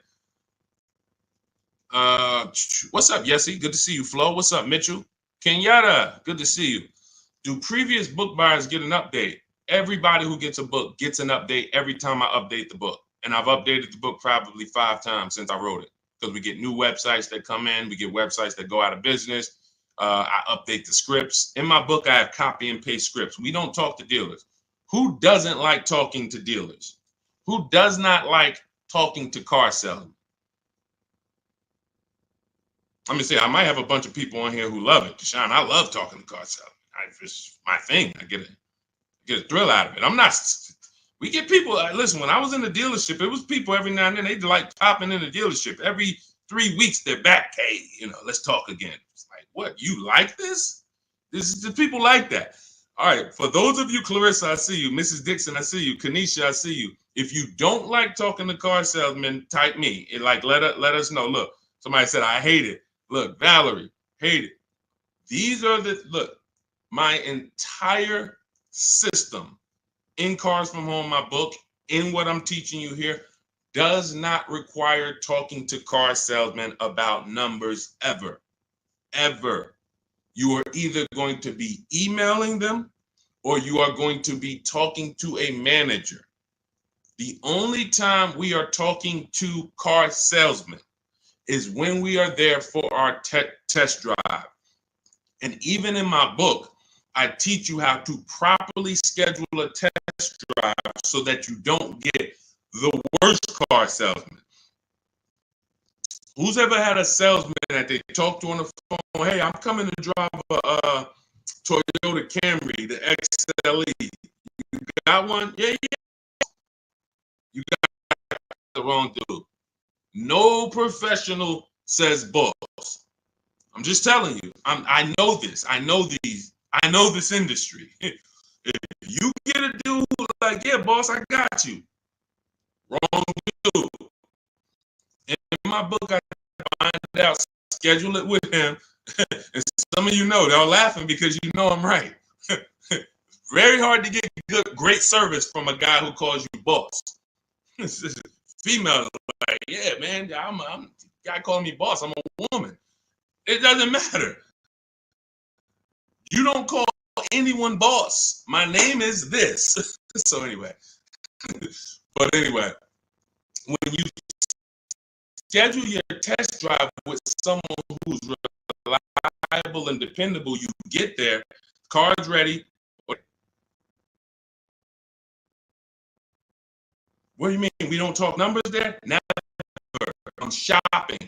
What's up, Yessie? Good to see you. Flo, what's up, Mitchell? Kenyatta, good to see you. Do previous book buyers get an update? Everybody who gets a book gets an update every time I update the book. And I've updated the book probably 5 times since I wrote it, because we get new websites that come in. We get websites that go out of business. I update the scripts. In my book, I have copy and paste scripts. We don't talk to dealers. Who doesn't like talking to dealers? Who does not like talking to car salesmen? Let me say, I might have a bunch of people on here who love it. Deshaun, I love talking to car salesmen. It's my thing. I get a thrill out of it. We get people. Listen, when I was in the dealership, it was people every now and then. They'd like popping in the dealership. Every 3 weeks, they're back. "Hey, let's talk again." It's like, what? You like this? The people like that. All right. For those of you, Clarissa, I see you. Mrs. Dixon, I see you. Kanisha, I see you. If you don't like talking to car salesmen, type me. Let us know. Look, somebody said, "I hate it." Look, Valerie, hate it. These are my entire system in Cars from Home, my book, in what I'm teaching you here, does not require talking to car salesmen about numbers ever. Ever. You are either going to be emailing them or you are going to be talking to a manager. The only time we are talking to car salesmen is when we are there for our test drive. And even in my book, I teach you how to properly schedule a test drive so that you don't get the worst car salesman. Who's ever had a salesman that they talk to on the phone? "Hey, I'm coming to drive a Toyota Camry, the XLE. You got one?" "Yeah, yeah." You got the wrong dude. No professional says boss. I'm just telling you. I know this. I know this industry. If you get a dude like, "Yeah, boss, I got you," wrong dude. In my book, I find out, schedule it with him. And some of you know, they're laughing because you know I'm right. Very hard to get great service from a guy who calls you boss. Females are like, "Yeah, man, I'm guy calling me boss. I'm a woman." It doesn't matter. You don't call anyone boss. My name is this. So anyway, when you schedule your test drive with someone who's reliable and dependable, you get there, car's ready. What do you mean we don't talk numbers there? Never. I'm shopping.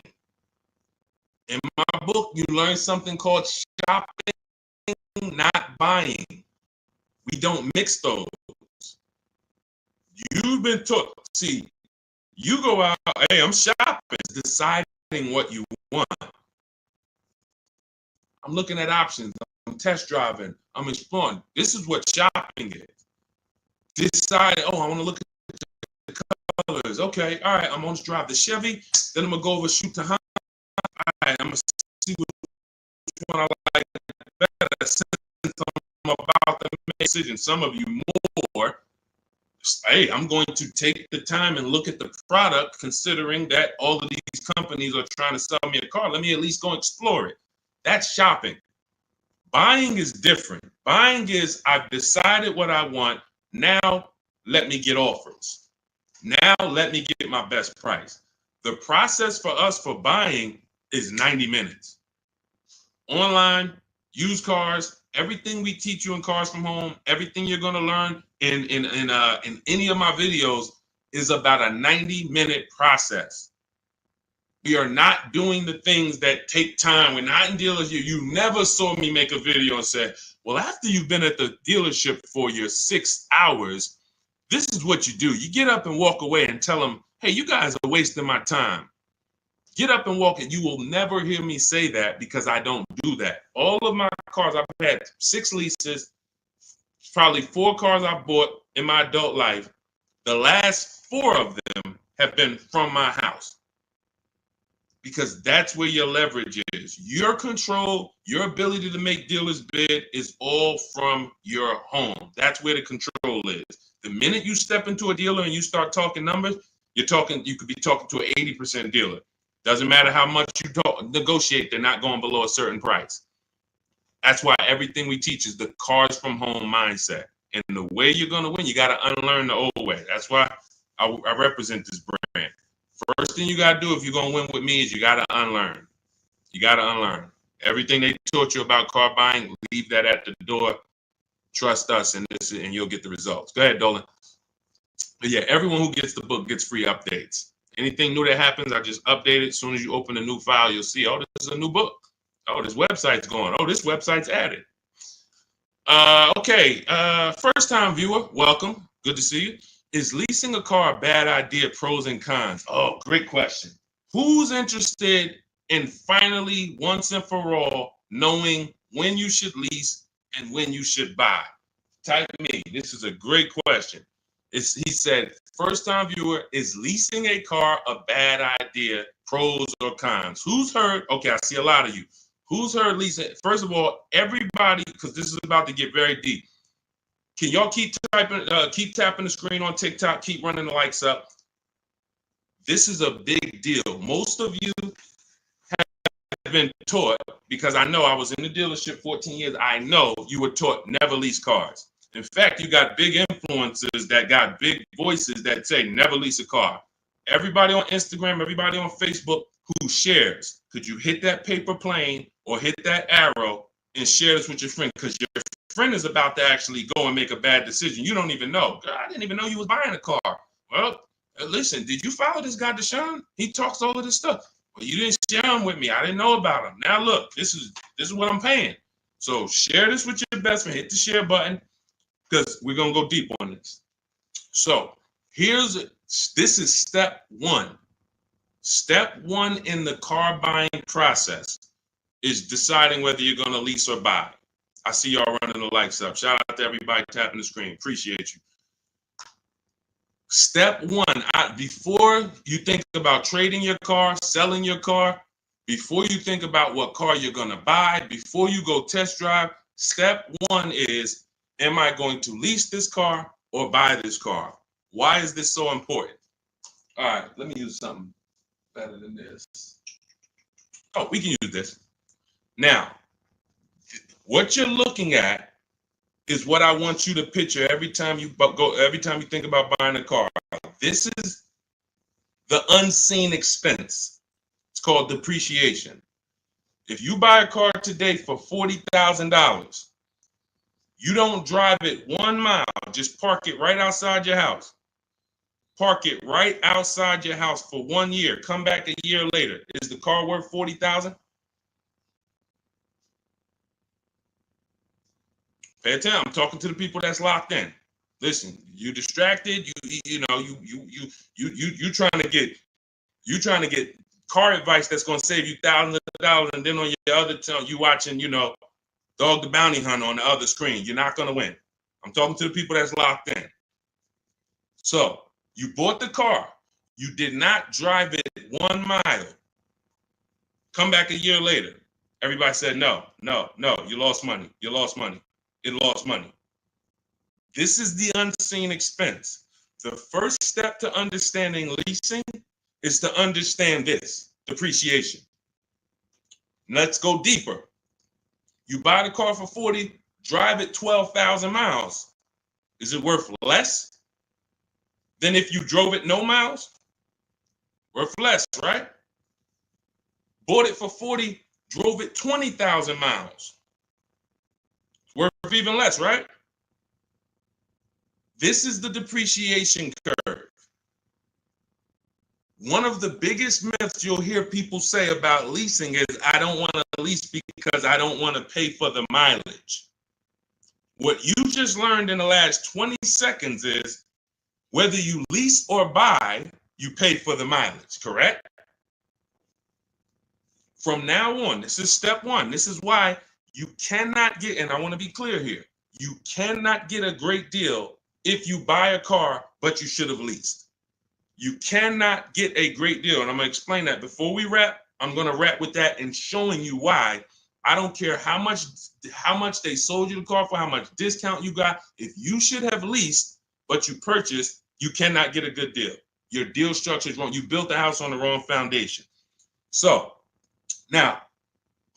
In my book, you learn something called shopping, not buying. We don't mix those. You've been taught. See, you go out, "Hey, I'm shopping," deciding what you want. I'm looking at options. I'm test driving. I'm exploring. This is what shopping is. Decide, "Oh, I want to look at the colors." Okay, all right, I'm going to drive the Chevy. Then I'm going to go over shoot the Honda. All right, I'm going to see which one I like better. Since I'm about to make a decision, some of you more. Hey, I'm going to take the time and look at the product, considering that all of these companies are trying to sell me a car. Let me at least go explore it. That's shopping. Buying is different. Buying is, I've decided what I want. Now let me get offers. Now let me get my best price. The process for us for buying is 90 minutes. Online, used cars, everything we teach you in Cars from Home, everything you're going to learn in any of my videos is about a 90-minute process. We are not doing the things that take time. We're not in dealership. You never saw me make a video and say, well, after you've been at the dealership for your 6 hours, this is what you do. You get up and walk away and tell them, hey, you guys are wasting my time. Get up and walk, and you will never hear me say that because I don't do that. All of my cars, I've had 6 leases, probably 4 cars I bought in my adult life. The last 4 of them have been from my house because that's where your leverage is. Your control, your ability to make dealers bid is all from your home. That's where the control is. The minute you step into a dealer and you start talking numbers, you could be talking to an 80% dealer. Doesn't matter how much you negotiate, they're not going below a certain price. That's why everything we teach is the Cars from Home mindset. And the way you're going to win, you got to unlearn the old way. That's why I represent this brand. First thing you got to do if you're going to win with me is you got to unlearn. You got to unlearn. Everything they taught you about car buying, leave that at the door. Trust us, and you'll get the results. Go ahead, Dolan. But yeah, everyone who gets the book gets free updates. Anything new that happens, I just update it. As soon as you open a new file, you'll see, oh, this is a new book. Oh, this website's going. Oh, this website's added. Okay, first-time viewer, welcome. Good to see you. Is leasing a car a bad idea? Pros and cons. Oh, great question. Who's interested in finally, once and for all, knowing when you should lease and when you should buy? Type me. This is a great question. He said, first-time viewer, is leasing a car a bad idea? Pros or cons? Who's heard? Okay, I see a lot of you. Who's heard leasing? First of all, everybody, because this is about to get very deep. Can y'all keep tapping the screen on TikTok? Keep running the likes up. This is a big deal. Most of you have been taught, because I know I was in the dealership 14 years. I know you were taught never lease cars. In fact, you got big influencers that got big voices that say never lease a car. Everybody on Instagram, everybody on Facebook who shares, could you hit that paper plane or hit that arrow and share this with your friend? Because your friend is about to actually go and make a bad decision. You don't even know. God, I didn't even know you was buying a car. Well, listen, did you follow this guy, Deshone? He talks all of this stuff. Well, you didn't share him with me. I didn't know about him. Now look, this is what I'm paying. So share this with your best friend. Hit the share button because we're gonna go deep on this. So this is step 1. Step 1 in the car buying process is deciding whether you're gonna lease or buy. I see y'all running the likes up. Shout out to everybody tapping the screen. Appreciate you. Step 1, before you think about trading your car, selling your car, before you think about what car you're going to buy, before you go test drive, step 1 is, am I going to lease this car or buy this car? Why is this so important? All right, let me use something better than this. Oh, we can use this. Now, what you're looking at is what I want you to picture every time you think about buying a car. This is the unseen expense. It's called depreciation. If you buy a car today for $40,000, you don't drive it 1 mile, just park it right outside your house. Park it right outside your house for 1 year. Come back a year later. Is the car worth $40,000? Pay attention. I'm talking to the people that's locked in. Listen, you distracted. You trying to get car advice that's going to save you thousands of dollars, and then on your other tongue you watching, Dog the Bounty Hunter on the other screen. You're not going to win. I'm talking to the people that's locked in. So you bought the car. You did not drive it 1 mile. Come back a year later. Everybody said no. You lost money. You lost money. It lost money. This is the unseen expense. The first step to understanding leasing is to understand this, depreciation. Let's go deeper. You buy the car for 40, drive it 12,000 miles. Is it worth less than if you drove it no miles? Worth less, right? Bought it for 40, drove it 20,000 miles. Worth even less, right? This is the depreciation curve. One of the biggest myths you'll hear people say about leasing is, I don't want to lease because I don't want to pay for the mileage. What you just learned in the last 20 seconds is, whether you lease or buy, you pay for the mileage, correct? From now on, this is step one. This is why you cannot get, and I want to be clear here, you cannot get a great deal if you buy a car, but you should have leased. You cannot get a great deal. And I'm going to explain that. Before we wrap, I'm going to wrap with that and showing you why. I don't care how much they sold you the car for, how much discount you got. If you should have leased, but you purchased, you cannot get a good deal. Your deal structure is wrong. You built the house on the wrong foundation. So now,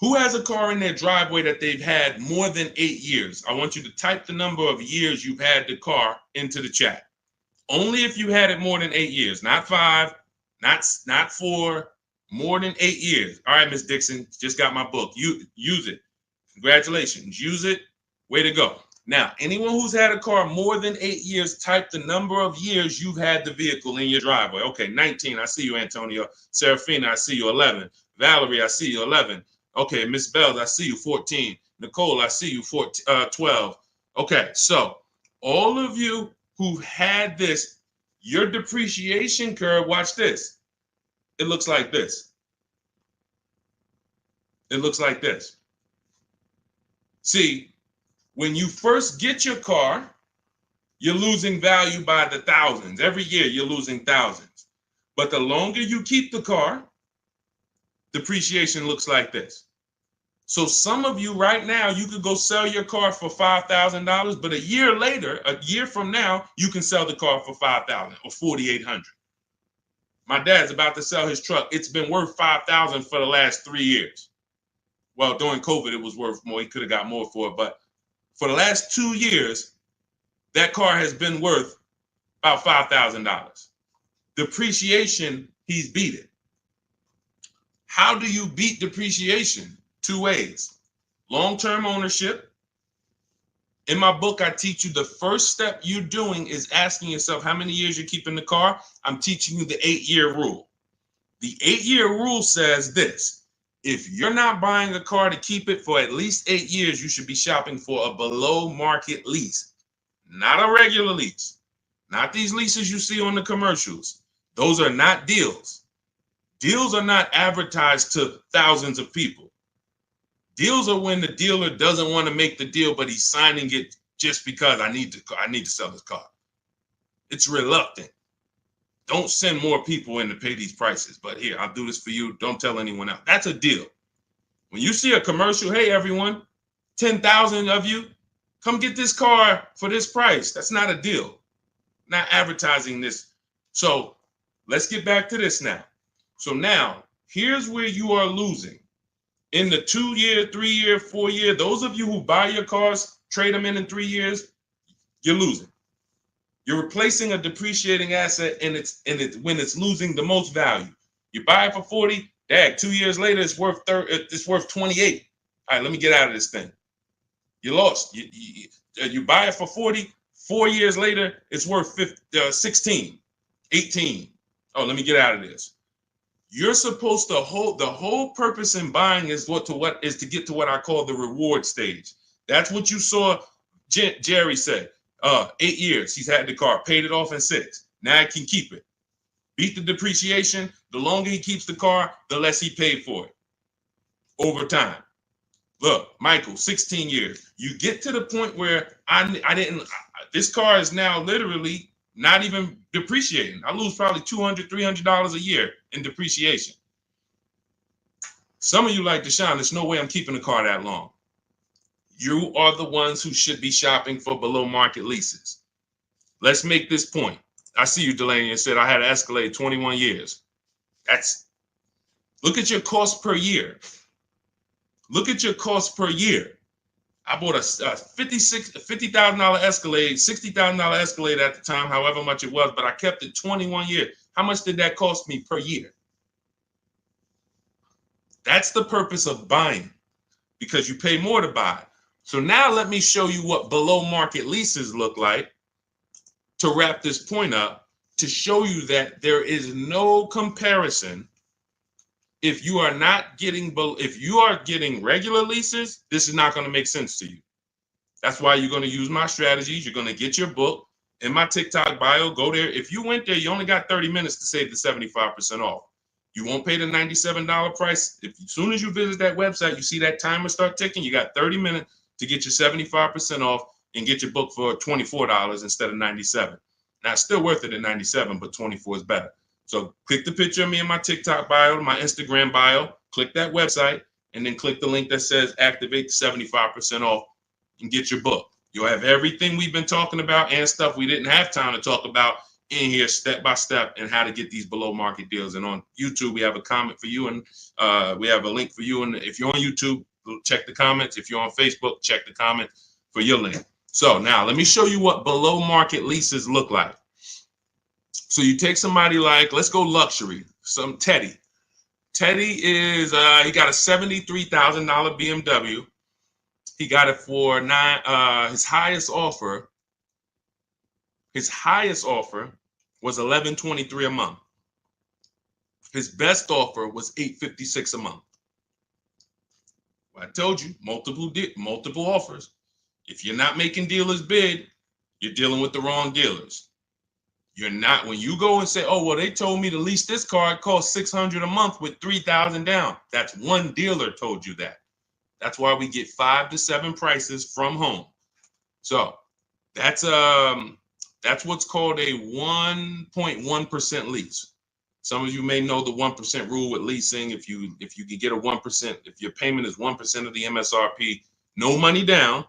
who has a car in their driveway that they've had more than 8 years? I want you to type the number of years you've had the car into the chat. Only if you had it more than 8 years, not 5, not 4, more than 8 years. All right, Miss Dixon, just got my book. You use it. Congratulations. Use it. Way to go. Now, anyone who's had a car more than 8 years, type the number of years you've had the vehicle in your driveway. Okay, 19. I see you, Antonio. Serafina, I see you, 11. Valerie, I see you, 11. Okay, Miss Bells, I see you, 14. Nicole, I see you, 12. Okay, so all of you who had this, your depreciation curve, watch this. It looks like this. It looks like this. See, when you first get your car, you're losing value by the thousands. Every year you're losing thousands. But the longer you keep the car, depreciation looks like this. So some of you right now, you could go sell your car for $5,000, but a year later, a year from now, you can sell the car for $5,000 or $4,800. My dad's about to sell his truck. It's been worth $5,000 for the last 3 years. Well, during COVID, it was worth more. He could have got more for it, but for the last 2 years, that car has been worth about $5,000. Depreciation, he's beat it. How do you beat depreciation? 2 ways. Long-term ownership. In my book, I teach you the first step you're doing is asking yourself how many years you're keeping the car. I'm teaching you the 8-year rule. The 8-year rule says this: if you're not buying a car to keep it for at least 8 years, you should be shopping for a below market lease, not a regular lease, not these leases you see on the commercials. Those are not deals. Deals are not advertised to thousands of people. Deals are when the dealer doesn't want to make the deal, but he's signing it just because I need to sell this car. It's reluctant. Don't send more people in to pay these prices, but here, I'll do this for you. Don't tell anyone else. That's a deal. When you see a commercial, hey, everyone, 10,000 of you, come get this car for this price. That's not a deal. Not advertising this. So let's get back to this now. So now, here's where you are losing. In the 2-year, 3-year, 4-year, those of you who buy your cars, trade them in 3 years, you're losing. You're replacing a depreciating asset and when it's losing the most value. You buy it for 40, 2 years later, it's worth 28. All right, let me get out of this thing. You lost. You buy it for 40, 4 years later, it's worth 16, 18. Oh, let me get out of this. You're supposed to the whole purpose in buying is to get to what I call the reward stage. That's what you saw Jerry said. 8 years he's had the car, paid it off in 6. Now he can keep it. Beat the depreciation. The longer he keeps the car, the less he paid for it over time. Look, Michael, 16 years. You get to the point where this car is now literally not even depreciating. I lose probably $200, $300 a year in depreciation. Some of you like, Deshone, there's no way I'm keeping the car that long. You are the ones who should be shopping for below market leases. Let's make this point. I see you, Delaney, and said I had an Escalade 21 years. Look at your cost per year. Look at your cost per year. I bought a $50,000 Escalade, $60,000 Escalade at the time, however much it was, but I kept it 21 years. How much did that cost me per year? That's the purpose of buying, because you pay more to buy. So now let me show you what below market leases look like to wrap this point up, to show you that there is no comparison. If you are getting regular leases, this is not going to make sense to you. That's why you're going to use my strategies. You're going to get your book in my TikTok bio. Go there. If you went there, you only got 30 minutes to save the 75% off. You won't pay the $97 price. As soon as you visit that website, you see that timer start ticking. You got 30 minutes to get your 75% off and get your book for $24 instead of $97. Now, it's still worth it at $97, but $24 is better. So click the picture of me in my TikTok bio, my Instagram bio, click that website, and then click the link that says activate the 75% off and get your book. You'll have everything we've been talking about and stuff we didn't have time to talk about in here step by step, and how to get these below market deals. And on YouTube, we have a comment for you, and we have a link for you. And if you're on YouTube, check the comments. If you're on Facebook, check the comment for your link. So now let me show you what below market leases look like. So you take somebody like, let's go luxury, some Teddy. Teddy is, he got a $73,000 BMW. He got it for his highest offer was $1,123 a month. His best offer was $856 a month. Well, I told you, multiple offers. If you're not making dealers bid, you're dealing with the wrong dealers. You're not, when you go and say, oh, well, they told me to lease this car, it costs $600 a month with $3,000 down. That's one dealer told you that. That's why we get 5 to 7 prices from home. So that's what's called a 1.1% lease. Some of you may know the 1% rule with leasing. If you can get a 1%, if your payment is 1% of the MSRP, no money down,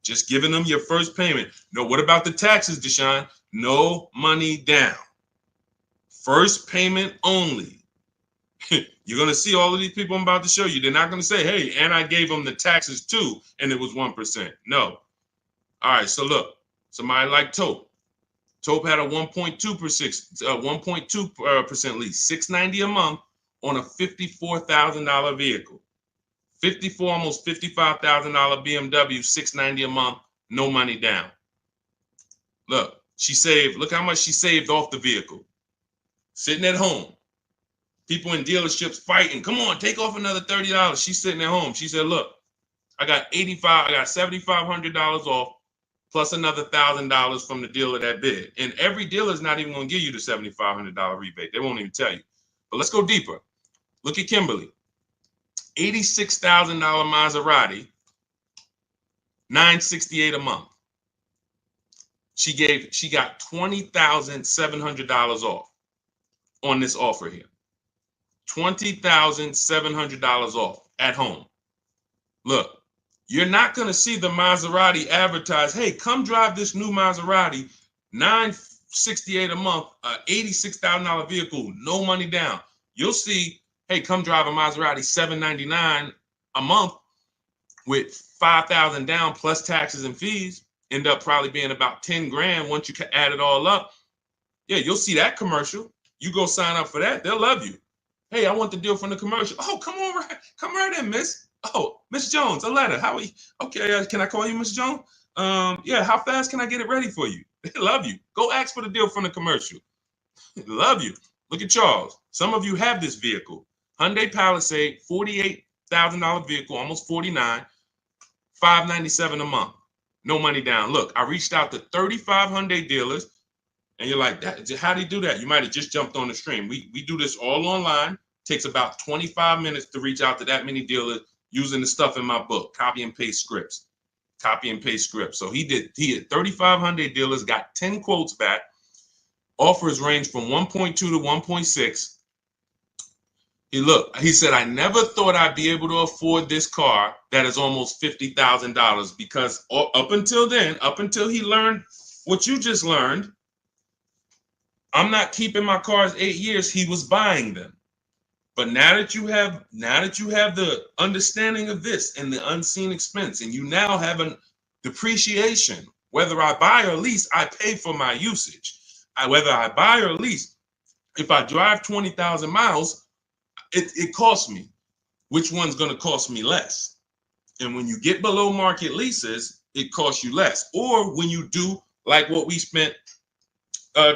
just giving them your first payment. No, what about the taxes, Deshone? No money down. First payment only. You're going to see all of these people I'm about to show you. They're not going to say, hey, and I gave them the taxes too, and it was 1%. No. All right, so look, somebody like Tope. Tope had a 1.2% lease, $690 a month on a $54,000 vehicle. Almost $55,000 BMW, $690 a month, no money down. Look, look how much she saved off the vehicle. Sitting at home. People in dealerships fighting. Come on, take off another $30. She's sitting at home. She said, look, I got $7,500 off plus another $1,000 from the dealer that bid. And every dealer is not even going to give you the $7,500 rebate. They won't even tell you. But let's go deeper. Look at Kimberly. $86,000 Maserati, $968 a month. She got $20,700 off on this offer here. $20,700 off at home. Look, you're not going to see the Maserati advertise, hey, come drive this new Maserati, $968 a month, $86,000 vehicle, no money down. You'll see, hey, come drive a Maserati, $799 a month with $5,000 down plus taxes and fees. End up probably being about 10 grand once you add it all up. Yeah, you'll see that commercial. You go sign up for that, they'll love you. Hey, I want the deal from the commercial. Oh, come right in, miss. Oh, Miss Jones, a letter. How are you? Okay, can I call you Miss Jones? Yeah, how fast can I get it ready for you? They love you. Go ask for the deal from the commercial. They love you. Look at Charles. Some of you have this vehicle. Hyundai Palisade, $48,000 vehicle, almost $49,000, $597 a month. No money down. Look, I reached out to 35 Hyundai dealers, and you're like, how do you do that? You might have just jumped on the stream. We do this all online. Takes about 25 minutes to reach out to that many dealers using the stuff in my book, copy and paste scripts. So he had 35 Hyundai dealers, got 10 quotes back. Offers range from 1.2 to 1.6. He said, I never thought I'd be able to afford this car that is almost $50,000, because up until he learned what you just learned, I'm not keeping my cars 8 years. He was buying them. But now that you have the understanding of this and the unseen expense, and you now have a depreciation, whether I buy or lease, I pay for my usage. Whether I buy or lease, if I drive 20,000 miles, it costs me. Which one's going to cost me less? And when you get below market leases, it costs you less. Or when you do like what we spent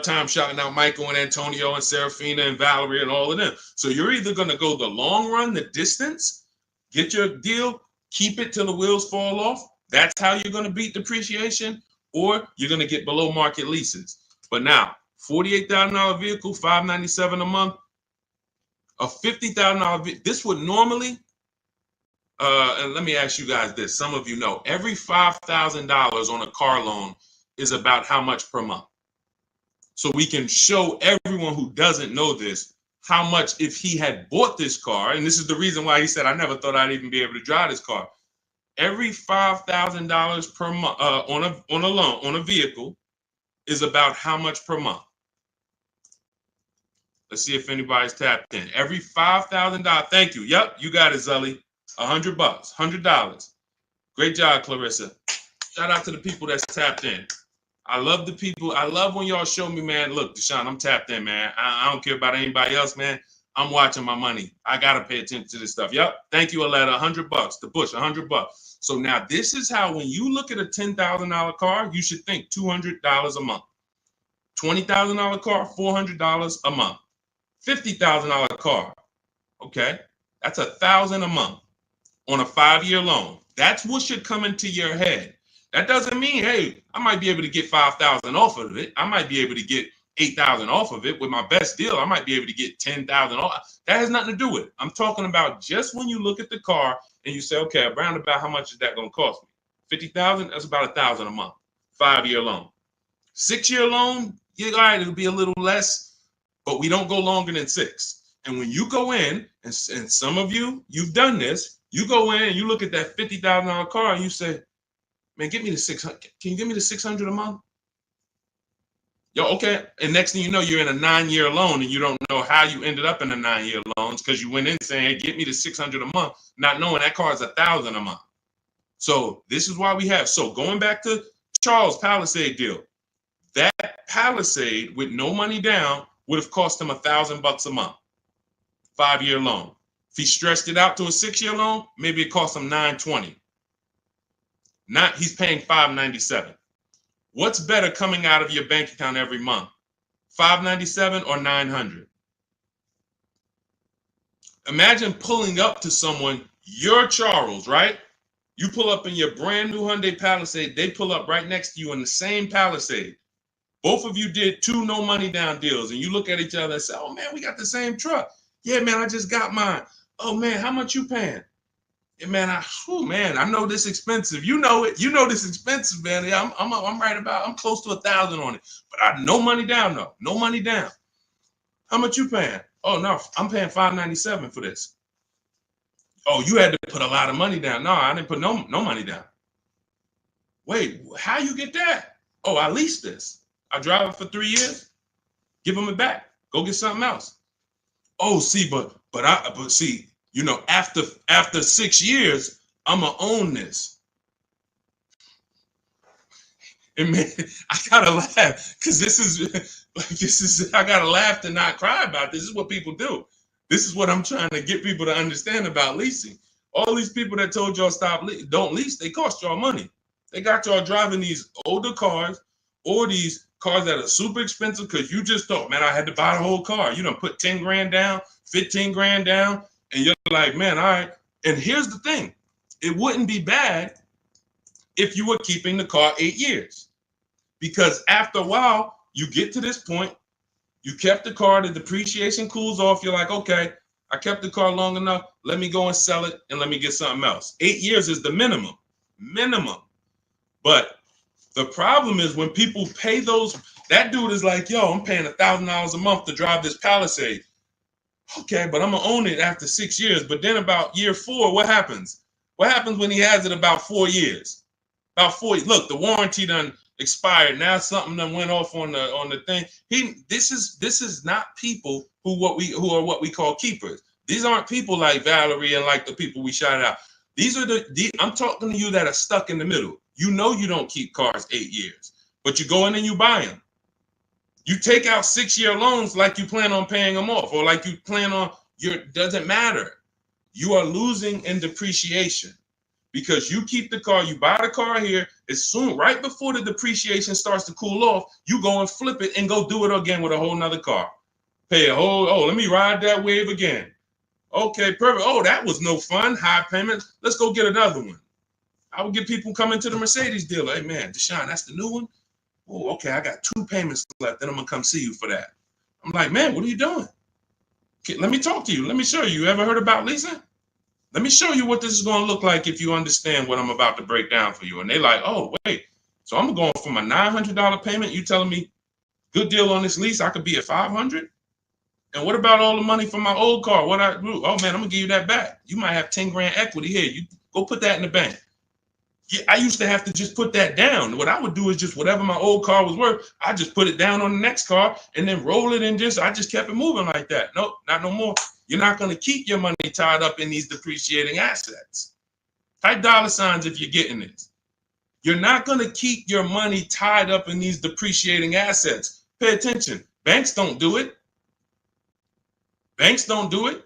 time shouting out Michael and Antonio and Serafina and Valerie and all of them. So you're either going to go the long run, the distance, get your deal, keep it till the wheels fall off. That's how you're going to beat depreciation, or you're going to get below market leases. But now, $48,000 vehicle, $597 a month, a $50,000 vehicle. This would normally, and let me ask you guys this. Some of you know, every $5,000 on a car loan is about how much per month? So we can show everyone who doesn't know this how much if he had bought this car, and this is the reason why he said, I never thought I'd even be able to drive this car. Every $5,000 per month on a loan, on a vehicle, is about how much per month? Let's see if anybody's tapped in. Every $5,000. Thank you. Yep, you got it, Zully. $100, $100. Great job, Clarissa. Shout out to the people that's tapped in. I love the people. I love when y'all show me, man. Look, Deshone, I'm tapped in, man. I don't care about anybody else, man. I'm watching my money. I gotta pay attention to this stuff. Yep. Thank you, Aletta. $100. The Bush, $100. So now this is how, when you look at a $10,000 car, you should think $200 a month. $20,000 car, $400 a month. $50,000 car, okay, that's $1,000 a month on a 5-year loan. That's what should come into your head. That doesn't mean, hey, I might be able to get 5,000 off of it. I might be able to get 8,000 off of it with my best deal. I might be able to get 10,000 off. That has nothing to do with it. I'm talking about just when you look at the car and you say, okay, around about how much is that going to cost me? 50,000. That's about $1,000 a month. 5-year loan. 6-year loan, yeah, all right, it'll be a little less, but we don't go longer than 6. And when you go in, and some of you, you've done this, you go in and you look at that $50,000 car and you say, man, get me the 600. Can you give me the 600 a month? Yo, okay. And next thing you know, you're in a 9-year loan and you don't know how you ended up in a 9-year loans because you went in saying, hey, get me the 600 a month, not knowing that car is $1,000 a month. So this is why we have. So going back to Charles' Palisade deal, that Palisade with no money down would have cost him $1,000 a month, 5-year loan. If he stretched it out to a 6-year loan, maybe it cost him $920. Not he's paying $597. What's better coming out of your bank account every month? $597 or $900? Imagine pulling up to someone, you're Charles, right? You pull up in your brand new Hyundai Palisade, they pull up right next to you in the same Palisade. Both of you did 2 no money down deals, and you look at each other and say, oh man, we got the same truck. Yeah, man, I just got mine. Oh man, how much you paying? Yeah, man, I know this expensive. You know it. You know this expensive, man. Yeah, I'm right about. I'm close to $1,000 on it, but I no money down though. No money down. How much you paying? Oh no, I'm paying $597 for this. Oh, you had to put a lot of money down. No, I didn't put no money down. Wait, how you get that? Oh, I leased this. I drive it for 3 years. Give them it back. Go get something else. Oh, see, but see. You know, after 6 years, I'm gonna own this. And man, I gotta laugh because this is I gotta laugh to not cry about. This is what people do. This is what I'm trying to get people to understand about leasing. All these people that told y'all don't lease, they cost y'all money. They got y'all driving these older cars or these cars that are super expensive because you just thought, man, I had to buy the whole car. You done put 10 grand down, 15 grand down. And you're like, man, all right. And here's the thing. It wouldn't be bad if you were keeping the car 8 years. Because after a while, you get to this point, you kept the car, the depreciation cools off. You're like, okay, I kept the car long enough. Let me go and sell it and let me get something else. 8 years is the minimum. But the problem is when people pay those, that dude is like, yo, I'm paying $1,000 a month to drive this Palisade. Okay, but I'm gonna own it after 6 years. But then about year 4, what happens? What happens when he has it about 4 years? About 4. Look, the warranty done expired. Now something done went off on the thing. This is not people who are what we call keepers. These aren't people like Valerie and like the people we shouted out. These are I'm talking to you that are stuck in the middle. You know you don't keep cars 8 years, but you go in and you buy them. You take out 6-year loans like you plan on paying them off, or like you plan on doesn't matter. You are losing in depreciation because you keep the car, you buy the car here, as soon, right before the depreciation starts to cool off, you go and flip it and go do it again with a whole nother car. Pay a whole, let me ride that wave again. Okay, perfect. Oh, that was no fun. High payment. Let's go get another one. I would get people coming to the Mercedes dealer. Hey, man, Deshone, that's the new one? Oh, okay, I got 2 payments left. Then I'm going to come see you for that. I'm like, man, what are you doing? Okay, let me talk to you. Let me show you. You ever heard about leasing? Let me show you what this is going to look like if you understand what I'm about to break down for you. And they like, oh, wait. So I'm going from a $900 payment. You telling me good deal on this lease, I could be at $500? And what about all the money from my old car? What I do? Oh, man, I'm going to give you that back. You might have 10 grand equity here. You go put that in the bank. Yeah, I used to have to just put that down. What I would do is just whatever my old car was worth, I just put it down on the next car and then roll it and I just kept it moving like that. Nope, not no more. You're not going to keep your money tied up in these depreciating assets. Type dollar signs if you're getting this. You're not going to keep your money tied up in these depreciating assets. Pay attention. Banks don't do it. Banks don't do it.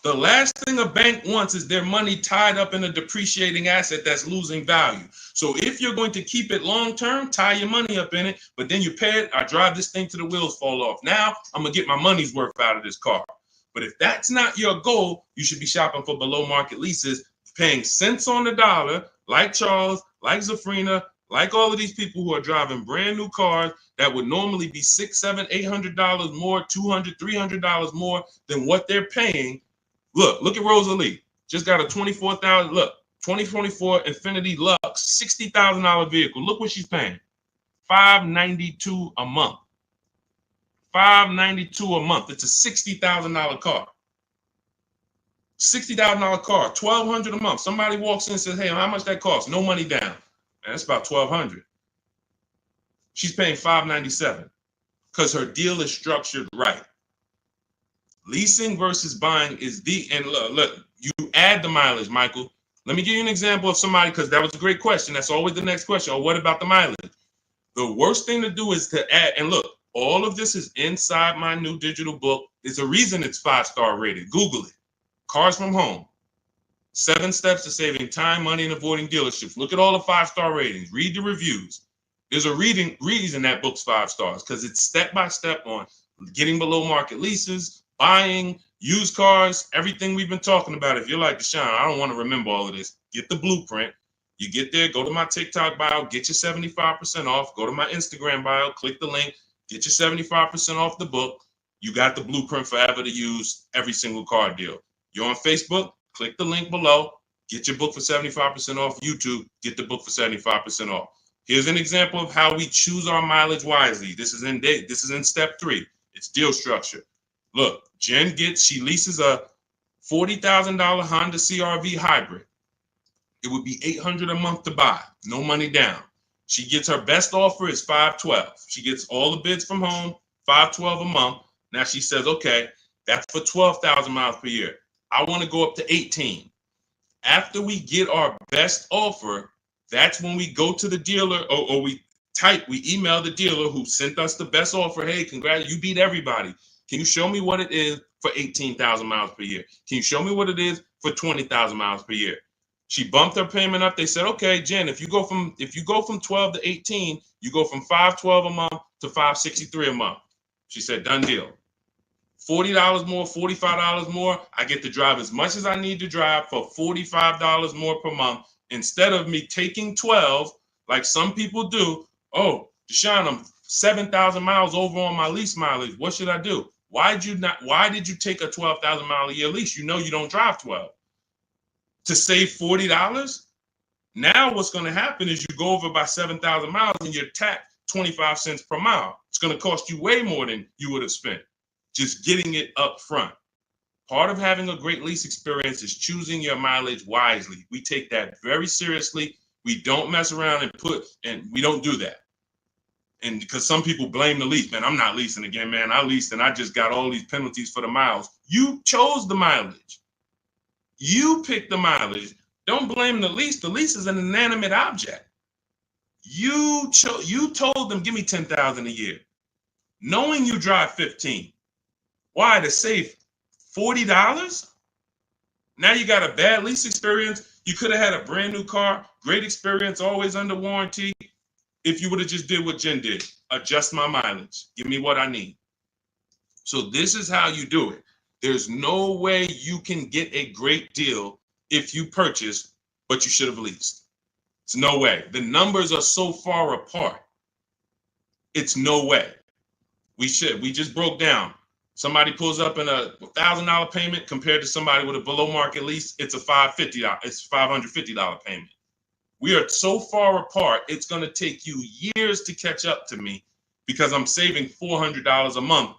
The last thing a bank wants is their money tied up in a depreciating asset that's losing value. So if you're going to keep it long term, tie your money up in it, but then you pay it, I drive this thing till the wheels fall off. Now I'm going to get my money's worth out of this car. But if that's not your goal, you should be shopping for below market leases, paying cents on the dollar, like Charles, like Zafrina, like all of these people who are driving brand new cars that would normally be $600, $700, $800 more, $200, $300 more than what they're paying. Look at Rosalie. Just got a 2024 Infiniti Lux, $60,000 vehicle. Look what she's paying. $592 a month. $592 a month. It's a $60,000 car. $60,000 car, $1,200 a month. Somebody walks in and says, hey, how much that costs? No money down. Man, that's about $1,200. She's paying $597 because her deal is structured right. Leasing versus buying is and look, you add the mileage, Michael. Let me give you an example of somebody, because that was a great question. That's always the next question. Oh, what about the mileage? The worst thing to do is to add, and look, all of this is inside my new digital book. There's a reason it's 5-star rated. Google it. Cars from Home. 7 steps to saving time, money, and avoiding dealerships. Look at all the 5-star ratings. Read the reviews. There's a reason that book's 5 stars, because it's step-by-step on getting below market leases, buying, used cars, everything we've been talking about. If you're like, Deshone, I don't want to remember all of this, get the blueprint. You get there, go to my TikTok bio, get your 75% off. Go to my Instagram bio, click the link, get your 75% off the book. You got the blueprint forever to use every single car deal. You're on Facebook, click the link below, get your book for 75% off. YouTube, get the book for 75% off. Here's an example of how we choose our mileage wisely. This is in step 3. It's deal structure. Look, Jen she leases a $40,000 Honda CR-V hybrid. It would be $800 a month to buy, no money down. She gets her best offer is $512. She gets all the bids from home, $512 a month. Now she says, okay, that's for 12,000 miles per year. I want to go up to 18. After we get our best offer, that's when we go to the dealer, or we email the dealer who sent us the best offer. Hey, congrats, you beat everybody. Can you show me what it is for 18,000 miles per year? Can you show me what it is for 20,000 miles per year? She bumped her payment up. They said, okay, Jen, if you go from 12 to 18, you go from $512 a month to $563 a month. She said, done deal. $40 more, $45 more. I get to drive as much as I need to drive for $45 more per month, instead of me taking 12 like some people do. Oh, Deshone, I'm 7,000 miles over on my lease mileage. What should I do? Why did you take a 12,000 mile a year lease? You know you don't drive 12. To save $40? Now what's going to happen is you go over by 7,000 miles and you're taxed 25 cents per mile. It's going to cost you way more than you would have spent just getting it up front. Part of having a great lease experience is choosing your mileage wisely. We take that very seriously. We don't mess around and we don't do that. And because some people blame the lease, man, I'm not leasing again, man. I leased and I just got all these penalties for the miles. You chose the mileage. You picked the mileage. Don't blame the lease. The lease is an inanimate object. You told them, give me $10,000 a year, knowing you drive 15. Why? To save $40? Now you got a bad lease experience. You could have had a brand new car, great experience, always under warranty. If you would have just did what Jen did, adjust my mileage, give me what I need. So this is how you do it. There's no way you can get a great deal if you purchase, but you should have leased. It's no way. The numbers are so far apart. It's no way. We just broke down. Somebody pulls up in a $1,000 payment compared to somebody with a below market lease. It's a $550 payment. We are so far apart. It's going to take you years to catch up to me because I'm saving $400 a month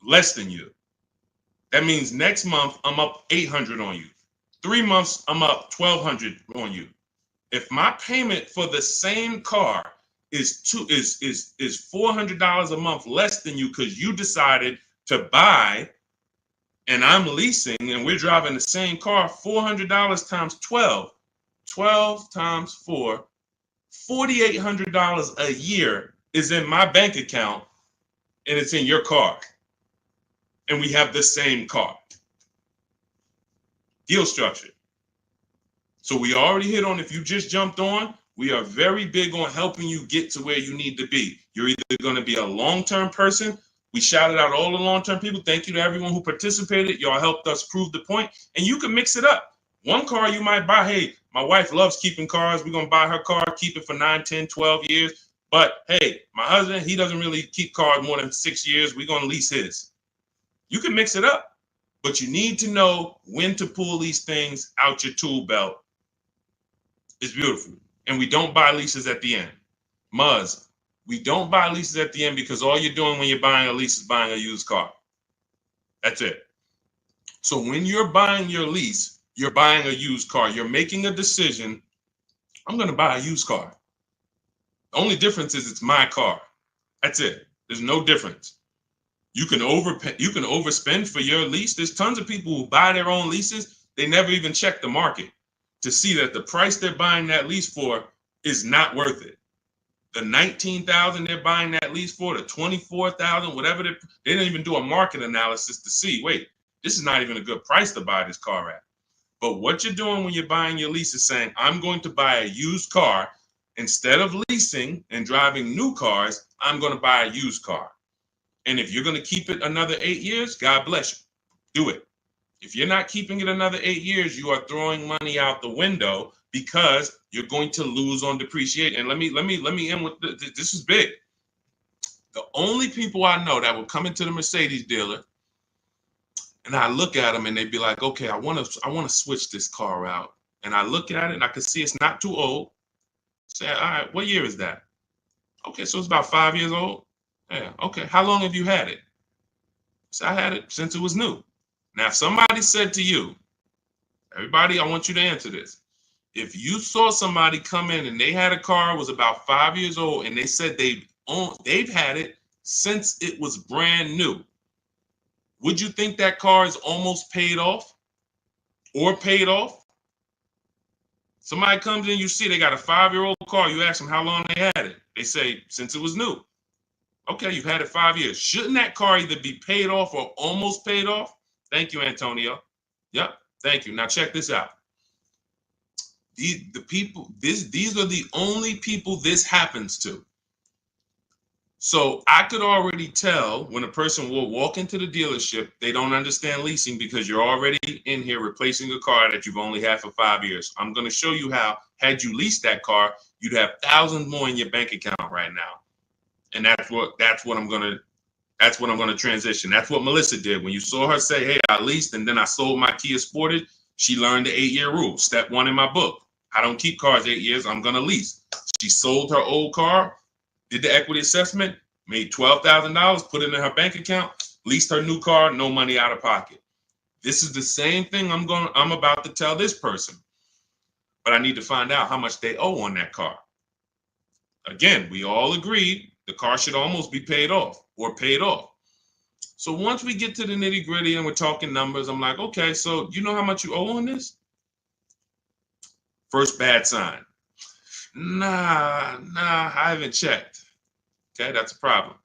less than you. That means next month I'm up $800 on you. 3 months I'm up $1,200 on you. If my payment for the same car is $400 a month less than you because you decided to buy and I'm leasing and we're driving the same car, $400 times 12 times 4, $4,800 a year is in my bank account and it's in your car. And we have the same car. Deal structure. So we already hit on, if you just jumped on, we are very big on helping you get to where you need to be. You're either going to be a long-term person. We shouted out all the long-term people. Thank you to everyone who participated. Y'all helped us prove the point. And you can mix it up. One car you might buy, hey, my wife loves keeping cars. We're going to buy her car, keep it for 9, 10, 12 years. But hey, my husband, he doesn't really keep cars more than 6 years. We're going to lease his. You can mix it up. But you need to know when to pull these things out your tool belt. It's beautiful. And we don't buy leases at the end. Muzz, we don't buy leases at the end because all you're doing when you're buying a lease is buying a used car. That's it. So when you're buying your lease, you're buying a used car. You're making a decision. I'm going to buy a used car. The only difference is it's my car. That's it. There's no difference. You can overspend for your lease. There's tons of people who buy their own leases. They never even check the market to see that the price they're buying that lease for is not worth it. The $19,000 they're buying that lease for, the $24,000, whatever, they didn't even do a market analysis to see, wait, this is not even a good price to buy this car at. But what you're doing when you're buying your lease is saying, I'm going to buy a used car. Instead of leasing and driving new cars, I'm going to buy a used car. And if you're going to keep it another 8 years, God bless you. Do it. If you're not keeping it another 8 years, you are throwing money out the window because you're going to lose on depreciation. And let me end with this is big. The only people I know that will come into the Mercedes dealer and I look at them and they'd be like, okay, I want to switch this car out. And I look at it and I can see it's not too old. Say, all right, what year is that? Okay, so it's about 5 years old. Yeah, okay. How long have you had it? So I had it since it was new. Now, if somebody said to you, everybody, I want you to answer this. If you saw somebody come in and they had a car, was about 5 years old, and they said they've had it since it was brand new, would you think that car is almost paid off or paid off? Somebody comes in, you see they got a 5-year-old car. You ask them how long they had it. They say, since it was new. Okay, you've had it 5 years. Shouldn't that car either be paid off or almost paid off? Thank you, Antonio. Yep, thank you. Now check this out. These are the only people this happens to. So I could already tell when a person will walk into the dealership, they don't understand leasing because you're already in here replacing a car that you've only had for 5 years. I'm going to show you how, had you leased that car, you'd have thousands more in your bank account right now. And that's what I'm going to transition. That's what Melissa did. When you saw her say, hey, I leased and then I sold my Kia Sportage, she learned the 8-year rule. Step 1 in my book. I don't keep cars 8 years. I'm going to lease. She sold her old car, did the equity assessment, made $12,000, put it in her bank account, leased her new car, no money out of pocket. This is the same thing I'm about to tell this person. But I need to find out how much they owe on that car. Again, we all agreed the car should almost be paid off or paid off. So once we get to the nitty gritty and we're talking numbers, I'm like, okay, so you know how much you owe on this? First bad sign. Nah, I haven't checked. Okay, that's a problem.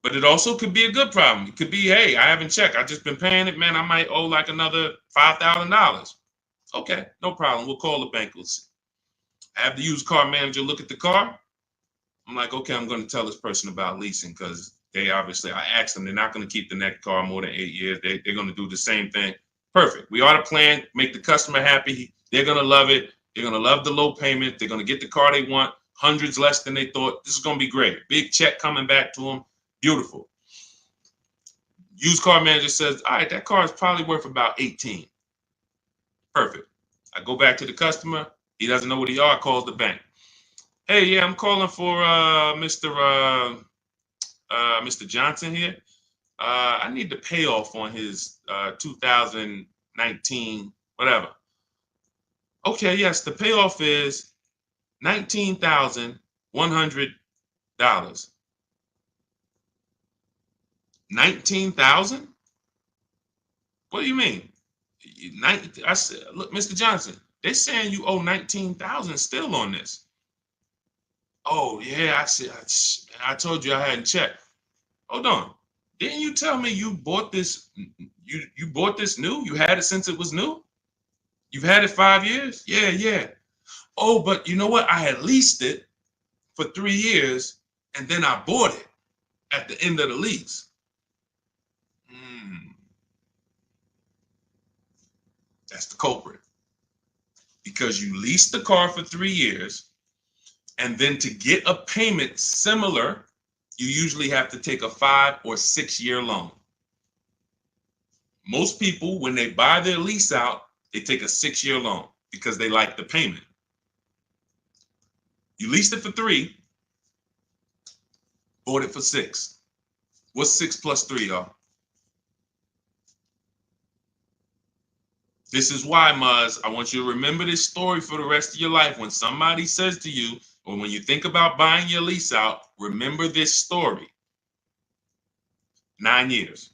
But it also could be a good problem. It could be, hey, I haven't checked. I've just been paying it, man. I might owe like another $5,000. Okay, no problem. We'll call the bank. We'll see. I have the used car manager look at the car. I'm like, okay, I'm going to tell this person about leasing because they obviously, I asked them, they're not going to keep the next car more than 8 years. They're going to do the same thing. Perfect. We ought to plan, make the customer happy. They're going to love it. They're going to love the low payment. They're going to get the car they want, hundreds less than they thought. This is going to be great. Big check coming back to them. Beautiful. Used car manager says, all right, that car is probably worth about 18. Perfect. I go back to the customer. He doesn't know what he are. Calls the bank. Hey, yeah, I'm calling for Mr. Johnson here. I need the payoff on his 2019 whatever. Okay, yes, the payoff is $19,100. 19,000? What do you mean? I said, look, Mr. Johnson, they're saying you owe 19,000 still on this. Oh yeah, I said, I told you I hadn't checked. Hold on. Didn't you tell me you bought this? You bought this new? You had it since it was new? You've had it 5 years? Yeah. Oh, but you know what? I had leased it for 3 years and then I bought it at the end of the lease. That's the culprit. Because you leased the car for 3 years, and then to get a payment similar, you usually have to take a 5 or 6 year loan. Most people, when they buy their lease out, they take a 6 year loan because they like the payment. You leased it for 3, bought it for 6. What's 6 plus 3, y'all? This is why, Muzz, I want you to remember this story for the rest of your life. When somebody says to you, or when you think about buying your lease out, remember this story. 9 years.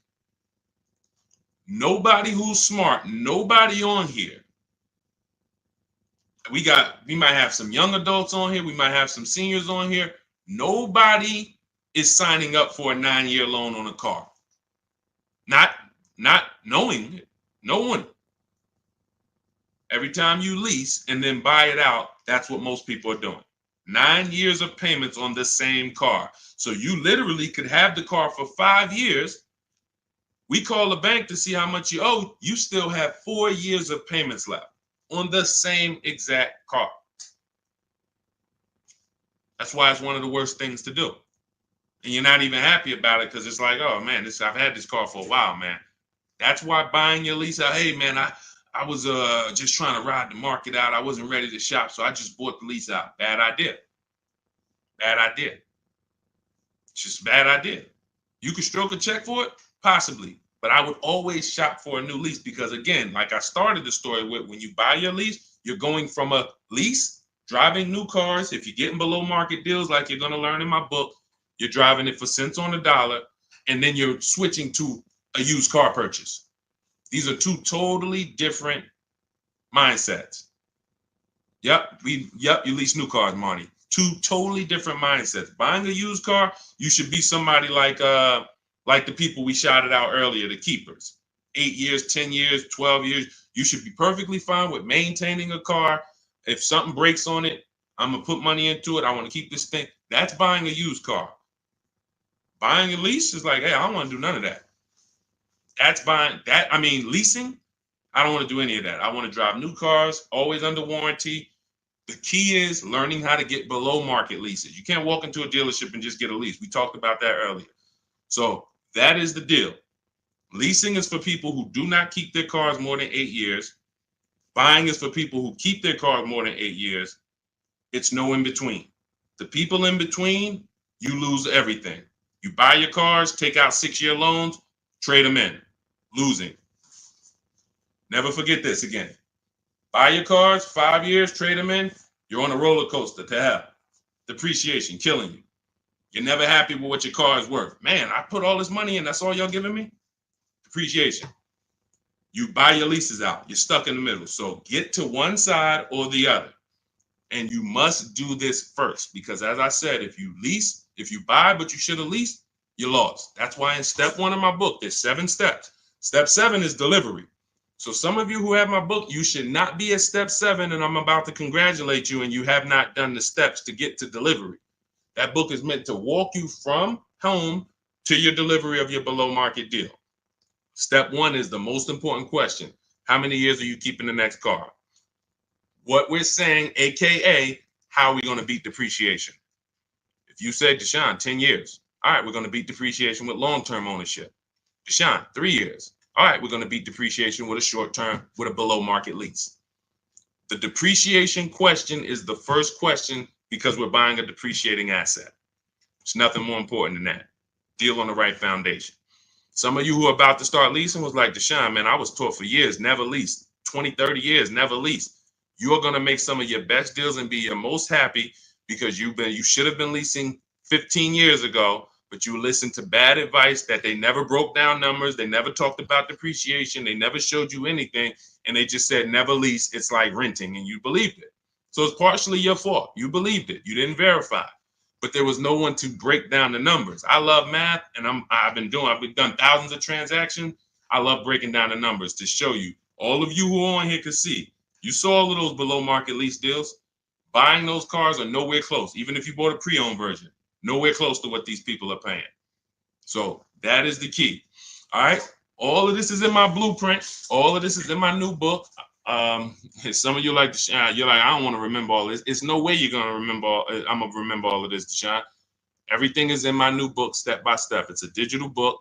Nobody who's smart, nobody on here. We might have some young adults on here. We might have some seniors on here. Nobody is signing up for a 9-year loan on a car. Not knowing it. No one. Every time you lease and then buy it out, that's what most people are doing. 9 years of payments on the same car. So you literally could have the car for 5 years. We call the bank to see how much you owe. You still have 4 years of payments left on the same exact car. That's why it's one of the worst things to do. And you're not even happy about it because it's like, oh man, I've had this car for a while, man. That's why buying your lease out, hey man, I was just trying to ride the market out. I wasn't ready to shop, so I just bought the lease out. Bad idea. Bad idea. It's just a bad idea. You could stroke a check for it? Possibly. But I would always shop for a new lease because, again, like I started the story with, when you buy your lease, you're going from a lease, driving new cars. If you're getting below market deals, like you're going to learn in my book, you're driving it for cents on the dollar, and then you're switching to a used car purchase. These are two totally different mindsets. Yep, you lease new cars, Marty. Two totally different mindsets. Buying a used car, you should be somebody like the people we shouted out earlier, the keepers. 8 years, 10 years, 12 years. You should be perfectly fine with maintaining a car. If something breaks on it, I'm gonna put money into it. I want to keep this thing. That's buying a used car. Buying a lease is like, hey, I don't want to do none of that. That's buying that. I mean, leasing, I don't want to do any of that. I want to drive new cars, always under warranty. The key is learning how to get below market leases. You can't walk into a dealership and just get a lease. We talked about that earlier. So that is the deal. Leasing is for people who do not keep their cars more than 8 years. Buying is for people who keep their cars more than 8 years. It's no in between. The people in between, you lose everything. You buy your cars, take out 6-year loans, trade them in. Losing. Never forget this again. Buy your cars, 5 years, trade them in. You're on a roller coaster to hell. Depreciation, killing you. You're never happy with what your car is worth. Man, I put all this money in, that's all y'all giving me? Depreciation. You buy your leases out. You're stuck in the middle. So get to one side or the other. And you must do this first, because as I said, if you buy, but you should have leased, you lost. That's why in step 1 of my book, there's 7 steps. Step 7 is delivery. So some of you who have my book, you should not be at step 7, and I'm about to congratulate you, and you have not done the steps to get to delivery. That book is meant to walk you from home to your delivery of your below market deal. Step 1 is the most important question. How many years are you keeping the next car? What we're saying, AKA, how are we going to beat depreciation? If you say, Deshone, 10 years. All right, we're going to beat depreciation with long-term ownership. Deshone, 3 years. All right, we're going to beat depreciation with a short-term, with a below market lease. The depreciation question is the first question because we're buying a depreciating asset. It's nothing more important than that. Deal on the right foundation. Some of you who are about to start leasing was like, Deshone, man, I was taught for years, never lease. 20, 30 years, never lease. You're going to make some of your best deals and be your most happy because you should have been leasing 15 years ago, but you listened to bad advice that they never broke down numbers. They never talked about depreciation. They never showed you anything. And they just said, never lease. It's like renting. And you believed it. So it's partially your fault. You believed it. You didn't verify. But there was no one to break down the numbers. I love math, and I've done thousands of transactions. I love breaking down the numbers to show you. All of you who are on here can see. You saw all of those below market lease deals. Buying those cars are nowhere close. Even if you bought a pre-owned version, nowhere close to what these people are paying. So that is the key. All right. All of this is in my blueprint. All of this is in my new book. Some of you like, you're like, I don't want to remember all this. It's no way you're going to remember. I'm going to remember all of this, Deshone. Everything is in my new book, step by step. It's a digital book.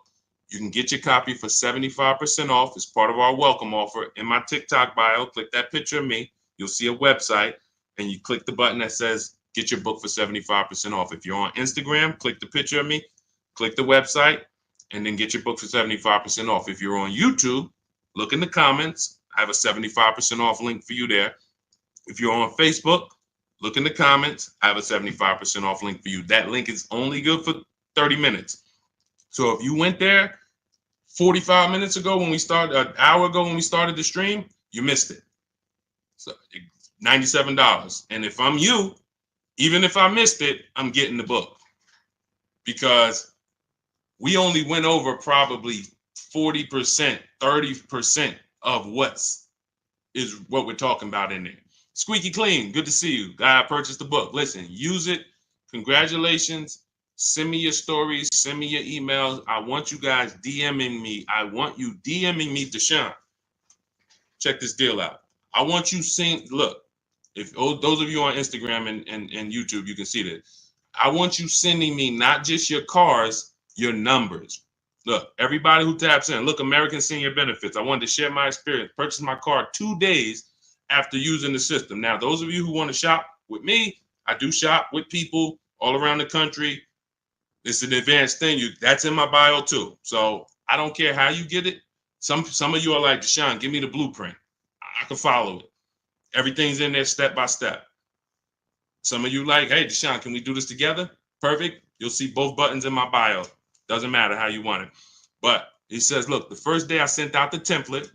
You can get your copy for 75% off. It's part of our welcome offer. In my TikTok bio, click that picture of me. You'll see a website, and you click the button that says get your book for 75% off. If you're on Instagram, click the picture of me, click the website, and then get your book for 75% off. If you're on YouTube, look in the comments. I have a 75% off link for you there. If you're on Facebook, look in the comments. I have a 75% off link for you. That link is only good for 30 minutes. So if you went there 45 minutes ago when we started, an hour ago when we started the stream, you missed it. So $97. And if I'm you, even if I missed it, I'm getting the book, because we only went over probably 40%, 30% of what we're talking about in there. Squeaky Clean, good to see you. Guy purchased the book. Listen, use it. Congratulations. Send me your stories. Send me your emails. I want you guys DMing me. I want you DMing me, Deshone. Check this deal out. I want you seeing, look, if those of you on Instagram and YouTube, you can see this. I want you sending me not just your cars, your numbers. Look, everybody who taps in, look, American Senior Benefits. I wanted to share my experience. Purchased my car 2 days after using the system. Now, those of you who want to shop with me, I do shop with people all around the country. It's an advanced thing. That's in my bio too. So I don't care how you get it. Some of you are like, Deshone, give me the blueprint. I can follow it. Everything's in there step by step. Some of you like, hey, Deshone, can we do this together? Perfect. You'll see both buttons in my bio. Doesn't matter how you want it. But he says, look, the first day I sent out the template,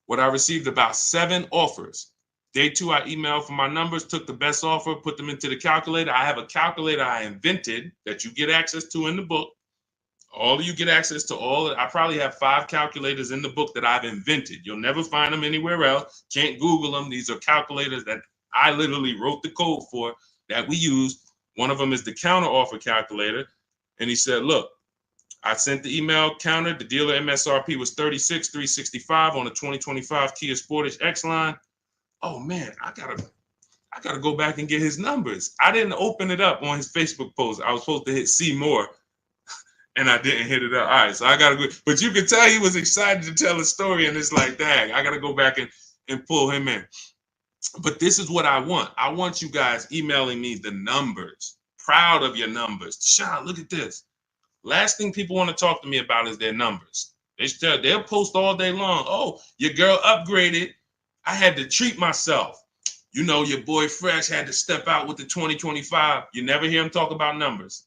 I received about 7 offers. Day 2, I emailed for my numbers, took the best offer, put them into the calculator. I have a calculator I invented that you get access to in the book. All of you get access to all. I probably have 5 calculators in the book that I've invented. You'll never find them anywhere else. Can't Google them. These are calculators that I literally wrote the code for that we use. One of them is the counter offer calculator. And he said, look, I sent the email counter. The dealer MSRP was $36,365 on the 2025 Kia Sportage X line. Oh man, I gotta go back and get his numbers. I didn't open it up on his Facebook post. I was supposed to hit see more, and I didn't hit it up. All right, so I gotta go. But you can tell he was excited to tell a story, and it's like, dang, I gotta go back and pull him in. But this is what I want. I want you guys emailing me the numbers. Proud of your numbers. Deshone, look at this. Last thing people want to talk to me about is their numbers. They'll post all day long. Oh, your girl upgraded. I had to treat myself. You know, your boy Fresh had to step out with the 2025. You never hear him talk about numbers.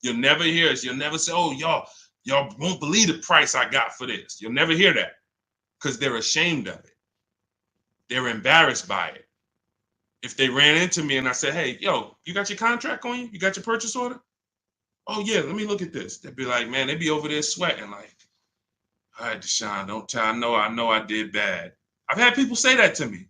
You'll never hear us. You'll never say, oh, y'all won't believe the price I got for this. You'll never hear that because they're ashamed of it. They're embarrassed by it. If they ran into me and I said, hey, yo, you got your contract on you? You got your purchase order? Oh, yeah, let me look at this. They'd be like, man, they'd be over there sweating like, all right, Deshone, don't tell. I know I did bad. I've had people say that to me.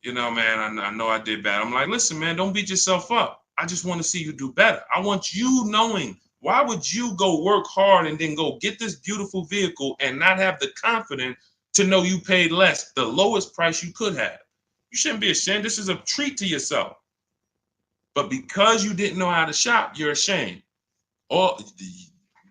You know, man, I know I did bad. I'm like, listen, man, don't beat yourself up. I just want to see you do better. I want you knowing, why would you go work hard and then go get this beautiful vehicle and not have the confidence to know you paid less, the lowest price you could have? You shouldn't be ashamed. This is a treat to yourself. But because you didn't know how to shop, you're ashamed. Or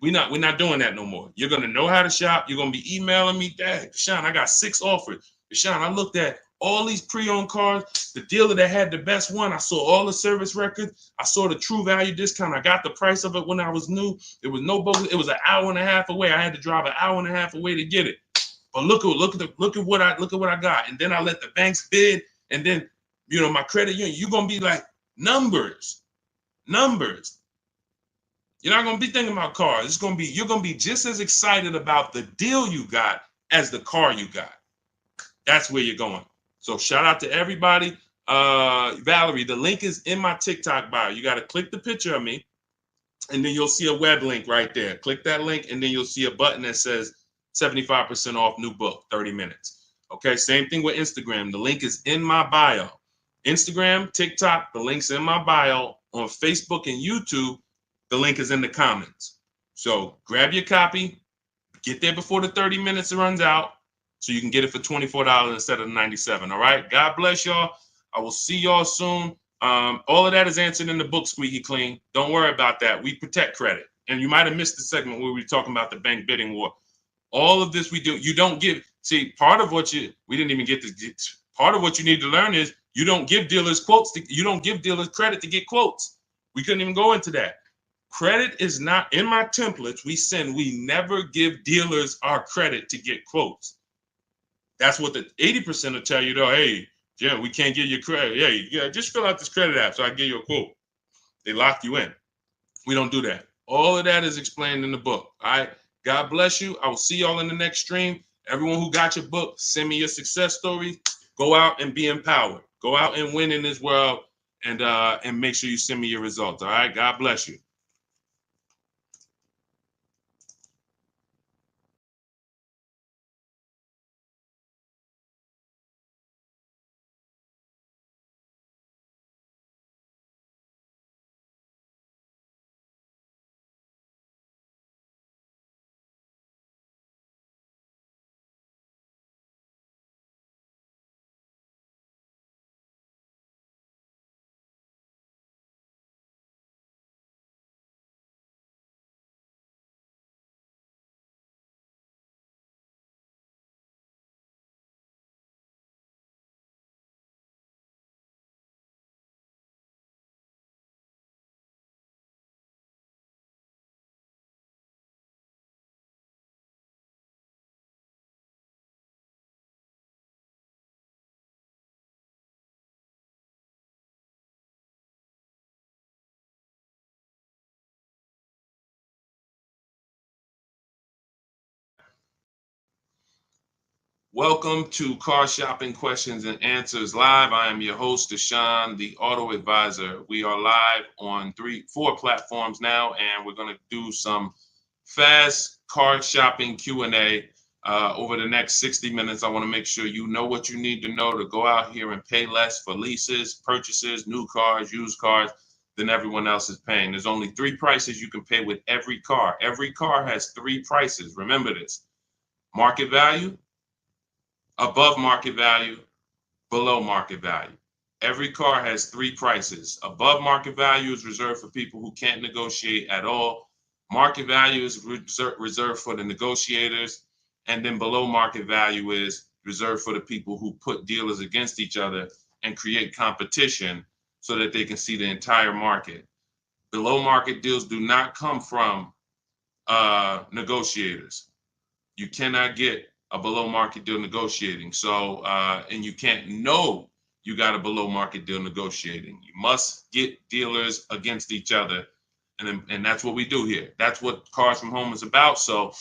we're not doing that no more. You're gonna know how to shop. You're gonna be emailing me, Dad, Deshone, I got 6 offers. Deshone, I looked at all these pre-owned cars. The dealer that had the best one, I saw all the service records. I saw the true value discount. I got the price of it when I was new. It was no bogus. It was an hour and a half away. I had to drive an hour and a half away to get it. But look at what I got. And then I let the banks bid. And then, you know, my credit union, you're gonna be like, numbers. You're not gonna be thinking about cars. You're gonna be just as excited about the deal you got as the car you got. That's where you're going. So shout out to everybody. Valerie, the link is in my TikTok bio. You got to click the picture of me, and then you'll see a web link right there. Click that link, and then you'll see a button that says 75% off new book, 30 minutes. Okay, same thing with Instagram. The link is in my bio. Instagram, TikTok, the link's in my bio. On Facebook and YouTube, the link is in the comments. So grab your copy, get there before the 30 minutes runs out, so you can get it for $24 instead of $97. All right. God bless y'all. I will see y'all soon. All of that is answered in the book, Squeaky Clean. Don't worry about that. We protect credit. And you might have missed the segment where we were talking about the bank bidding war. All of this we do. You don't give. See, part of what we didn't even get this. Part of what you need to learn is you don't give dealers quotes. You don't give dealers credit to get quotes. We couldn't even go into that. Credit is not in my templates. We never give dealers our credit to get quotes. That's what the 80% will tell you, though. Hey, Jim, we can't give you credit. Yeah, just fill out this credit app so I can give you a quote. They lock you in. We don't do that. All of that is explained in the book. All right. God bless you. I will see y'all in the next stream. Everyone who got your book, send me your success stories. Go out and be empowered. Go out and win in this world, and make sure you send me your results. All right. God bless you. Welcome to Car Shopping Questions and Answers Live. I am your host, Deshone, the Auto Advisor. We are live on 4 platforms now, and we're going to do some fast car shopping Q&A over the next 60 minutes. I want to make sure you know what you need to know to go out here and pay less for leases, purchases, new cars, used cars than everyone else is paying. There's only 3 prices you can pay with every car. Every car has 3 prices. Remember this: market value, above market value, below market value. Every car has 3 prices. Above market value is reserved for people who can't negotiate at all. Market value is reserved for the negotiators. And then below market value is reserved for the people who put dealers against each other and create competition so that they can see the entire market. Below market deals do not come from negotiators. You cannot get a below market deal negotiating. So, and you you got a below market deal negotiating. You must get dealers against each other. And that's what we do here. That's what Cars from Home is about. So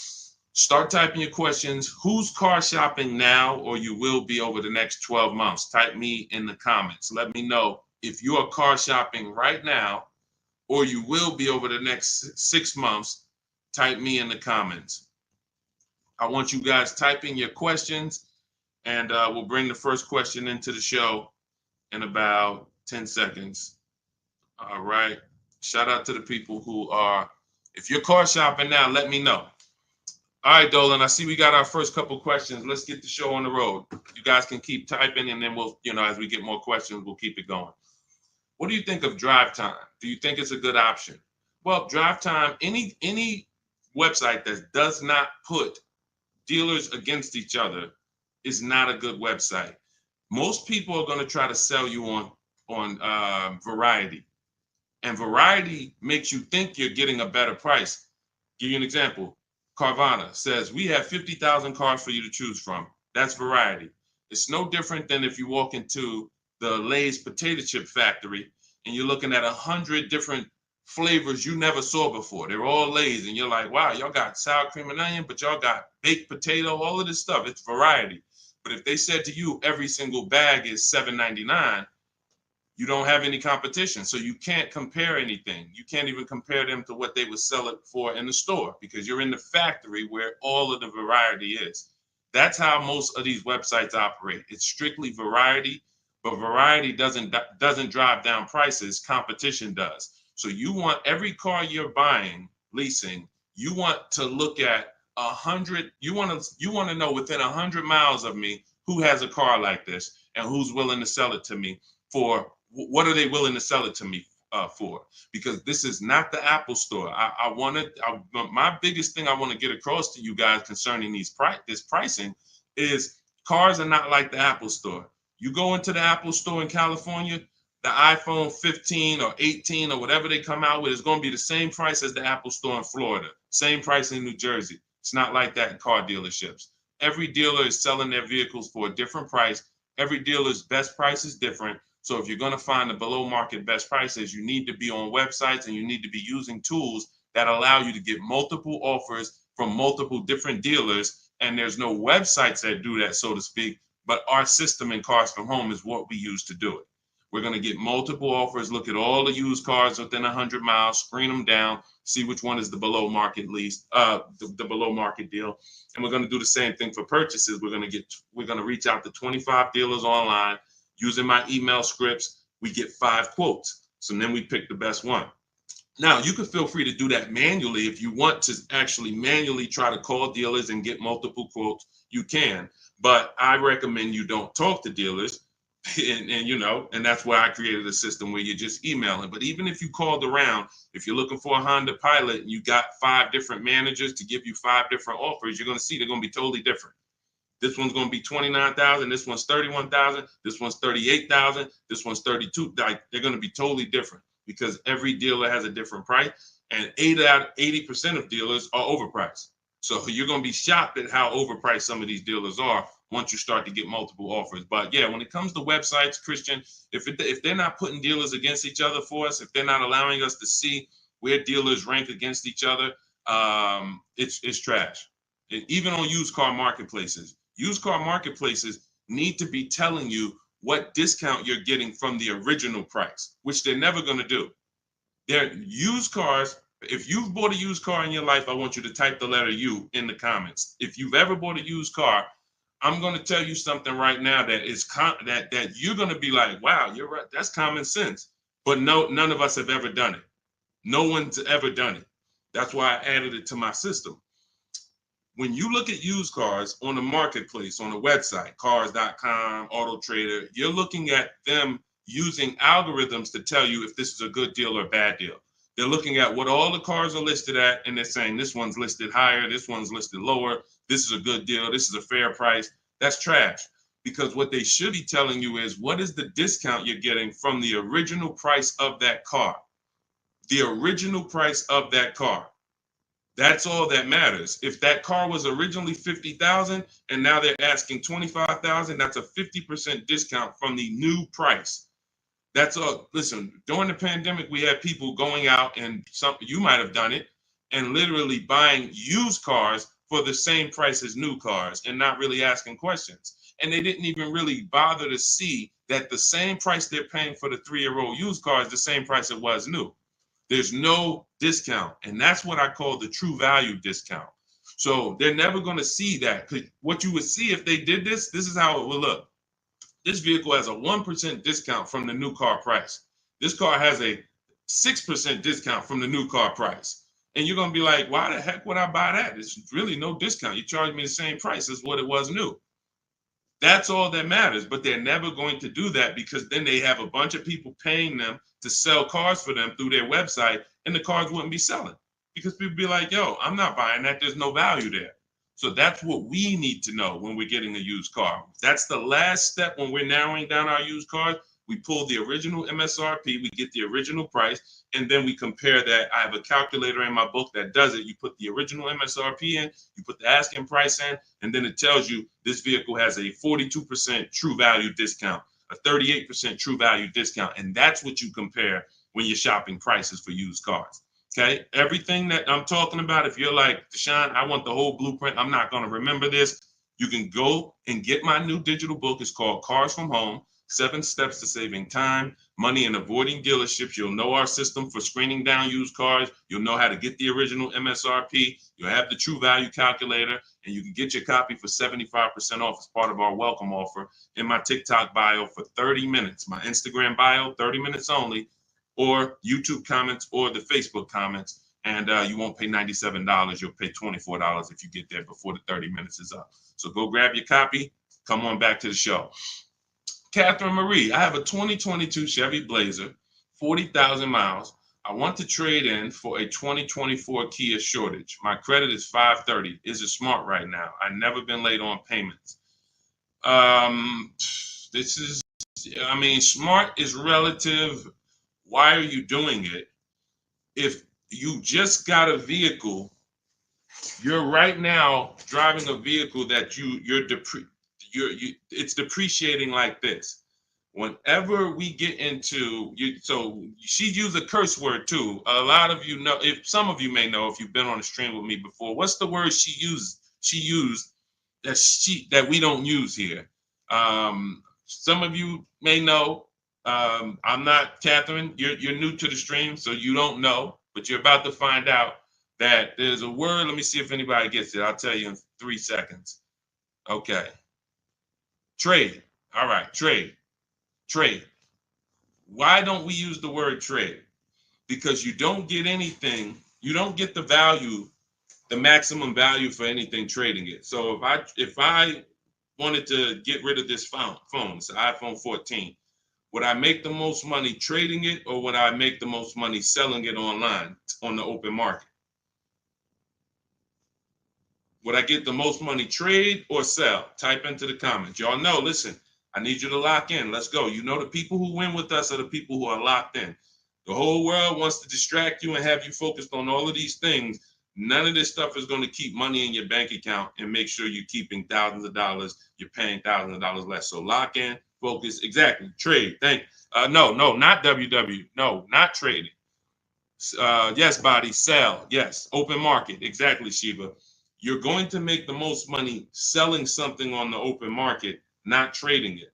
start typing your questions. Who's car shopping now, or you will be over the next 12 months? Type me in the comments. Let me know if you are car shopping right now, or you will be over the next 6 months. Type me in the comments. I want you guys typing your questions, and we'll bring the first question into the show in about 10 seconds. All right. Shout out to the people who are, if you're car shopping now, let me know. All right, Dolan, I see we got our first couple questions. Let's get the show on the road. You guys can keep typing, and then we'll, as we get more questions, we'll keep it going. What do you think of drive time? Do you think it's a good option? Well, drive time, any website that does not put dealers against each other is not a good website. Most people are going to try to sell you on variety. And variety makes you think you're getting a better price. Give you an example. Carvana says, we have 50,000 cars for you to choose from. That's variety. It's no different than if you walk into the Lay's potato chip factory and you're looking at 100 different flavors you never saw before. They're all Lay's, and you're like, wow, y'all got sour cream and onion, but y'all got baked potato, all of this stuff. It's variety. But if they said to you, every single bag is $7.99, you don't have any competition. So you can't compare anything. You can't even compare them to what they would sell it for in the store, because you're in the factory where all of the variety is. That's how most of these websites operate. It's strictly variety, but variety doesn't drive down prices. Competition does. So you want every car you're buying, leasing, you want to look at 100. You want to know within 100 miles of me who has a car like this and who's willing to sell it to me for. What are they willing to sell it to me for? Because this is not the Apple store. My biggest thing I want to get across to you guys concerning this pricing is cars are not like the Apple store. You go into the Apple store in California, the iPhone 15 or 18 or whatever they come out with is going to be the same price as the Apple store in Florida, same price in New Jersey. It's not like that in car dealerships. Every dealer is selling their vehicles for a different price. Every dealer's best price is different. So if you're going to find the below market best prices, you need to be on websites and you need to be using tools that allow you to get multiple offers from multiple different dealers. And there's no websites that do that, so to speak, but our system in Cars from Home is what we use to do it. We're going to get multiple offers, look at all the used cars within 100 miles, screen them down, see which one is the below market lease, the below market deal. And we're going to do the same thing for purchases. We're going to reach out to 25 dealers online. Using my email scripts, we get 5 quotes. So then we pick the best one. Now, you can feel free to do that manually. If you want to actually manually try to call dealers and get multiple quotes, you can. But I recommend you don't talk to dealers. And that's why I created a system where you're just emailing. But even if you called around, if you're looking for a Honda Pilot and you got 5 different managers to give you 5 different offers, you're going to see they're going to be totally different. This one's going to be $29,000. This one's $31,000. This one's $38,000. This one's $32,000. Like, they're going to be totally different because every dealer has a different price, and 80% of dealers are overpriced. So you're going to be shocked at how overpriced some of these dealers are once you start to get multiple offers. But yeah, when it comes to websites, Christian, if they're not putting dealers against each other for us, if they're not allowing us to see where dealers rank against each other, it's trash. Even on used car marketplaces. Used car marketplaces need to be telling you what discount you're getting from the original price, which they're never going to do. They're used cars. If you've bought a used car in your life, I want you to type the letter U in the comments. If you've ever bought a used car, I'm going to tell you something right now that is that you're going to be like, wow, you're right. That's common sense. But no, none of us have ever done it. No one's ever done it. That's why I added it to my system. When you look at used cars on the marketplace, on the website, cars.com, Auto Trader, you're looking at them using algorithms to tell you if this is a good deal or a bad deal. They're looking at what all the cars are listed at, and they're saying this one's listed higher, this one's listed lower, this is a good deal, this is a fair price. That's trash, because what they should be telling you is what is the discount you're getting from the original price of that car. The original price of that car. That's all that matters. If that car was originally 50,000 and now they're asking 25,000, that's a 50% discount from the new price. That's all. Listen, during the pandemic, we had people going out, and you might have done it, and literally buying used cars for the same price as new cars and not really asking questions. And they didn't even really bother to see that the same price they're paying for the 3-year-old used car is the same price it was new. There's no discount. And that's what I call the true value discount. So they're never going to see that. What you would see if they did this is how it would look. This vehicle has a 1% discount from the new car price. This car has a 6% discount from the new car price. And you're going to be like, why the heck would I buy that? It's really no discount. You charge me the same price as what it was new. That's all that matters. But they're never going to do that, because then they have a bunch of people paying them to sell cars for them through their website, and the cars wouldn't be selling because people be like, yo, I'm not buying that. There's no value there. So that's what we need to know when we're getting a used car. That's the last step when we're narrowing down our used cars. We pull the original MSRP, we get the original price, and then we compare that. I have a calculator in my book that does it. You put the original MSRP in, you put the asking price in, and then it tells you this vehicle has a 42% true value discount, a 38% true value discount. And that's what you compare when you're shopping prices for used cars. Okay, everything that I'm talking about, if you're like, Deshone, I want the whole blueprint, I'm not going to remember this, you can go and get my new digital book. It's called Cars from Home, 7 Steps to Saving Time, Money, and Avoiding Dealerships. You'll know our system for screening down used cars. You'll know how to get the original MSRP. You'll have the true value calculator, and you can get your copy for 75% off as part of our welcome offer in my TikTok bio for 30 minutes, my Instagram bio, 30 minutes only, or YouTube comments or the Facebook comments. And you won't pay $97. You'll pay $24 if you get there before the 30 minutes is up. So go grab your copy. Come on back to the show. Catherine Marie, I have a 2022 Chevy Blazer, 40,000 miles. I want to trade in for a 2024 Kia Sportage. My credit is 530. Is it smart right now? I've never been late on payments. Smart is relative. Why are you doing it? If you just got a vehicle, you're right now driving a vehicle that it's depreciating like this. Whenever we get into so she used a curse word too. A lot of you know, if some of you may know if you've been on a stream with me before, what's the word she used that we don't use here? Some of you may know. I'm not, Catherine, you're new to the stream, so you don't know, but you're about to find out that there's a word. Let me see if anybody gets it. I'll tell you in 3 seconds. Okay. Trade. All right, trade. Why don't we use the word trade? Because you don't get anything, you don't get the value, the maximum value for anything trading it. So if I wanted to get rid of this phone, it's an iPhone 14, would I make the most money trading it, or would I make the most money selling it online on the open market? Would I get the most money trade or sell? Type into the comments. Y'all know, listen, I need you to lock in. Let's go. You know, the people who win with us are the people who are locked in. The whole world wants to distract you and have you focused on all of these things. None of this stuff is going to keep money in your bank account and make sure you're keeping thousands of dollars. You're paying thousands of dollars less. So lock in, focus, exactly. Trade. No, not WW. No, not trading. Yes, body, sell. Yes, open market. Exactly, Shiva. You're going to make the most money selling something on the open market, not trading it.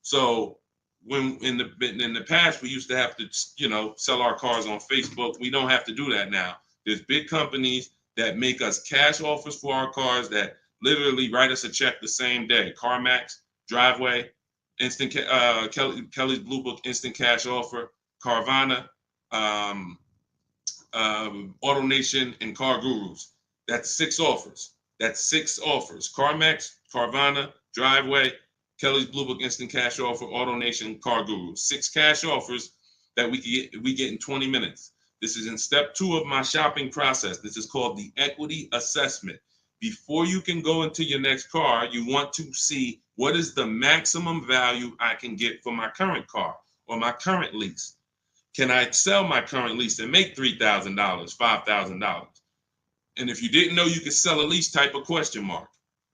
So when in the past we used to have to, sell our cars on Facebook. We don't have to do that now. There's big companies that make us cash offers for our cars that literally write us a check the same day. CarMax, Driveway, Instant Kelly's Blue Book, Instant Cash Offer, Carvana, Auto Nation, and Car Gurus. That's 6 offers. CarMax, Carvana, Driveway, Kelly's Blue Book, Instant Cash Offer, Auto Nation, Car Gurus. 6 cash offers that we get in 20 minutes. This is in step 2 of my shopping process. This is called the equity assessment. Before you can go into your next car, you want to see what is the maximum value I can get for my current car or my current lease. Can I sell my current lease and make $3,000, $5,000? And if you didn't know you could sell a lease, type a question mark,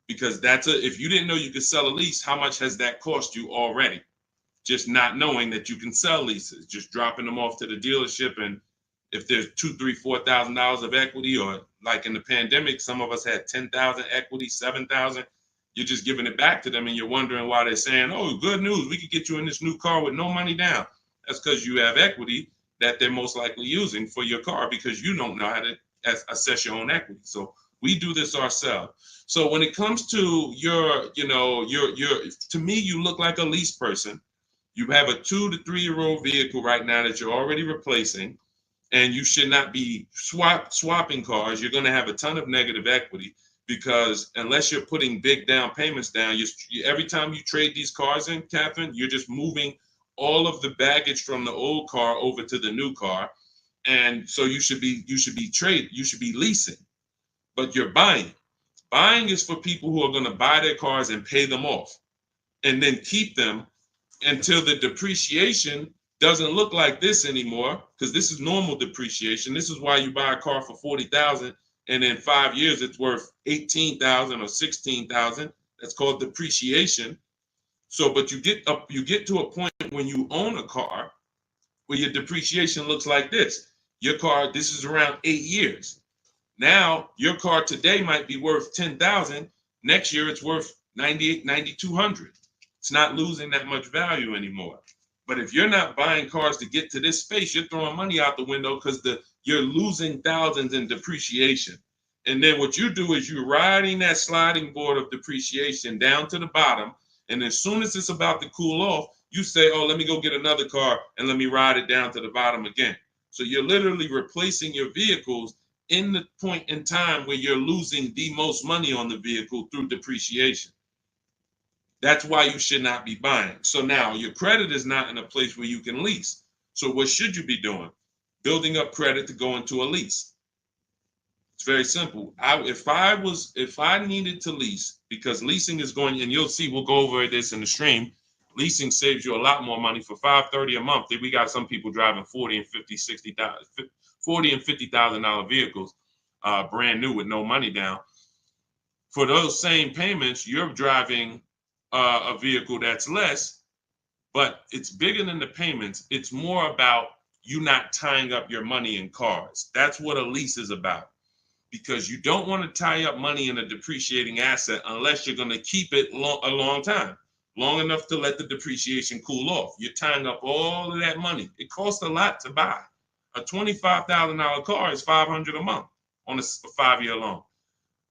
because if you didn't know you could sell a lease, how much has that cost you already? Just not knowing that you can sell leases, just dropping them off to the dealership. And if there's $2,000, $3,000, $4,000 of equity, or like in the pandemic, some of us had 10,000 equity, 7,000, you're just giving it back to them, and you're wondering why they're saying, "Oh, good news, we could get you in this new car with no money down." That's because you have equity that they're most likely using for your car, because you don't know how to assess your own equity. So we do this ourselves. So when it comes to your, to me, you look like a lease person. You have a 2 to 3 year old vehicle right now that you're already replacing, and you should not be swapping cars. You're going to have a ton of negative equity, because unless you're putting big down payments down, every time you trade these cars in, Catherine, you're just moving all of the baggage from the old car over to the new car. And so you should be leasing, but you're buying. Buying is for people who are going to buy their cars and pay them off and then keep them until the depreciation doesn't look like this anymore, because this is normal depreciation. This is why you buy a car for $40,000 and in 5 years it's worth $18,000 or $16,000. That's called depreciation. So, but you get to a point when you own a car where your depreciation looks like this. Your car, this is around 8 years. Now, your car today might be worth $10,000. Next year, it's worth $9,800, $9,200. It's not losing that much value anymore. But if you're not buying cars to get to this space, you're throwing money out the window, because you're losing thousands in depreciation. And then what you do is you're riding that sliding board of depreciation down to the bottom. And as soon as it's about to cool off, you say, "Oh, let me go get another car and let me ride it down to the bottom again." So you're literally replacing your vehicles in the point in time where you're losing the most money on the vehicle through depreciation. That's why you should not be buying. So now your credit is not in a place where you can lease. So what should you be doing? Building up credit to go into a lease. It's very simple. If I needed to lease, because leasing is going, and you'll see, we'll go over this in the stream. Leasing saves you a lot more money. For $530 a month, we got some people driving $40 and $50,000 vehicles, brand new with no money down. For those same payments, you're driving a vehicle that's less, but it's bigger than the payments. It's more about you not tying up your money in cars. That's what a lease is about, because you don't want to tie up money in a depreciating asset unless you're going to keep it a long time, long enough to let the depreciation cool off. You're tying up all of that money. It costs a lot to buy. A $25,000 car is $500 a month on a 5-year loan.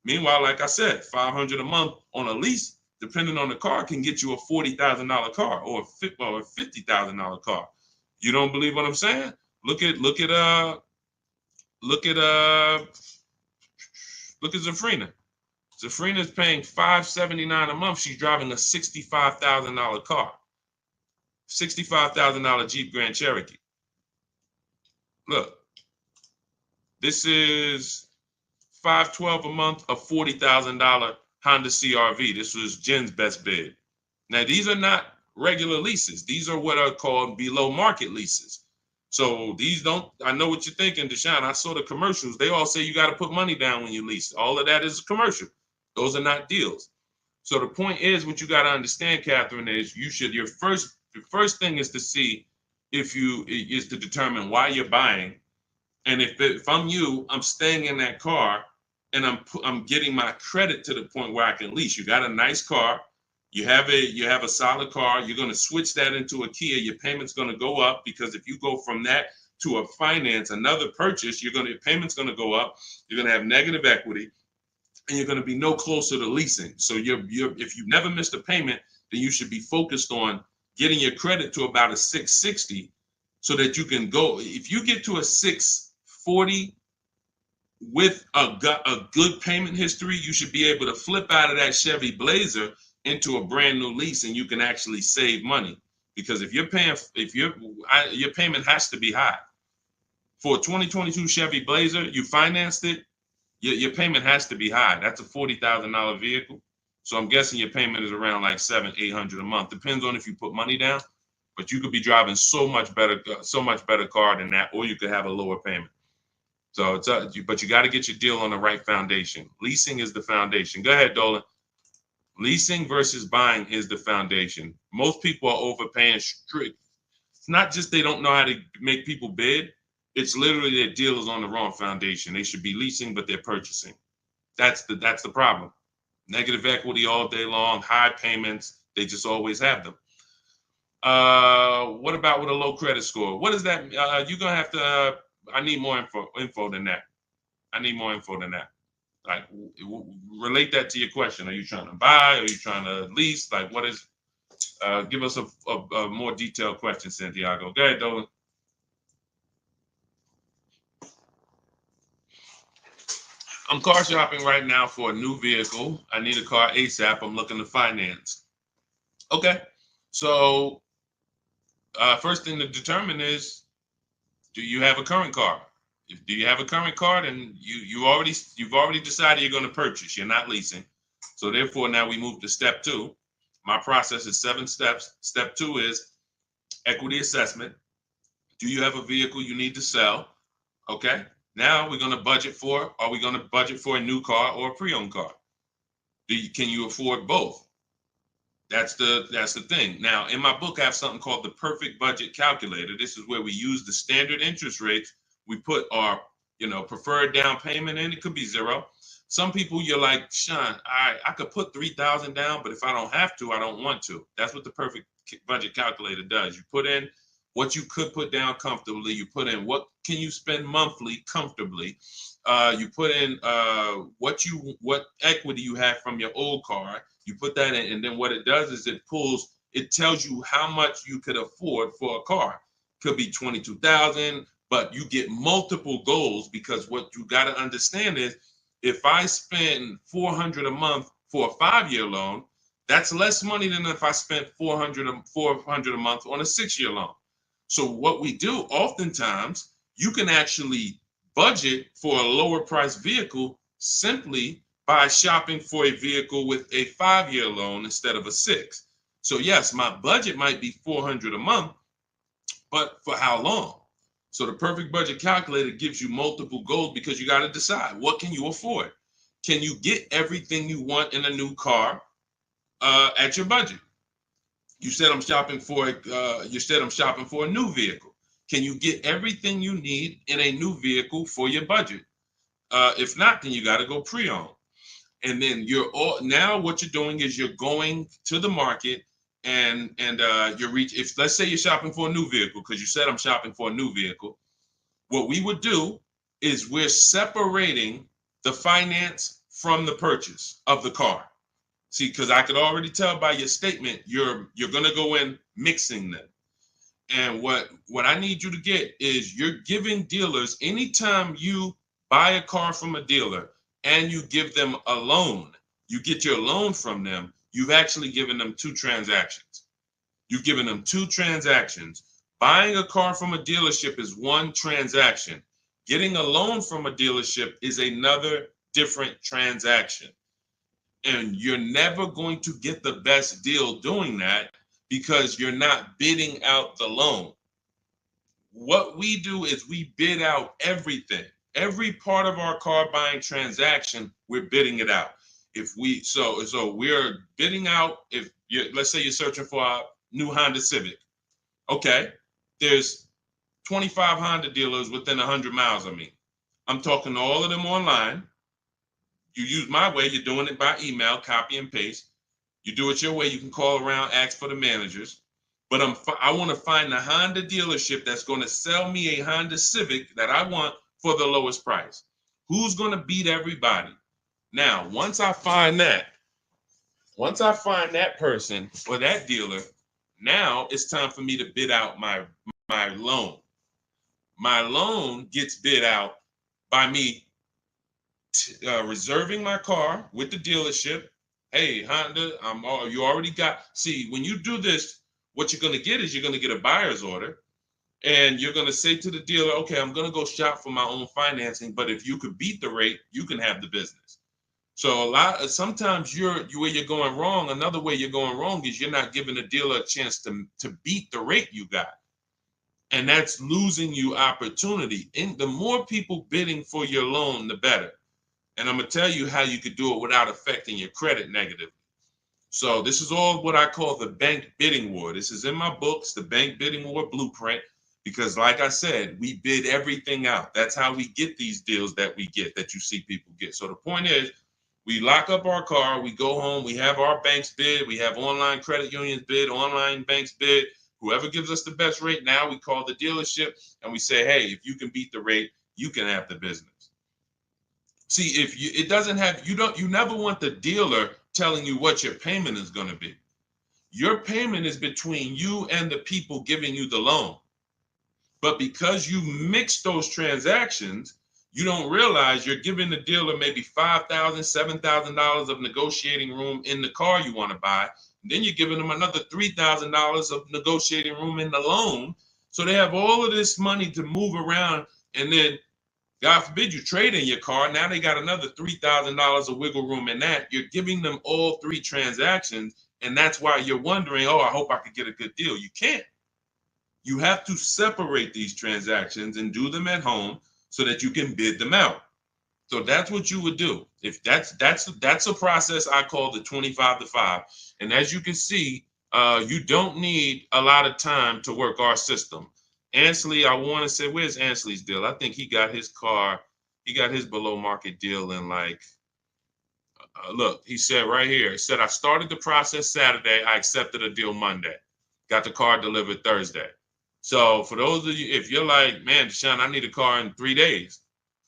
Meanwhile, like I said, $500 a month on a lease, depending on the car, can get you a $40,000 car or a $50,000 car. You don't believe what I'm saying? Look at Zafrina. Zafrina is paying $579 a month. She's driving a $65,000 car, $65,000 Jeep Grand Cherokee. Look, this is $512 a month, a $40,000 Honda CRV. This was Jen's best bid. Now, these are not regular leases. These are what are called below market leases. So these don't, I know what you're thinking, Deshone. I saw the commercials. They all say you got to put money down when you lease. All of that is a commercial. Those are not deals. So the point is, what you got to understand, Catherine, is your first thing is to see is to determine why you're buying. And if I'm you, I'm staying in that car, and I'm getting my credit to the point where I can lease. You got a nice car, you have a solid car. You're going to switch that into a Kia. Your payment's going to go up, because if you go from that to a finance, another purchase, your payment's going to go up. You're going to have negative equity, and you're going to be no closer to leasing. So if you've never missed a payment, then you should be focused on getting your credit to about a 660, so that you can go. If you get to a 640 with a good payment history, you should be able to flip out of that Chevy Blazer into a brand new lease, and you can actually save money. Because if your payment has to be high. For a 2022 Chevy Blazer, you financed it, your payment has to be high. That's a $40,000 vehicle. So I'm guessing your payment is around like $700-800 a month. Depends on if you put money down, but you could be driving so much better car than that, or you could have a lower payment. So it's but you got to get your deal on the right foundation. Leasing is the foundation. Go ahead, Dolan. Leasing versus buying is the foundation. Most people are overpaying strict. It's not just they don't know how to make people bid. It's literally their deal is on the wrong foundation. They should be leasing, but they're purchasing. That's the problem. Negative equity all day long, high payments. They just always have them. What about with a low credit score? What is that? You're gonna have to. I need more info than that. I need more info than that. Like, relate that to your question. Are you trying to buy? Are you trying to lease? Like, what is? Give us a more detailed question, Santiago. Go ahead, Dolan. I'm car shopping right now for a new vehicle. I need a car ASAP. I'm looking to finance. Okay, so first thing to determine is, do you have a current car? If do you have a current car, then you've already decided you're going to purchase. You're not leasing. So therefore, now we move to step two. My process is 7 steps. Step 2 is equity assessment. Do you have a vehicle you need to sell? Okay. Now we're going to budget for. Are we going to budget for a new car or a pre-owned car? Can you afford both? That's the thing. Now, in my book, I have something called the perfect budget calculator. This is where we use the standard interest rates. We put our, preferred down payment in. It could be 0. Some people, you're like, Sean, I could put 3,000 down, but if I don't have to, I don't want to. That's what the perfect budget calculator does. You put in what you could put down comfortably. You put in what can you spend monthly comfortably. You put in what equity you have from your old car. You put that in, and then what it does is it tells you how much you could afford for a car. Could be 22,000, but you get multiple goals, because what you got to understand is, if I spend $400 a month for a 5-year loan, that's less money than if I spent $400 a month on a 6-year loan. So what we do oftentimes, you can actually budget for a lower price vehicle simply by shopping for a vehicle with a 5-year loan instead of a 6. So yes, my budget might be $400 a month, but for how long? So the perfect budget calculator gives you multiple goals, because you got to decide, what can you afford? Can you get everything you want in a new car at your budget? You said I'm shopping for a new vehicle. Can you get everything you need in a new vehicle for your budget? If not, then you got to go pre-owned. And then now what you're doing is you're going to the market and if let's say you're shopping for a new vehicle, because you said I'm shopping for a new vehicle, what we would do is we're separating the finance from the purchase of the car. See, because I could already tell by your statement, you're going to go in mixing them. And what I need you to get is, you're giving dealers, anytime you buy a car from a dealer and you give them a loan, you get your loan from them, you've actually given them 2 transactions. You've given them 2 transactions. Buying a car from a dealership is one transaction. Getting a loan from a dealership is another different transaction. And you're never going to get the best deal doing that, because you're not bidding out the loan. What we do is we bid out everything. Every part of our car buying transaction, we're bidding it out. So we're bidding out, let's say you're searching for a new Honda Civic. Okay, there's 25 Honda dealers within 100 miles of me. I'm talking to all of them online. You use my way, you're doing it by email, copy and paste. You do it your way, you can call around, ask for the managers. But I want to find the Honda dealership that's going to sell me a Honda Civic that I want for the lowest price. Who's going to beat everybody? Now, once I find that person or that dealer, now it's time for me to bid out my loan. My loan gets bid out by me reserving my car with the dealership. Hey, Honda, you already got. See, when you do this, what you're going to get is you're going to get a buyer's order, and you're going to say to the dealer, okay, I'm going to go shop for my own financing, but if you could beat the rate, you can have the business. So sometimes where you're going wrong. Another way you're going wrong is you're not giving the dealer a chance to beat the rate you got. And that's losing you opportunity. And the more people bidding for your loan, the better. And I'm going to tell you how you could do it without affecting your credit negatively. So this is all what I call the bank bidding war. This is in my books, the bank bidding war blueprint, because like I said, we bid everything out. That's how we get these deals that we get, that you see people get. So the point is, we lock up our car, we go home, we have our banks bid, we have online credit unions bid, online banks bid. Whoever gives us the best rate, now we call the dealership and we say, hey, if you can beat the rate, you can have the business. See, if you, it doesn't have, you never want the dealer telling you what your payment is going to be. Your payment is between you and the people giving you the loan. But because you mix those transactions, you don't realize you're giving the dealer maybe $5,000, $7,000 of negotiating room in the car you want to buy. And then you're giving them another $3,000 of negotiating room in the loan. So they have all of this money to move around, and then God forbid you trade in your car. Now they got another $3,000 of wiggle room in that. You're giving them all three transactions. And that's why you're wondering, oh, I hope I could get a good deal. You can't. You have to separate these transactions and do them at home so that you can bid them out. So that's what you would do. If that's a process I call the 25 to 5. And as you can see, you don't need a lot of time to work our system. Ansley, I want to say, where's Ansley's deal? I think he got his car, he got his below market deal in like, look, he said right here, he said, I started the process Saturday. I accepted a deal Monday. Got the car delivered Thursday. So for those of you, if you're like, man, Deshaun, I need a car in 3 days.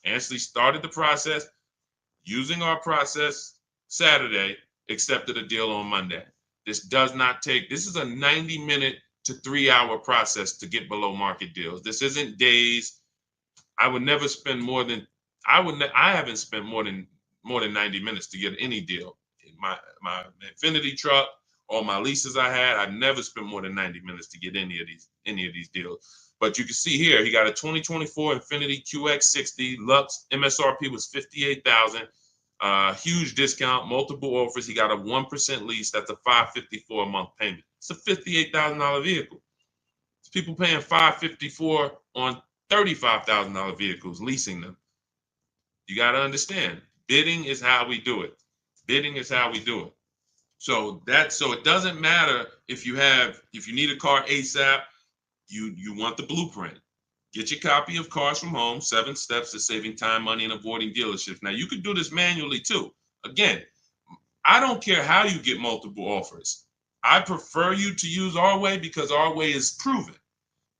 Ansley started the process using our process Saturday, accepted a deal on Monday. This does not take, this is a 90-minute to 3-hour process to get below market deals. This isn't days. I would never spend more than, I haven't spent more than 90 minutes to get any deal. My Infinity truck, all my leases I had, I never spent more than 90 minutes to get any of these deals. But you can see here, he got a 2024 Infinity QX60 Lux. MSRP was $58,000. Huge discount, multiple offers. He got a 1% lease. That's a $554 a month payment. It's a $58,000 vehicle. It's people paying $554 on $35,000 vehicles, leasing them. You got to understand, bidding is how we do it. Bidding is how we do it. So it doesn't matter if you need a car ASAP, you want the blueprint. Get your copy of Cars from Home, 7 Steps to Saving Time, Money, and Avoiding Dealerships. Now, you could do this manually too. Again, I don't care how you get multiple offers. I prefer you to use our way because our way is proven.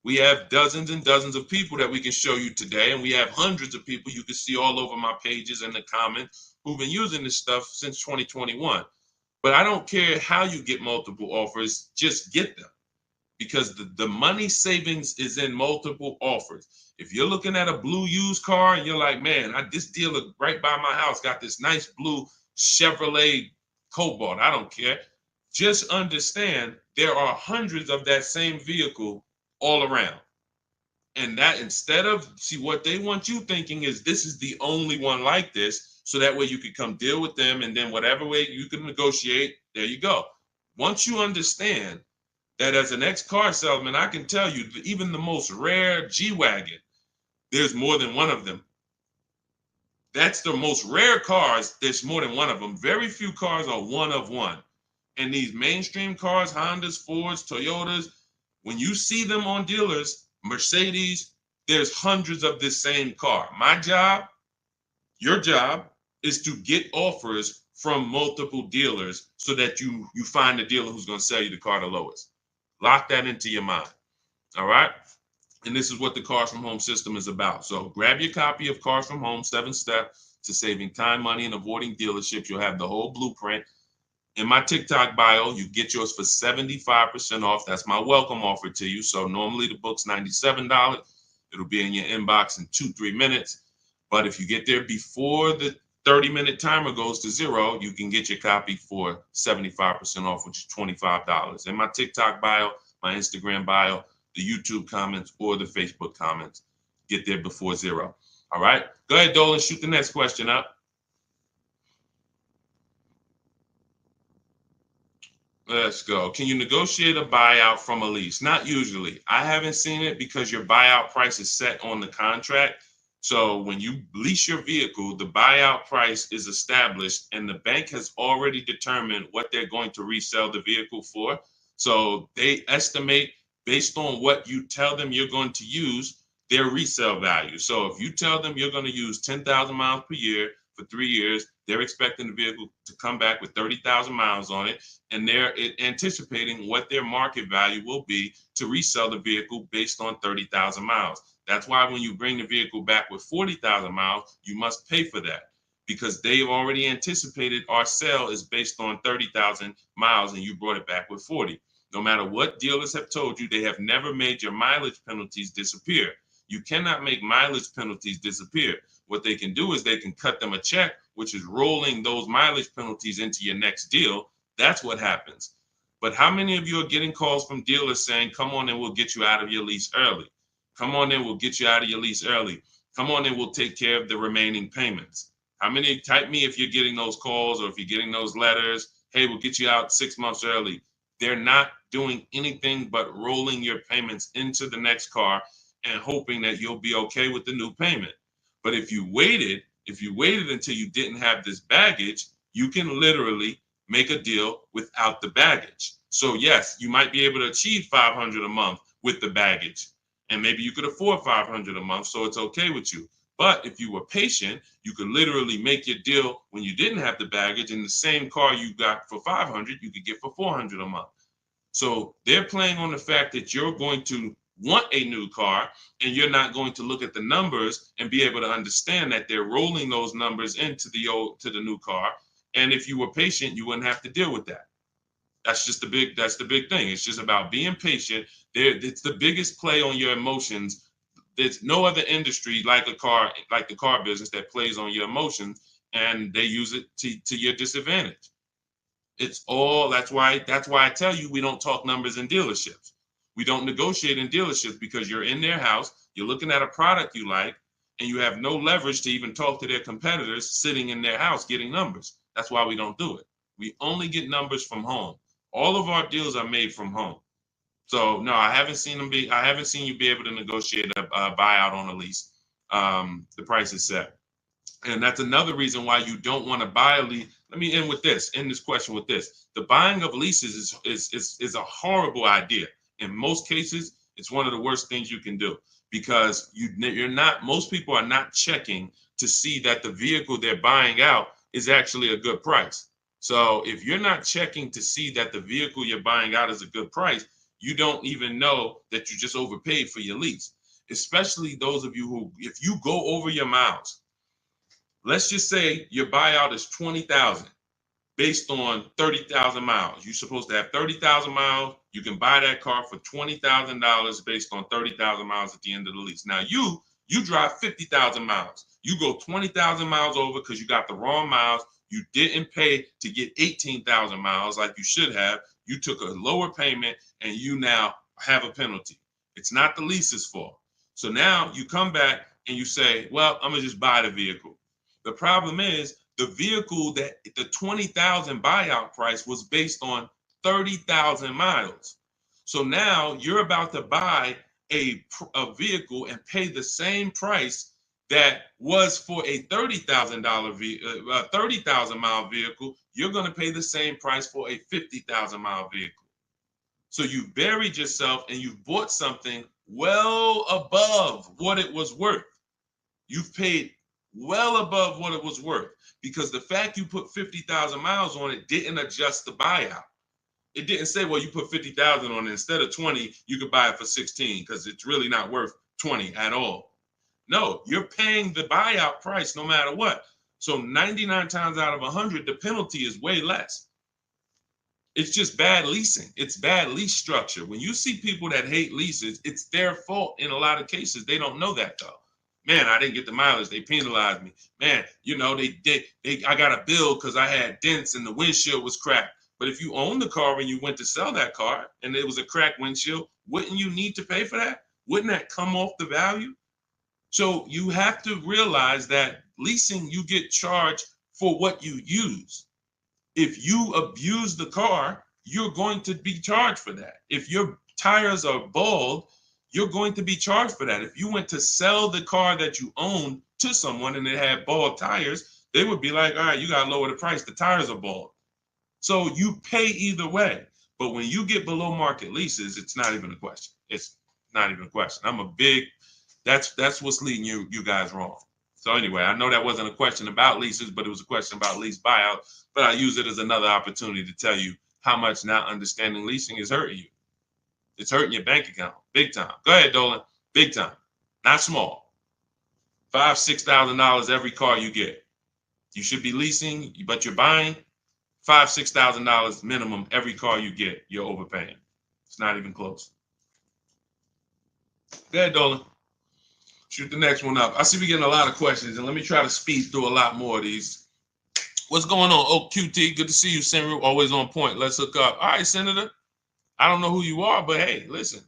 We have dozens and dozens of people that we can show you today, and we have hundreds of people you can see all over my pages and the comments who've been using this stuff since 2021. But I don't care how you get multiple offers, just get them. Because the money savings is in multiple offers. If you're looking at a blue used car and you're like, man, this dealer right by my house got this nice blue Chevrolet Cobalt, I don't care. Just understand there are hundreds of that same vehicle all around. And that instead of, see, what they want you thinking is this is the only one like this, so that way you can come deal with them, and then whatever way you can negotiate, there you go. Once you understand that as an ex-car salesman, I can tell you, even the most rare G-Wagon, there's more than one of them. That's the most rare cars, there's more than one of them. Very few cars are one of one. And these mainstream cars, Hondas, Fords, Toyotas, when you see them on dealers, Mercedes, there's hundreds of this same car. My job, your job, is to get offers from multiple dealers so that you find the dealer who's going to sell you the car the lowest. Lock that into your mind. All right. And this is what the Cars from Home system is about. So grab your copy of Cars from Home, 7 Steps to Saving Time, Money, and Avoiding Dealerships. You'll have the whole blueprint. In my TikTok bio, you get yours for 75% off. That's my welcome offer to you. So normally the book's $97. It'll be in your inbox in 2-3 minutes. But if you get there before the 30-minute timer goes to 0, you can get your copy for 75% off, which is $25. In my TikTok bio, my Instagram bio, the YouTube comments, or the Facebook comments, get there before 0. All right? Go ahead, Dolan, shoot the next question up. Let's go. Can you negotiate a buyout from a lease? Not usually. I haven't seen it because your buyout price is set on the contract. So when you lease your vehicle, the buyout price is established and the bank has already determined what they're going to resell the vehicle for. So they estimate based on what you tell them you're going to use their resale value. So if you tell them you're going to use 10,000 miles per year for 3 years, they're expecting the vehicle to come back with 30,000 miles on it, and they're anticipating what their market value will be to resell the vehicle based on 30,000 miles. That's why when you bring the vehicle back with 40,000 miles, you must pay for that because they've already anticipated our sale is based on 30,000 miles and you brought it back with 40. No matter what dealers have told you, they have never made your mileage penalties disappear. You cannot make mileage penalties disappear. What they can do is they can cut them a check, which is rolling those mileage penalties into your next deal. That's what happens. But how many of you are getting calls from dealers saying, come on and we'll get you out of your lease early? Come on and we'll get you out of your lease early. Come on and we'll take care of the remaining payments. How many? Type me if you're getting those calls or if you're getting those letters. Hey, we'll get you out 6 months early. They're not doing anything but rolling your payments into the next car and hoping that you'll be okay with the new payment. But if you waited until you didn't have this baggage, you can literally make a deal without the baggage. So yes, you might be able to achieve 500 a month with the baggage, and maybe you could afford 500 a month, so it's okay with you. But if you were patient, you could literally make your deal when you didn't have the baggage, and the same car you got for 500, you could get for 400 a month. So they're playing on the fact that you're going to want a new car and you're not going to look at the numbers and be able to understand that they're rolling those numbers into the new car. And if you were patient, you wouldn't have to deal with that. That's the big thing. It's just about being patient. It's the biggest play on your emotions. There's no other industry like the car business that plays on your emotions, and they use it to your disadvantage. It's all that's why I tell you we don't talk numbers in dealerships. We don't negotiate in dealerships because you're in their house, you're looking at a product you like, and you have no leverage to even talk to their competitors sitting in their house getting numbers. That's why we don't do it. We only get numbers from home. All of our deals are made from home. So no, I haven't seen you be able to negotiate a buyout on a lease. The price is set. And that's another reason why you don't want to buy a lease. Let me end this question with this. The buying of leases is a horrible idea. In most cases, it's one of the worst things you can do because most people are not checking to see that the vehicle they're buying out is actually a good price. So if you're not checking to see that the vehicle you're buying out is a good price, you don't even know that you just overpaid for your lease. Especially those of you who, if you go over your miles, let's just say your buyout is 20,000 based on 30,000 miles. You're supposed to have 30,000 miles. You can buy that car for $20,000 based on 30,000 miles at the end of the lease. Now you drive 50,000 miles. You go 20,000 miles over because you got the wrong miles. You didn't pay to get 18,000 miles like you should have. You took a lower payment and you now have a penalty. It's not the lease's fault. So now you come back and you say, well, I'm going to just buy the vehicle. The problem is the vehicle that the 20,000 buyout price was based on 30,000 miles. So now you're about to buy a vehicle and pay the same price that was for a $30,000 30,000 mile vehicle. You're going to pay the same price for a 50,000 mile vehicle. So you buried yourself and you've bought something well above what it was worth. You've paid well above what it was worth because the fact you put 50,000 miles on it didn't adjust the buyout. It didn't say, well, you put 50,000 on it. Instead of 20, you could buy it for 16 because it's really not worth 20 at all. No, you're paying the buyout price no matter what. So 99 times out of 100, the penalty is way less. It's just bad leasing. It's bad lease structure. When you see people that hate leases, it's their fault in a lot of cases. They don't know that though. Man, I didn't get the mileage. They penalized me. Man, I got a bill because I had dents and the windshield was cracked. But if you own the car and you went to sell that car and it was a cracked windshield, wouldn't you need to pay for that? Wouldn't that come off the value? So you have to realize that leasing, you get charged for what you use. If you abuse the car, you're going to be charged for that. If your tires are bald, you're going to be charged for that. If you went to sell the car that you own to someone and it had bald tires, they would be like, all right, you got to lower the price. The tires are bald. So you pay either way. But when you get below market leases, it's not even a question. It's not even a question. That's what's leading you guys wrong. So anyway, I know that wasn't a question about leases, but it was a question about lease buyout. But I use it as another opportunity to tell you how much not understanding leasing is hurting you. It's hurting your bank account big time. Go ahead, Dolan. Big time, not small. $5,000-$6,000 every car you get. You should be leasing, but you're buying. $5,000-$6,000 minimum every car you get. You're overpaying. It's not even close. Go ahead, Dolan. Shoot the next one up. I see we're getting a lot of questions, and let me try to speed through a lot more of these. What's going on? Oh, QT, good to see you, Senator. Always on point. Let's hook up. All right, Senator. I don't know who you are, but hey, listen.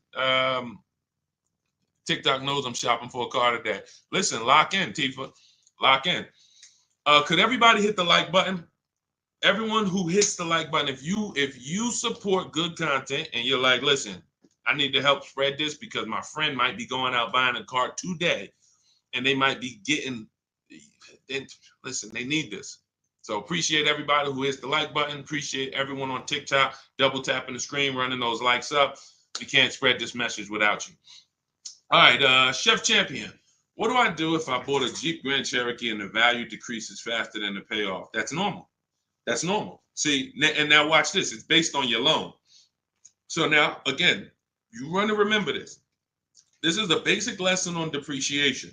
TikTok knows I'm shopping for a car today. Listen, lock in, Tifa. Lock in. Could everybody hit the like button? Everyone who hits the like button, if you support good content and you're like, listen, I need to help spread this because my friend might be going out buying a car today and they might be getting, listen, they need this. So appreciate everybody who hits the like button. Appreciate everyone on TikTok, double tapping the screen, running those likes up. We can't spread this message without you. All right, Chef Champion. What do I do if I bought a Jeep Grand Cherokee and the value decreases faster than the payoff? That's normal. That's normal. See, and now watch this. It's based on your loan. So now, again, you want to remember this. This is a basic lesson on depreciation.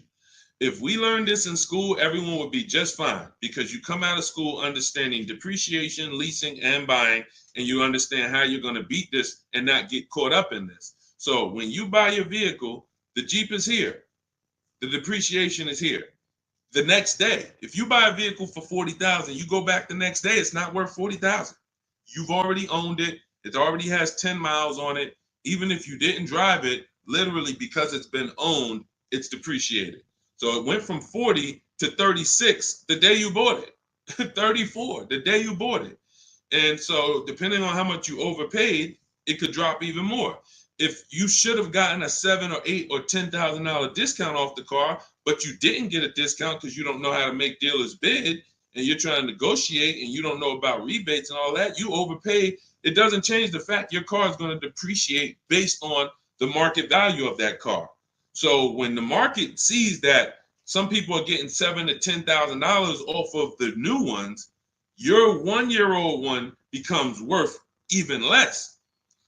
If we learned this in school, everyone would be just fine because you come out of school understanding depreciation, leasing, and buying, and you understand how you're going to beat this and not get caught up in this. So when you buy your vehicle, the Jeep is here. The depreciation is here. The next day, if you buy a vehicle for $40,000, you go back the next day, it's not worth $40,000. You've already owned it. It already has 10 miles on it. Even if you didn't drive it, literally because it's been owned, it's depreciated. So it went from 40 to 36 the day you bought it, 34 the day you bought it. And so depending on how much you overpaid, it could drop even more. If you should have gotten a $7,000 or $8,000 or $10,000 discount off the car, but you didn't get a discount because you don't know how to make dealers bid and you're trying to negotiate and you don't know about rebates and all that, you overpaid. It doesn't change the fact your car is going to depreciate based on the market value of that car. So when the market sees that some people are getting $7,000 to $10,000 off of the new ones, your 1-year-old one becomes worth even less.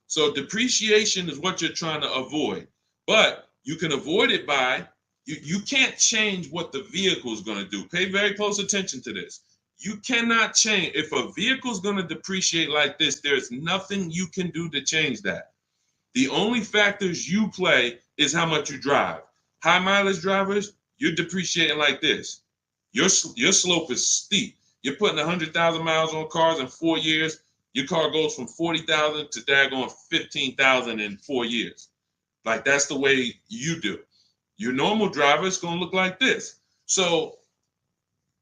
So depreciation is what you're trying to avoid, but you can avoid it by, you can't change what the vehicle is going to do. Pay very close attention to this. You cannot change. If a vehicle is going to depreciate like this, there's nothing you can do to change that. The only factors you play is how much you drive. High mileage drivers, you're depreciating like this. Your slope is steep. You're putting 100,000 miles on cars in 4 years. Your car goes from 40,000 to daggone 15,000 in 4 years. Like that's the way you do. Your normal driver is going to look like this. So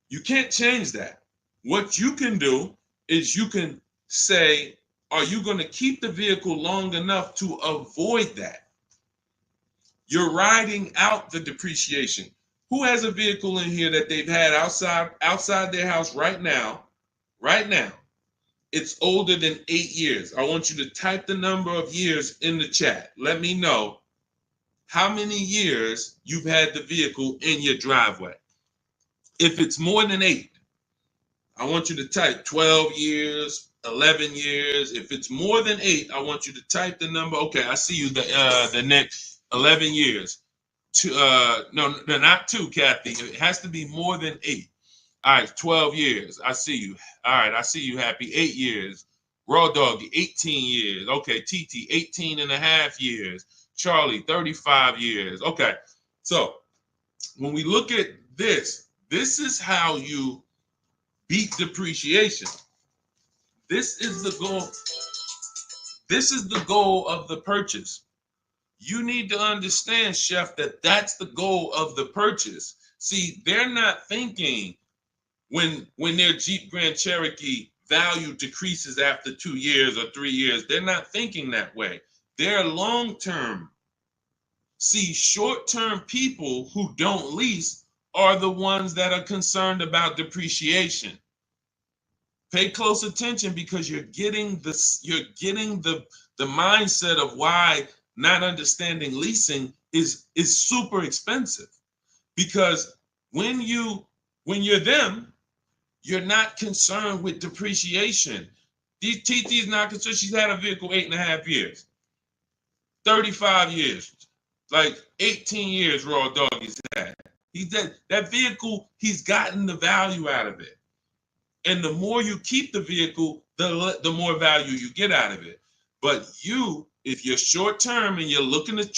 you can't change that. What you can do is you can say, are you going to keep the vehicle long enough to avoid that? You're riding out the depreciation. Who has a vehicle in here that they've had outside their house right now? Right now. It's older than 8 years. I want you to type the number of years in the chat. Let me know how many years you've had the vehicle in your driveway. If it's more than 8, I want you to type 12 years, 11 years. If it's more than 8, I want you to type the number. Okay, I see you. The next 11 years. No, not 2, Kathy. It has to be more than 8. All right, 12 years. I see you. All right, I see you, Happy. 8 years. Raw Doggy, 18 years. Okay, TT, 18 and a half years. Charlie, 35 years. Okay, so when we look at this, this is how you beat depreciation. This is the goal. This is the goal of the purchase. You need to understand, Chef, that that's the goal of the purchase. See, they're not thinking when their Jeep Grand Cherokee value decreases after 2 years or 3 years. They're not thinking that way. They're long-term. See, short-term people who don't lease are the ones that are concerned about depreciation. Pay close attention, because you're getting the mindset of why not understanding leasing is super expensive. Because when you're them, you're not concerned with depreciation. TT's not concerned. She's had a vehicle 8.5 years, 35 years, like 18 years raw dog he's had. That vehicle, he's gotten the value out of it. And the more you keep the vehicle, the more value you get out of it. But if you're short term and you're looking to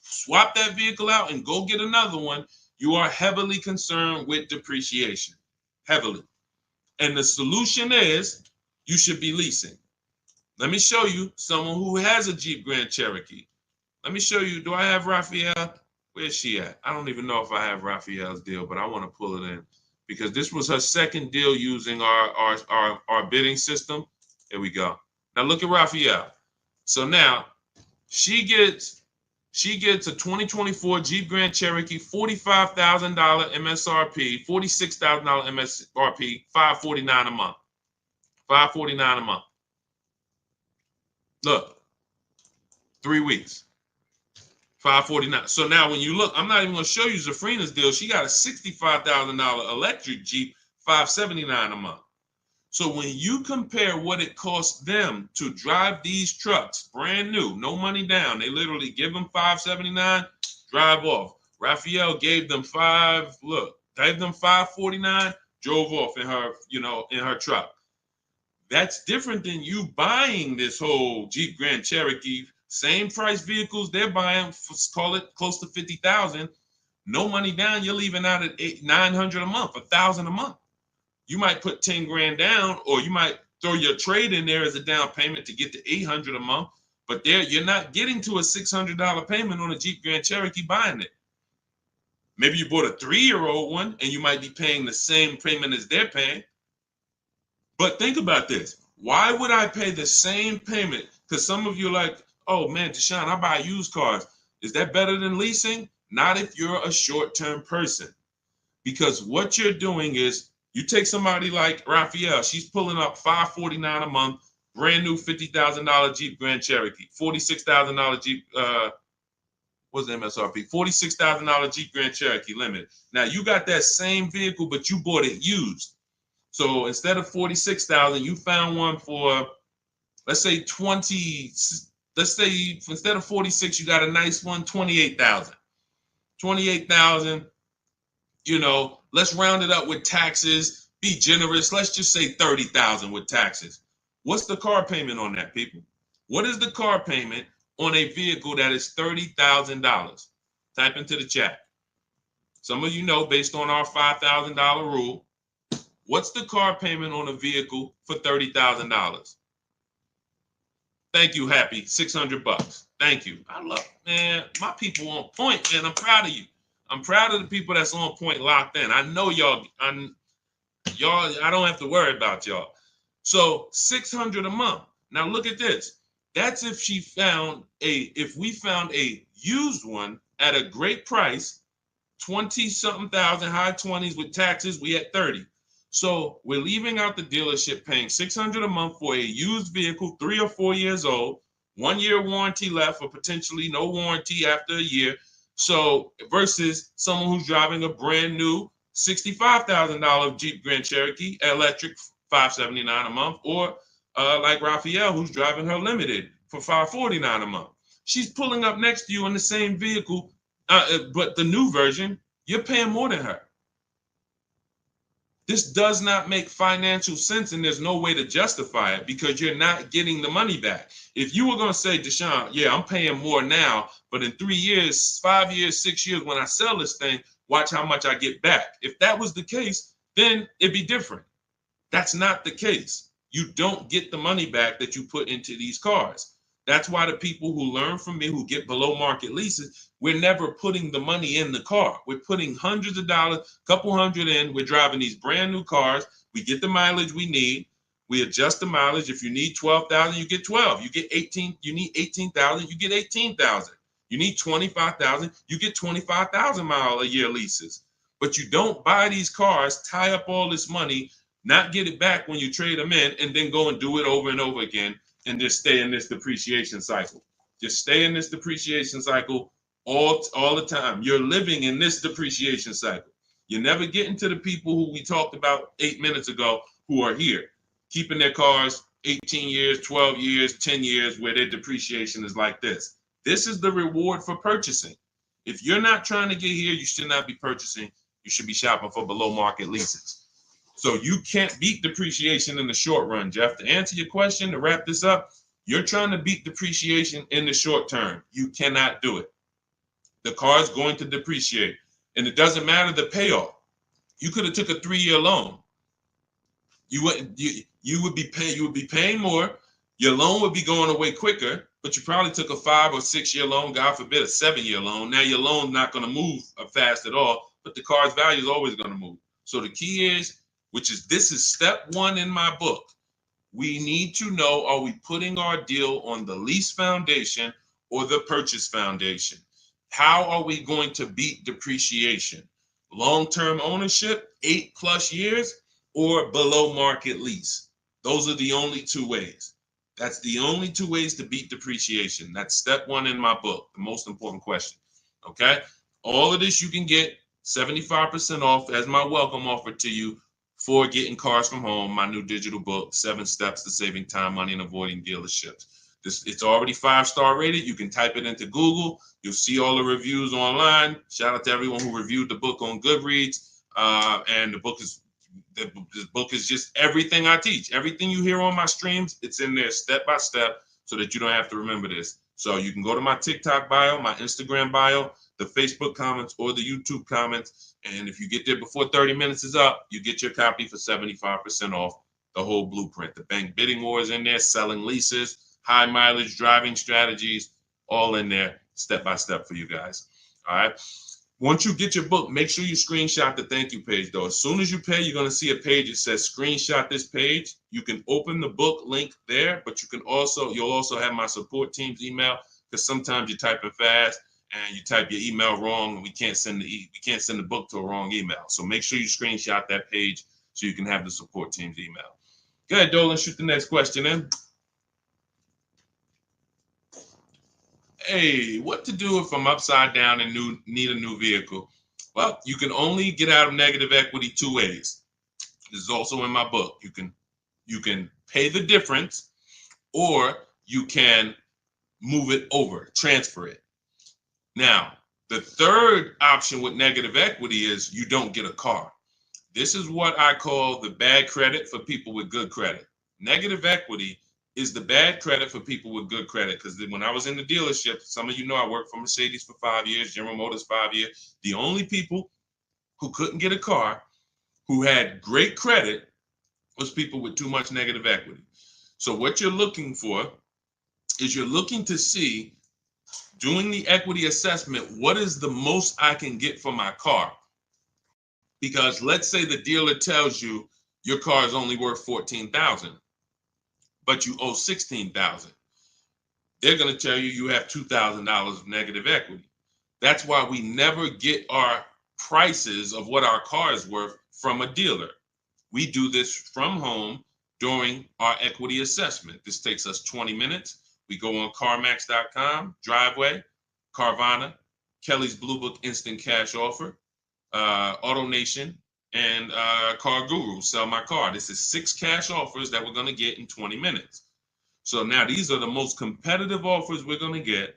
swap that vehicle out and go get another one, you are heavily concerned with depreciation, heavily. And the solution is you should be leasing. Let me show you someone who has a Jeep Grand Cherokee. Let me show you. Do I have Raphael? Where's she at? I don't even know if I have Raphael's deal, but I want to pull it in, because this was her second deal using our bidding system. Here we go. Now look at Raphael. So now she gets a 2024 Jeep Grand Cherokee, $45,000 MSRP, $46,000 MSRP, $549 a month. $549 a month. Look, 3 weeks. $549. So now when you look, I'm not even going to show you Zafrina's deal. She got a $65,000 electric Jeep, $579 a month. So when you compare what it costs them to drive these trucks, brand new, no money down, they literally give them $579, drive off. Raphael gave them $549, drove off in her truck. That's different than you buying this whole Jeep Grand Cherokee. Same price vehicles they're buying, call it close to $50,000. No money down, you're leaving out at $900 a month, $1,000 a month. You might put 10 grand down, or you might throw your trade in there as a down payment to get to $800 a month. But you're not getting to a $600 payment on a Jeep Grand Cherokee buying it. Maybe you bought a 3-year-old one and you might be paying the same payment as they're paying. But think about this. Why would I pay the same payment? Because some of you are like, oh man, Deshone, I buy used cars. Is that better than leasing? Not if you're a short-term person. Because what you're doing is, you take somebody like Raphael, she's pulling up $549 a month, brand new $50,000 Jeep Grand Cherokee, $46,000 Jeep, what's the MSRP? $46,000 Jeep Grand Cherokee Limited. Now you got that same vehicle, but you bought it used. So instead of $46,000, you found one for, let's say 20. Let's say instead of 46, you got a nice one, 28,000. 28,000. Let's round it up with taxes. Be generous. Let's just say 30,000 with taxes. What's the car payment on that, people? What is the car payment on a vehicle that is $30,000? Type into the chat. Some of you know, based on our $5,000 rule, what's the car payment on a vehicle for $30,000? Thank you, Happy. $600. Thank you. I love, man, my people on point, man. I'm proud of you. I'm proud of the people that's on point, locked in. I know y'all. I don't have to worry about y'all. So $600 a month. Now look at this. That's if we found a used one at a great price, 20-something thousand, high 20s with taxes. We at 30. So we're leaving out the dealership paying $600 a month for a used vehicle, 3 or 4 years old, 1 year warranty left, or potentially no warranty after a year. So versus someone who's driving a brand new $65,000 Jeep Grand Cherokee electric, $579 a month, or like Raphael, who's driving her limited for $549 a month. She's pulling up next to you in the same vehicle, but the new version, you're paying more than her. This does not make financial sense, and there's no way to justify it because you're not getting the money back. If you were going to say, Deshone, yeah, I'm paying more now, but in 3 years, 5 years, 6 years, when I sell this thing, watch how much I get back. If that was the case, then it'd be different. That's not the case. You don't get the money back that you put into these cars. That's why the people who learn from me, who get below market leases, we're never putting the money in the car. We're putting hundreds of dollars, couple hundred in. We're driving these brand new cars. We get the mileage we need. We adjust the mileage. If you need 12,000, you get 12. You get 18. You need 18,000, you get 18,000. You need 25,000, you get 25,000 mile a year leases. But you don't buy these cars, tie up all this money, not get it back when you trade them in, and then go and do it over and over again and just stay in this depreciation cycle. Just stay in this depreciation cycle all the time. You're living in this depreciation cycle. You're never getting to the people who we talked about 8 minutes ago who are here, keeping their cars 18 years, 12 years, 10 years, where their depreciation is like this. This is the reward for purchasing. If you're not trying to get here, you should not be purchasing. You should be shopping for below market leases. So you can't beat depreciation in the short run, Jeff. To answer your question, to wrap this up, you're trying to beat depreciation in the short term. You cannot do it. The car is going to depreciate, and it doesn't matter the payoff. You could have took a 3-year loan. You would be paying more. Your loan would be going away quicker, but you probably took a 5 or 6 year loan, God forbid a 7-year loan. Now your loan's not going to move fast at all, but the car's value is always going to move. So the key is, this is step 1 in my book. We need to know, are we putting our deal on the lease foundation or the purchase foundation? How are we going to beat depreciation? Long-term ownership, 8+ years, or below market lease? Those are the only 2 ways. That's the only 2 ways to beat depreciation. That's step 1 in my book, the most important question. Okay? All of this you can get 75% off as my welcome offer to you for getting cars from home, my new digital book, 7 Steps to Saving Time, Money, and Avoiding Dealerships. It's already 5-star rated. You can type it into Google. You'll see all the reviews online. Shout out to everyone who reviewed the book on Goodreads. And the book is just everything I teach. Everything you hear on my streams, it's in there step by step so that you don't have to remember this. So you can go to my TikTok bio, my Instagram bio, the Facebook comments, or the YouTube comments. And if you get there before 30 minutes is up, you get your copy for 75% off the whole blueprint. The bank bidding war is in there, selling leases, high mileage driving strategies, all in there step by step for you guys. All right. Once you get your book, make sure you screenshot the thank you page, though. As soon as you pay, you're going to see a page that says screenshot this page. You can open the book link there, but you'll also have my support team's email, because sometimes you're typing fast and you type your email wrong, and we can't send the book to a wrong email. So make sure you screenshot that page so you can have the support team's email. Go ahead, Dolan, shoot the next question in. Hey, what to do if I'm upside down and need a new vehicle? Well, you can only get out of negative equity 2 ways. This is also in my book. You can pay the difference, or you can move it over, transfer it. Now, the third option with negative equity is you don't get a car. This is what I call the bad credit for people with good credit. Negative equity is the bad credit for people with good credit. Because when I was in the dealership, some of you know I worked for Mercedes for 5 years, General Motors 5 years. The only people who couldn't get a car, who had great credit, was people with too much negative equity. So what you're looking for is you're looking to see, doing the equity assessment, what is the most I can get for my car? Because let's say the dealer tells you your car is only worth $14,000. but you owe $16,000. They're going to tell you you have $2,000 of negative equity. That's why we never get our prices of what our car is worth from a dealer. We do this from home during our equity assessment. This takes us 20 minutes. We go on CarMax.com, Driveway, Carvana, Kelly's Blue Book Instant Cash Offer, AutoNation, and Car Guru, Sell My Car. This is 6 cash offers that we're going to get in 20 minutes. So now these are the most competitive offers we're going to get,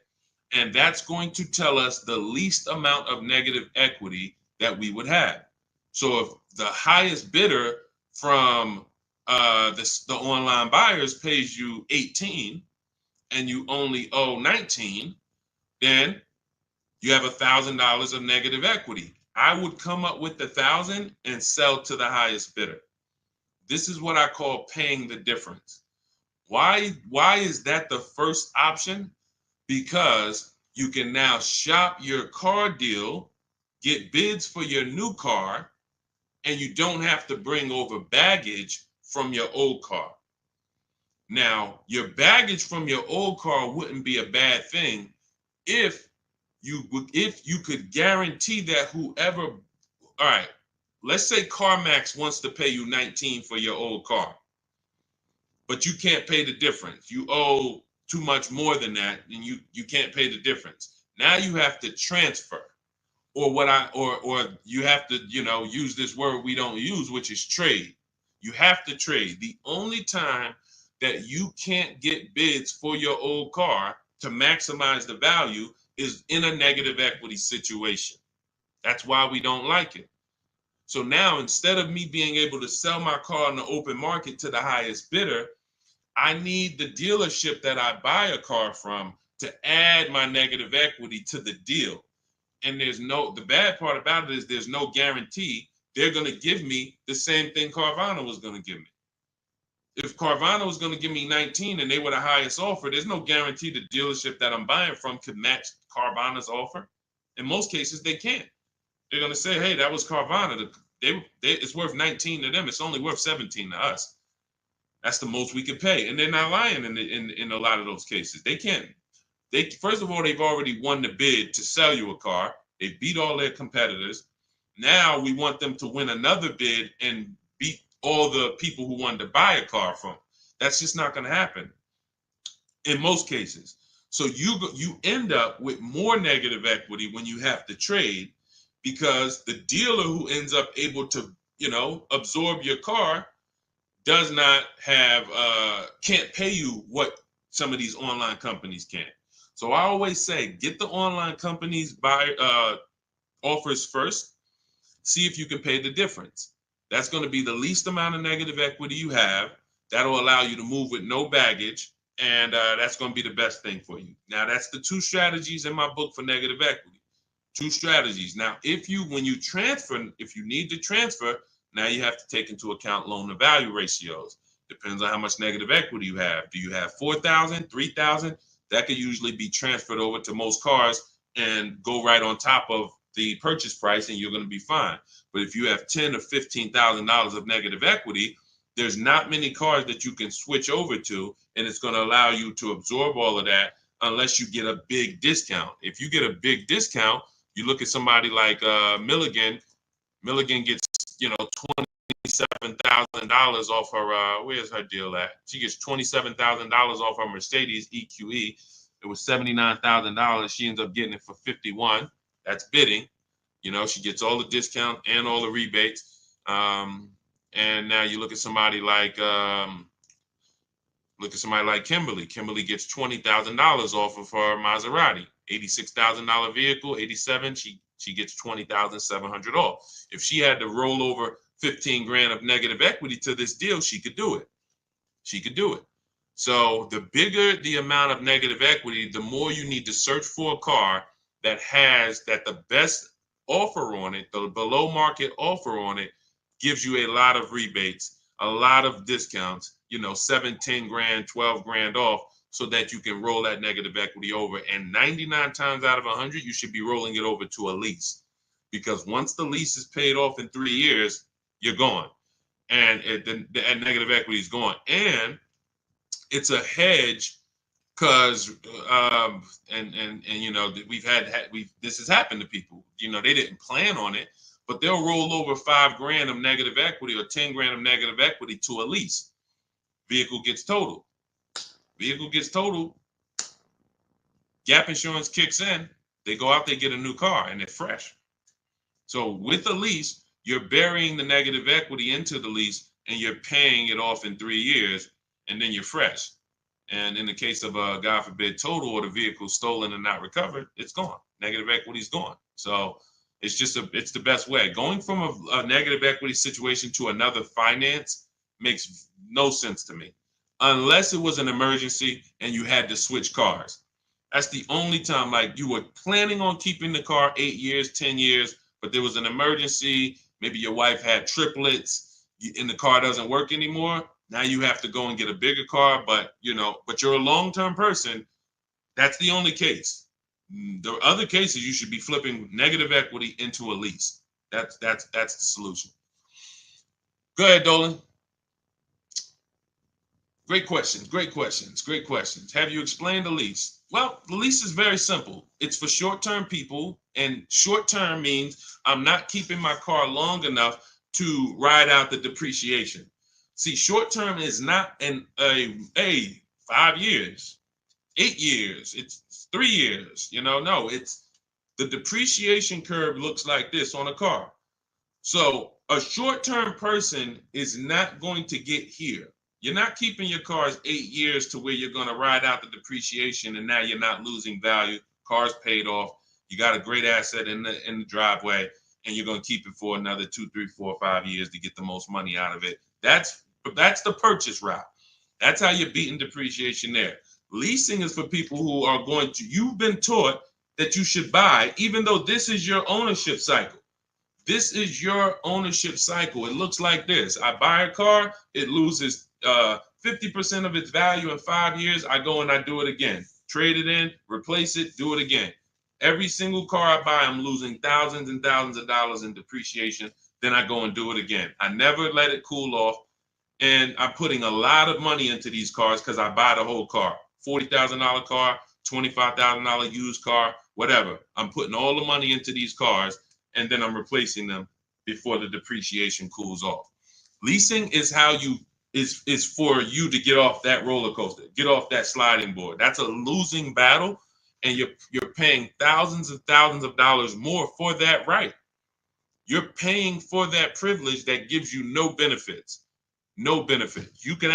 and that's going to tell us the least amount of negative equity that we would have. So if the highest bidder from the online buyers pays you 18 and you only owe 19, then you have $1,000 of negative equity. I would come up with 1,000 and sell to the highest bidder. This is what I call paying the difference. Why is that the first option? Because you can now shop your car deal, get bids for your new car, and you don't have to bring over baggage from your old car. Now, your baggage from your old car wouldn't be a bad thing if you could guarantee that whoever, all right, let's say CarMax wants to pay you 19 for your old car, but you can't pay the difference. You owe too much more than that, and you can't pay the difference. Now you have to transfer, or you have to, use this word we don't use, which is trade. You have to trade. The only time that you can't get bids for your old car to maximize the value is in a negative equity situation. That's why we don't like it. So now, instead of me being able to sell my car in the open market to the highest bidder, I need the dealership that I buy a car from to add my negative equity to the deal. And the bad part about it is there's no guarantee they're going to give me the same thing Carvana was going to give me. If Carvana was going to give me 19 and they were the highest offer, there's no guarantee the dealership that I'm buying from could match Carvana's offer. In most cases, they can't. They're going to say, hey, that was Carvana. It's worth 19 to them. It's only worth 17 to us. That's the most we could pay. And they're not lying in a lot of those cases. They can't. First of all, they've already won the bid to sell you a car. They beat all their competitors. Now we want them to win another bid and beat all the people who wanted to buy a car from. That's just not going to happen in most cases. So you end up with more negative equity when you have to trade, because the dealer who ends up able to, absorb your car does not can't pay you what some of these online companies can. So I always say, get the online companies offers first. See if you can pay the difference. That's going to be the least amount of negative equity you have. That'll allow you to move with no baggage, and that's going to be the best thing for you. Now, that's the 2 strategies in my book for negative equity. 2 strategies. Now, if you need to transfer, now you have to take into account loan to value ratios. Depends on how much negative equity you have. Do you have 4,000, 3,000? That could usually be transferred over to most cars and go right on top of the purchase price, and you're going to be fine. But if you have $10,000 or $15,000 of negative equity, there's not many cars that you can switch over to, and it's going to allow you to absorb all of that unless you get a big discount. If you get a big discount, you look at somebody like Milligan. Milligan gets, $27,000 off her. Where's her deal at? She gets $27,000 off her Mercedes EQE. It was $79,000. She ends up getting it for $51,000. That's bidding. She gets all the discount and all the rebates. And now you look at somebody like Kimberly. Kimberly gets $20,000 off of her Maserati. $86,000 vehicle, 87. She gets $20,700 off. If she had to roll over 15 grand of negative equity to this deal, she could do it. So the bigger the amount of negative equity, the more you need to search for a car that has the best offer on it, the below market offer on it, gives you a lot of rebates, a lot of discounts, 7, 10 grand, 12 grand off, so that you can roll that negative equity over. And 99 times out of 100, you should be rolling it over to a lease, because once the lease is paid off in 3 years, you're gone, and the negative equity is gone. And it's a hedge, because this has happened to people. They didn't plan on it, but they'll roll over 5 grand of negative equity or 10 grand of negative equity to a lease. Vehicle gets totaled. Gap insurance kicks in. They go out, they get a new car, and it's fresh. So with a lease, you're burying the negative equity into the lease, and you're paying it off in 3 years, and then you're fresh. And in the case of a, God forbid, total, or the vehicle stolen and not recovered, it's gone. Negative equity is gone. So it's the best way. Going from a negative equity situation to another finance makes no sense to me, unless it was an emergency and you had to switch cars. That's the only time, like you were planning on keeping the car 8 years, 10 years, but there was an emergency. Maybe your wife had triplets and the car doesn't work anymore. Now you have to go and get a bigger car, but you're a long-term person. That's the only case. The other cases, you should be flipping negative equity into a lease. That's the solution. Go ahead, Dolan. Great questions, great questions, great questions. Have you explained the lease? Well, the lease is very simple. It's for short-term people, and short-term means I'm not keeping my car long enough to ride out the depreciation. See, short-term is not a 5 years, 8 years, it's 3 years, no, it's the depreciation curve looks like this on a car. So a short-term person is not going to get here. You're not keeping your cars 8 years to where you're going to ride out the depreciation and now you're not losing value. Car's paid off. You got a great asset in the driveway and you're going to keep it for another 2, 3, 4, 5 years to get the most money out of it. That's the purchase route. That's how you're beating depreciation there. Leasing is for people who are going to, you've been taught that you should buy, even though this is your ownership cycle. This is your ownership cycle. It looks like this. I buy a car, it loses 50% of its value in 5 years. I go and I do it again. Trade it in, replace it, do it again. Every single car I buy, I'm losing thousands and thousands of dollars in depreciation. Then I go and do it again. I never let it cool off. And I'm putting a lot of money into these cars because I buy the whole car. $40,000 car, $25,000 used car, whatever. I'm putting all the money into these cars and then I'm replacing them before the depreciation cools off. Leasing is how is for you to get off that roller coaster, get off that sliding board. That's a losing battle, and you're paying thousands and thousands of dollars more for that right. You're paying for that privilege that gives you no benefits. No benefits. You can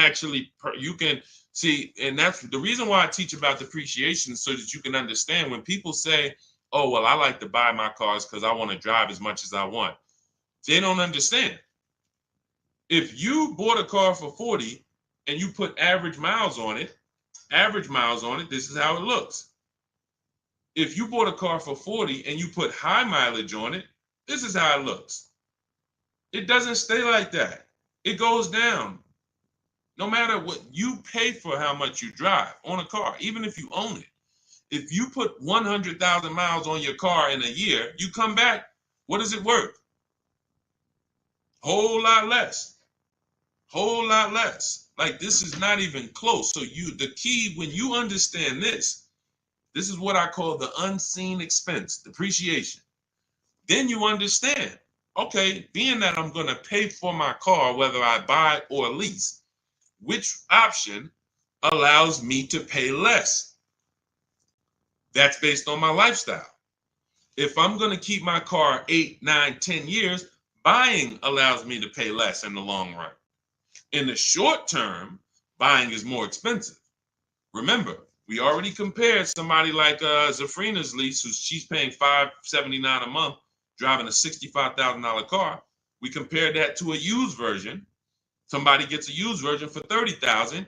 see, and that's the reason why I teach about depreciation, so that you can understand when people say, oh, well, I like to buy my cars because I want to drive as much as I want. They don't understand. If you bought a car for 40 and you put average miles on it, this is how it looks. If you bought a car for 40 and you put high mileage on it, this is how it looks. It doesn't stay like that. It goes down. No matter what you pay for how much you drive on a car, even if you own it. If you put 100,000 miles on your car in a year, you come back, what is it worth? Whole lot less. Whole lot less. Like, this is not even close. So the key, when you understand this is what I call the unseen expense, depreciation. Then you understand, okay, being that I'm going to pay for my car, whether I buy or lease, which option allows me to pay less? That's based on my lifestyle. If I'm going to keep my car 8, 9, 10 years, buying allows me to pay less in the long run. In the short term, buying is more expensive. Remember, we already compared somebody like Zafrina's lease, she's paying $579 a month, driving a $65,000 car. We compared that to a used version. Somebody gets a used version for $30,000.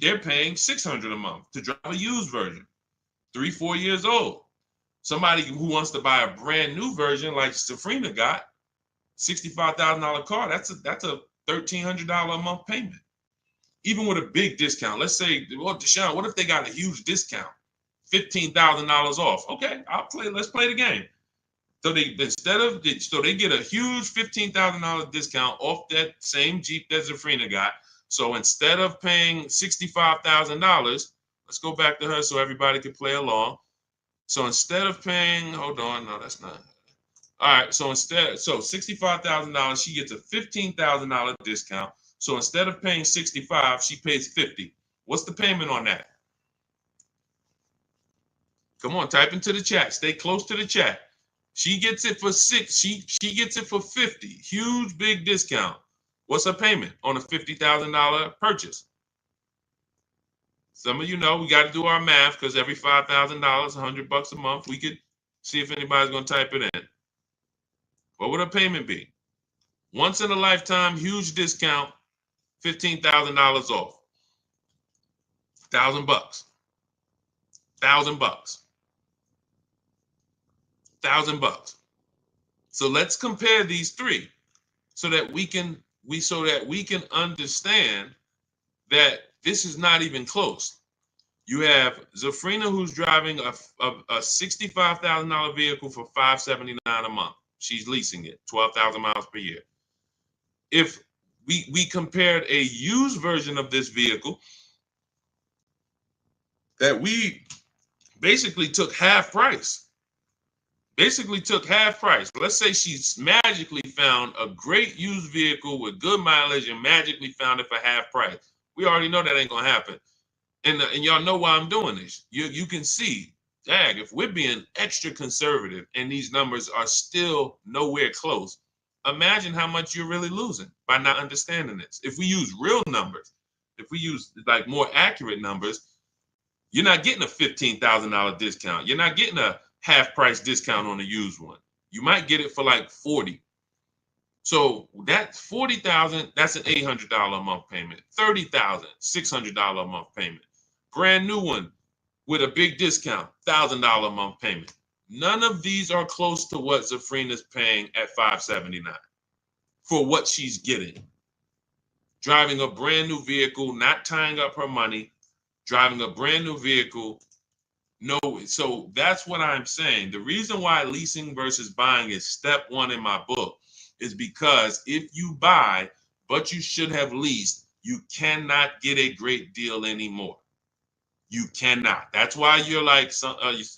They're paying $600 a month to drive a used version, 3, 4 years old. Somebody who wants to buy a brand new version like Zafrina got, $65,000 car, that's a $1,300 a month payment. Even with a big discount. Let's say, well, Deshone, what if they got a huge discount? $15,000 off. Okay, let's play the game. So they get a huge $15,000 discount off that same Jeep that Zafrina got. So instead of paying $65,000, let's go back to her so everybody can play along. So instead of paying, hold on, no, that's not. All right, so $65,000, she gets a $15,000 discount. So instead of paying 65, she pays 50. What's the payment on that? Come on, type into the chat. Stay close to the chat. She gets it for 6. She gets it for 50. Huge, big discount. What's her payment on a $50,000 purchase? Some of you know we got to do our math, because every $5,000, $100 a month, we could see if anybody's going to type it in. What would her payment be? Once in a lifetime, huge discount, $15,000 off. $1,000. $1,000. $1,000. So let's compare these three so that we can understand that this is not even close. You have Zafrina, who's driving a $65,000 vehicle for $579 a month. She's leasing it, 12,000 miles per year. If we compared a used version of this vehicle that we basically took half price. Let's say she's magically found a great used vehicle with good mileage and magically found it for half price. We already know that ain't gonna happen. And y'all know why I'm doing this. You can see, dang, if we're being extra conservative and these numbers are still nowhere close, imagine how much you're really losing by not understanding this. If we use real numbers, if we use like more accurate numbers, you're not getting a $15,000 discount. You're not getting a half price discount on a used one. You might get it for like 40. So that's 40,000, that's an $800 a month payment. 30,000, $600 a month payment. Brand new one with a big discount, $1,000 a month payment. None of these are close to what Zafrina's paying at $579 for what she's getting. Driving a brand new vehicle, not tying up her money, driving a brand new vehicle. No, so that's what I'm saying. The reason why leasing versus buying is step one in my book is because if you buy, but you should have leased, you cannot get a great deal anymore. You cannot. That's why you're like,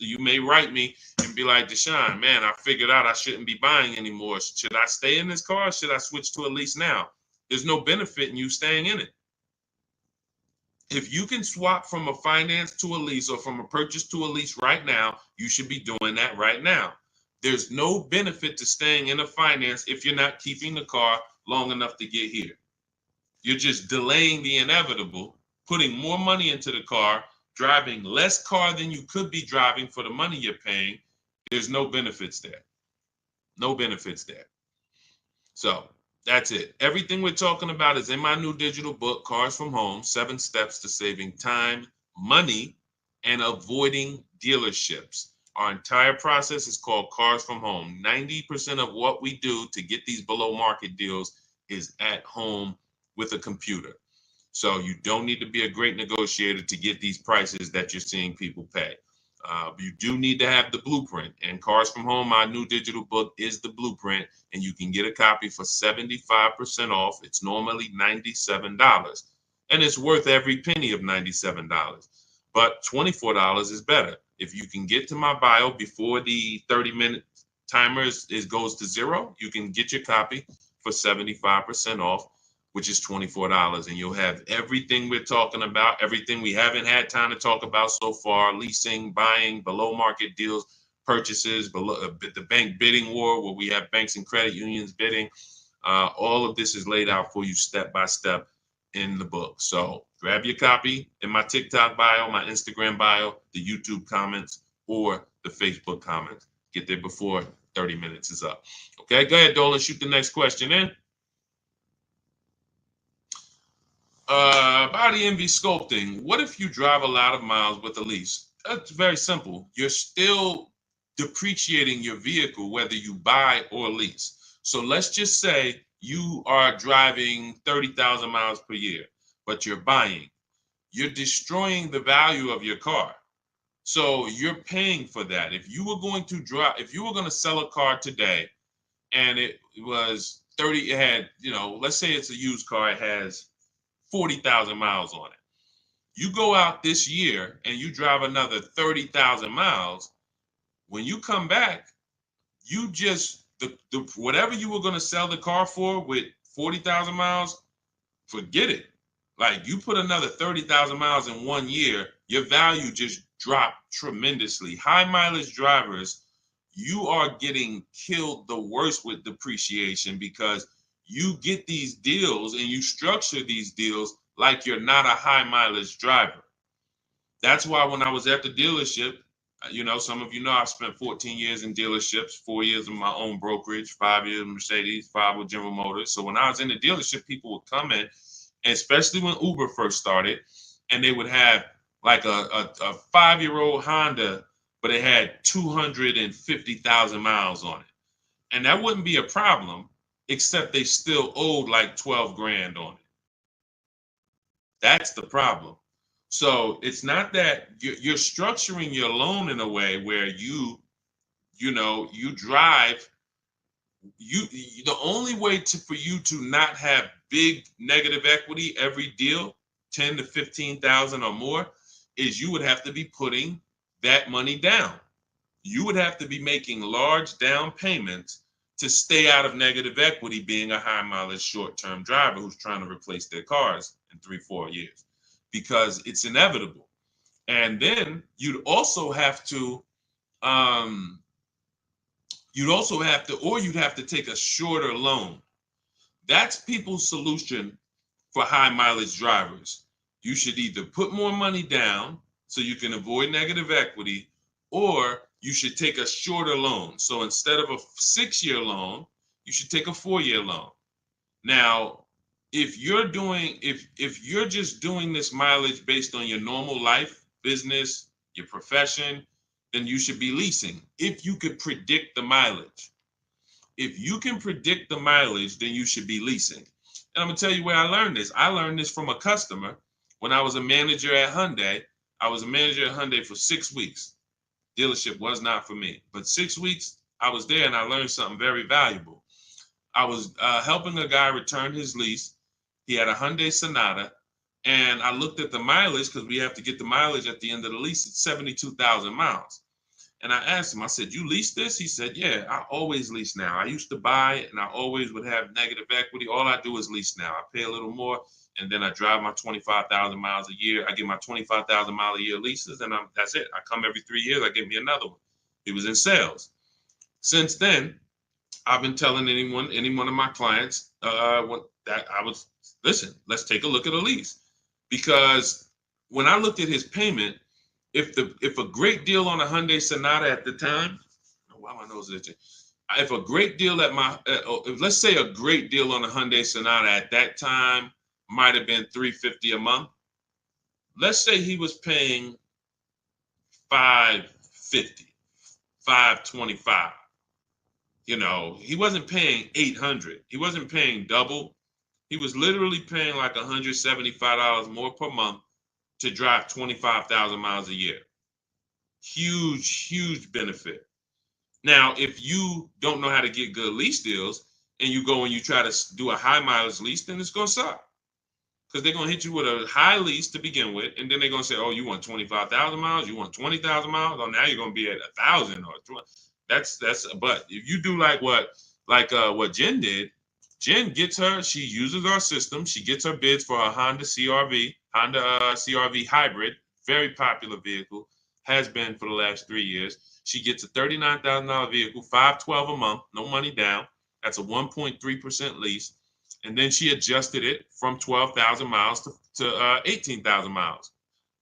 you may write me and be like, Deshone, man, I figured out I shouldn't be buying anymore. Should I stay in this car? Or should I switch to a lease now? There's no benefit in you staying in it. If you can swap from a finance to a lease or from a purchase to a lease right now, you should be doing that right now. There's no benefit to staying in a finance if you're not keeping the car long enough to get here. You're just delaying the inevitable, putting more money into the car, driving less car than you could be driving for the money you're paying. There's no benefits there. No benefits there. So that's it. Everything we're talking about is in my new digital book, Cars from Home, 7 Steps to Saving Time, Money, and Avoiding Dealerships. Our entire process is called Cars from Home. 90% of what we do to get these below market deals is at home with a computer. So you don't need to be a great negotiator to get these prices that you're seeing people pay. You do need to have the blueprint, and Cars from Home, my new digital book, is the blueprint, and you can get a copy for 75% off. It's normally $97, and it's worth every penny of $97, but $24 is better. If you can get to my bio before the 30-minute timer goes to 0, you can get your copy for 75% off, which is $24, and you'll have everything we're talking about, everything we haven't had time to talk about so far: leasing, buying, below market deals, purchases, the bank bidding war, where we have banks and credit unions bidding. All of this is laid out for you step by step in the book. So grab your copy in my TikTok bio, my Instagram bio, the YouTube comments, or the Facebook comments. Get there before 30 minutes is up. Okay, go ahead, Dolan, shoot the next question in. Body envy sculpting. What if you drive a lot of miles with a lease? That's very simple. You're still depreciating your vehicle whether you buy or lease. So let's just say you are driving 30,000 miles per year, but you're buying. You're destroying the value of your car. So you're paying for that. If you were going to sell a car today and it was 30, it had, let's say it's a used car, it has 40,000 miles on it. You go out this year and you drive another 30,000 miles. When you come back, you just, whatever you were going to sell the car for with 40,000 miles, forget it. Like, you put another 30,000 miles in 1 year, your value just dropped tremendously. High mileage drivers, you are getting killed the worst with depreciation, because you get these deals and you structure these deals like you're not a high mileage driver. That's why when I was at the dealership, some of you know I've spent 14 years in dealerships, 4 years in my own brokerage, 5 years in Mercedes, 5 with General Motors. So when I was in the dealership, people would come in, and especially when Uber first started, and they would have like a 5-year-old Honda, but it had 250,000 miles on it. And that wouldn't be a problem, except they still owed like 12 grand on it. That's the problem. So it's not that you're structuring your loan in a way where you drive. The only way for you to not have big negative equity every deal, 10 to 15,000 or more, is you would have to be putting that money down. You would have to be making large down payments to stay out of negative equity, being a high mileage short-term driver who's trying to replace their cars in 3-4 years, because it's inevitable. And then you'd also have to or you'd have to take a shorter loan. That's people's solution for high mileage drivers. You should either put more money down so you can avoid negative equity, or you should take a shorter loan. So instead of a 6-year loan, you should take a 4-year loan. Now, if you're just doing this mileage based on your normal life, business, your profession, then you should be leasing. If you could predict the mileage. If you can predict the mileage, then you should be leasing. And I'm gonna tell you where I learned this. I learned this from a customer when I was a manager at Hyundai. I was a manager at Hyundai for 6 weeks. Dealership was not for me, but 6 weeks I was there and I learned something very valuable. I was helping a guy return his lease. He had a Hyundai Sonata, and I looked at the mileage because we have to get the mileage at the end of the lease. It's 72,000 miles. And I asked him, I said, you lease this? He said, yeah, I always lease now. I used to buy it and I always would have negative equity. All I do is lease now. I pay a little more and then I drive my 25,000 miles a year. I get my 25,000 mile a year leases and that's it. I come every 3 years, I get me another one. He was in sales. Since then, I've been telling any one of my clients listen, let's take a look at a lease. Because when I looked at his payment, if a great deal on a Hyundai Sonata at the time, why my nose itching? If a great deal let's say a great deal on a Hyundai Sonata at that time might have been $350 a month. Let's say he was paying $550, $525. You know, he wasn't paying $800. He wasn't paying double. He was literally paying like $175 more per month to drive 25,000 miles a year. Huge, huge benefit. Now, if you don't know how to get good lease deals and you go and you try to do a high mileage lease, then it's going to suck. Because they're going to hit you with a high lease to begin with. And then they're going to say, oh, you want 25,000 miles? You want 20,000 miles? Oh, now you're going to be at 1,000 or 20. But if you do like what Jen did, Jen she uses our system. She gets her bids for her Honda CRV hybrid, very popular vehicle, has been for the last 3 years. She gets a $39,000 vehicle, $512 a month, no money down. That's a 1.3% lease. And then she adjusted it from 12,000 miles to 18,000 miles.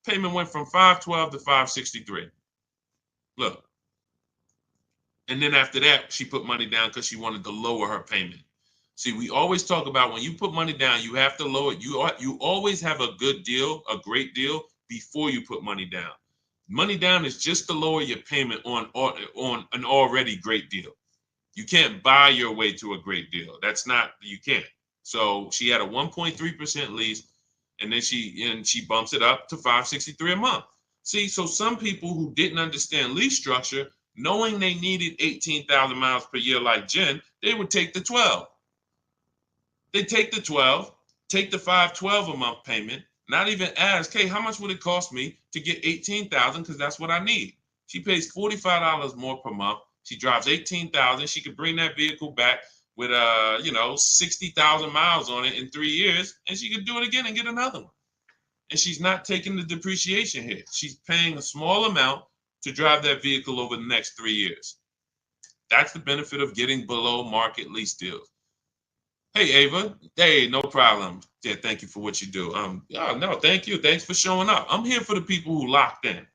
Payment went from $512 to $563. Look. And then after that, she put money down because she wanted to lower her payment. See, we always talk about when you put money down, you have to lower it. You always have a good deal, a great deal, before you put money down. Money down is just to lower your payment on an already great deal. You can't buy your way to a great deal. You can't. So she had a 1.3% lease, and then she bumps it up to $563 a month. See, so some people who didn't understand lease structure, knowing they needed 18,000 miles per year like Jen, they would take the 12. They take the 12, take the $512 a month payment, not even ask, hey, how much would it cost me to get 18,000? Because that's what I need. She pays $45 more per month. She drives 18,000. She could bring that vehicle back with 60,000 miles on it in 3 years, and she could do it again and get another one. And she's not taking the depreciation hit. She's paying a small amount to drive that vehicle over the next 3 years. That's the benefit of getting below market lease deals. Hey, Ava. Hey, no problem. Yeah, thank you for what you do. No, thank you. Thanks for showing up. I'm here for the people who locked in.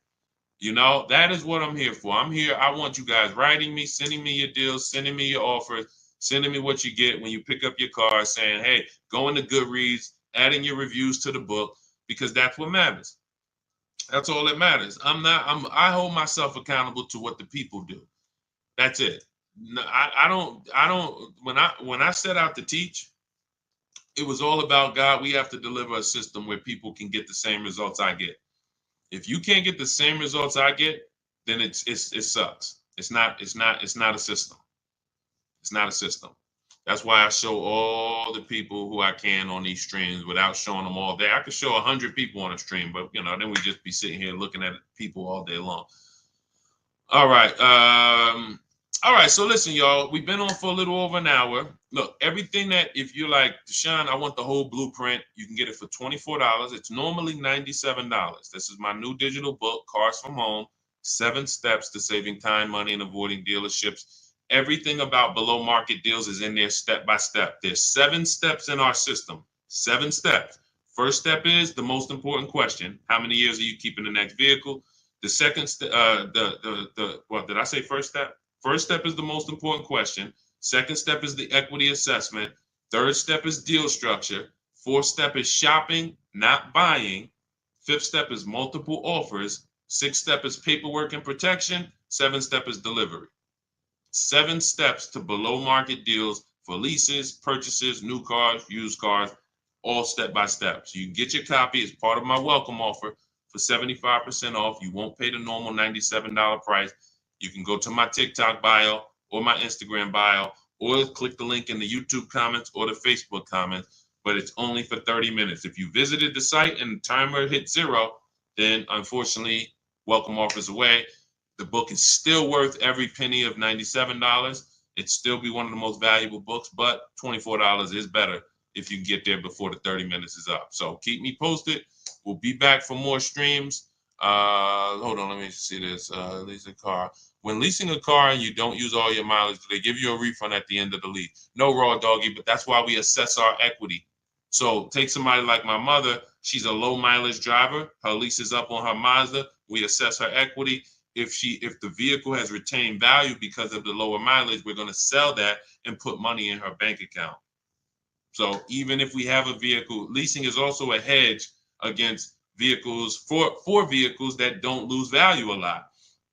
You know, that is what I'm here for. I'm here. I want you guys writing me, sending me your deals, sending me your offers, sending me what you get when you pick up your car, saying, hey, go into Goodreads, adding your reviews to the book, because that's what matters. That's all that matters. I hold myself accountable to what the people do. That's it. No, I don't, when I set out to teach, it was all about, God, we have to deliver a system where people can get the same results I get. If you can't get the same results I get, then it sucks. It's not a system. It's not a system. That's why I show all the people who I can on these streams without showing them all day. I could show 100 people on a stream, but then we just be sitting here looking at people all day long. All right. All right. So listen, y'all, we've been on for a little over an hour. Look, everything that if you're like, Deshaun, I want the whole blueprint, you can get it for $24. It's normally $97. This is my new digital book, Cars from Home, 7 Steps to Saving Time, Money, and Avoiding Dealerships. Everything about below market deals is in there step by step. There's 7 steps in our system. 7 steps. First step is the most important question. How many years are you keeping the next vehicle? The second step, what did I say? First step? First step is the most important question. Second step is the equity assessment. Third step is deal structure. Fourth step is shopping, not buying. Fifth step is multiple offers. Sixth step is paperwork and protection. Seventh step is delivery. 7 steps to below market deals for leases, purchases, new cars, used cars, all step by step. So you can get your copy as part of my welcome offer for 75% off. You won't pay the normal $97 price. You can go to my TikTok bio or my Instagram bio, or click the link in the YouTube comments or the Facebook comments, but it's only for 30 minutes. If you visited the site and the timer hit 0, then unfortunately, welcome offers away. The book is still worth every penny of $97. It'd still be one of the most valuable books, but $24 is better if you can get there before the 30 minutes is up. So keep me posted. We'll be back for more streams. Hold on, let me see this. Lease a car. When leasing a car and you don't use all your mileage, do they give you a refund at the end of the lease? No, Raw Doggy, but that's why we assess our equity. So take somebody like my mother. She's a low mileage driver. Her lease is up on her Mazda. We assess her equity. If the vehicle has retained value because of the lower mileage, we're going to sell that and put money in her bank account. So even if we have a vehicle, leasing is also a hedge against vehicles for vehicles that don't lose value a lot,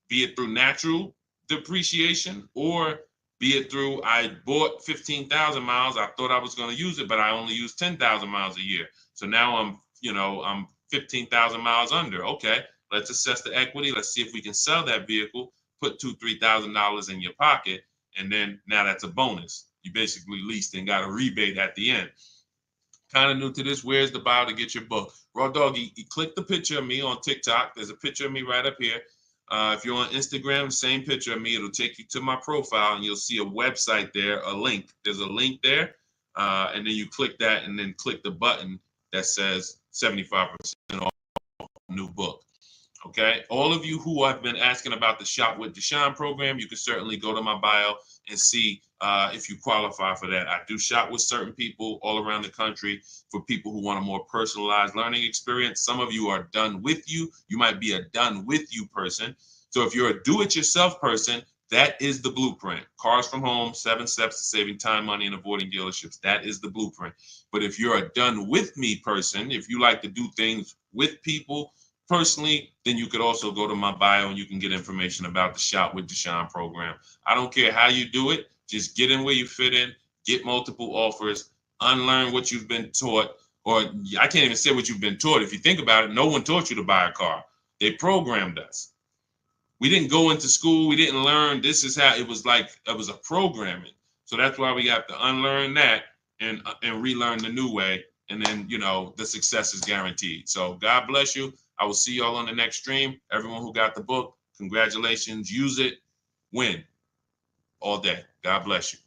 be it through natural depreciation or be it through I bought 15,000 miles. I thought I was going to use it, but I only use 10,000 miles a year. So now I'm 15,000 miles under. Okay. Let's assess the equity. Let's see if we can sell that vehicle, put $2,000-$3,000 in your pocket, and then now that's a bonus. You basically leased and got a rebate at the end. Kind of new to this, where's the bio to get your book? Raw Doggy, you click the picture of me on TikTok. There's a picture of me right up here. If you're on Instagram, same picture of me. It'll take you to my profile, and you'll see a website there, a link. There's a link there, and then you click that, and then click the button that says 75% off new book. Okay, all of you who have been asking about the Shop with Deshaun program, you can certainly go to my bio and see if you qualify for that. I do shop with certain people all around the country for people who want a more personalized learning experience. Some of you are done with you. You might be a done with you person. So if you're a do-it-yourself person, that is the blueprint. Cars from Home, 7 steps to saving time, money, and avoiding dealerships. That is the blueprint. But if you're a done with me person, if you like to do things with people, personally, then you could also go to my bio and you can get information about the Shop with Deshaun program. I don't care how you do it. Just get in where you fit in, get multiple offers, unlearn what you've been taught, or I can't even say what you've been taught. If you think about it, no one taught you to buy a car. They programmed us. We didn't go into school. We didn't learn. This is how it was like. It was a programming. So that's why we have to unlearn that and relearn the new way. And then, the success is guaranteed. So God bless you. I will see y'all on the next stream. Everyone who got the book, congratulations. Use it. Win all day. God bless you.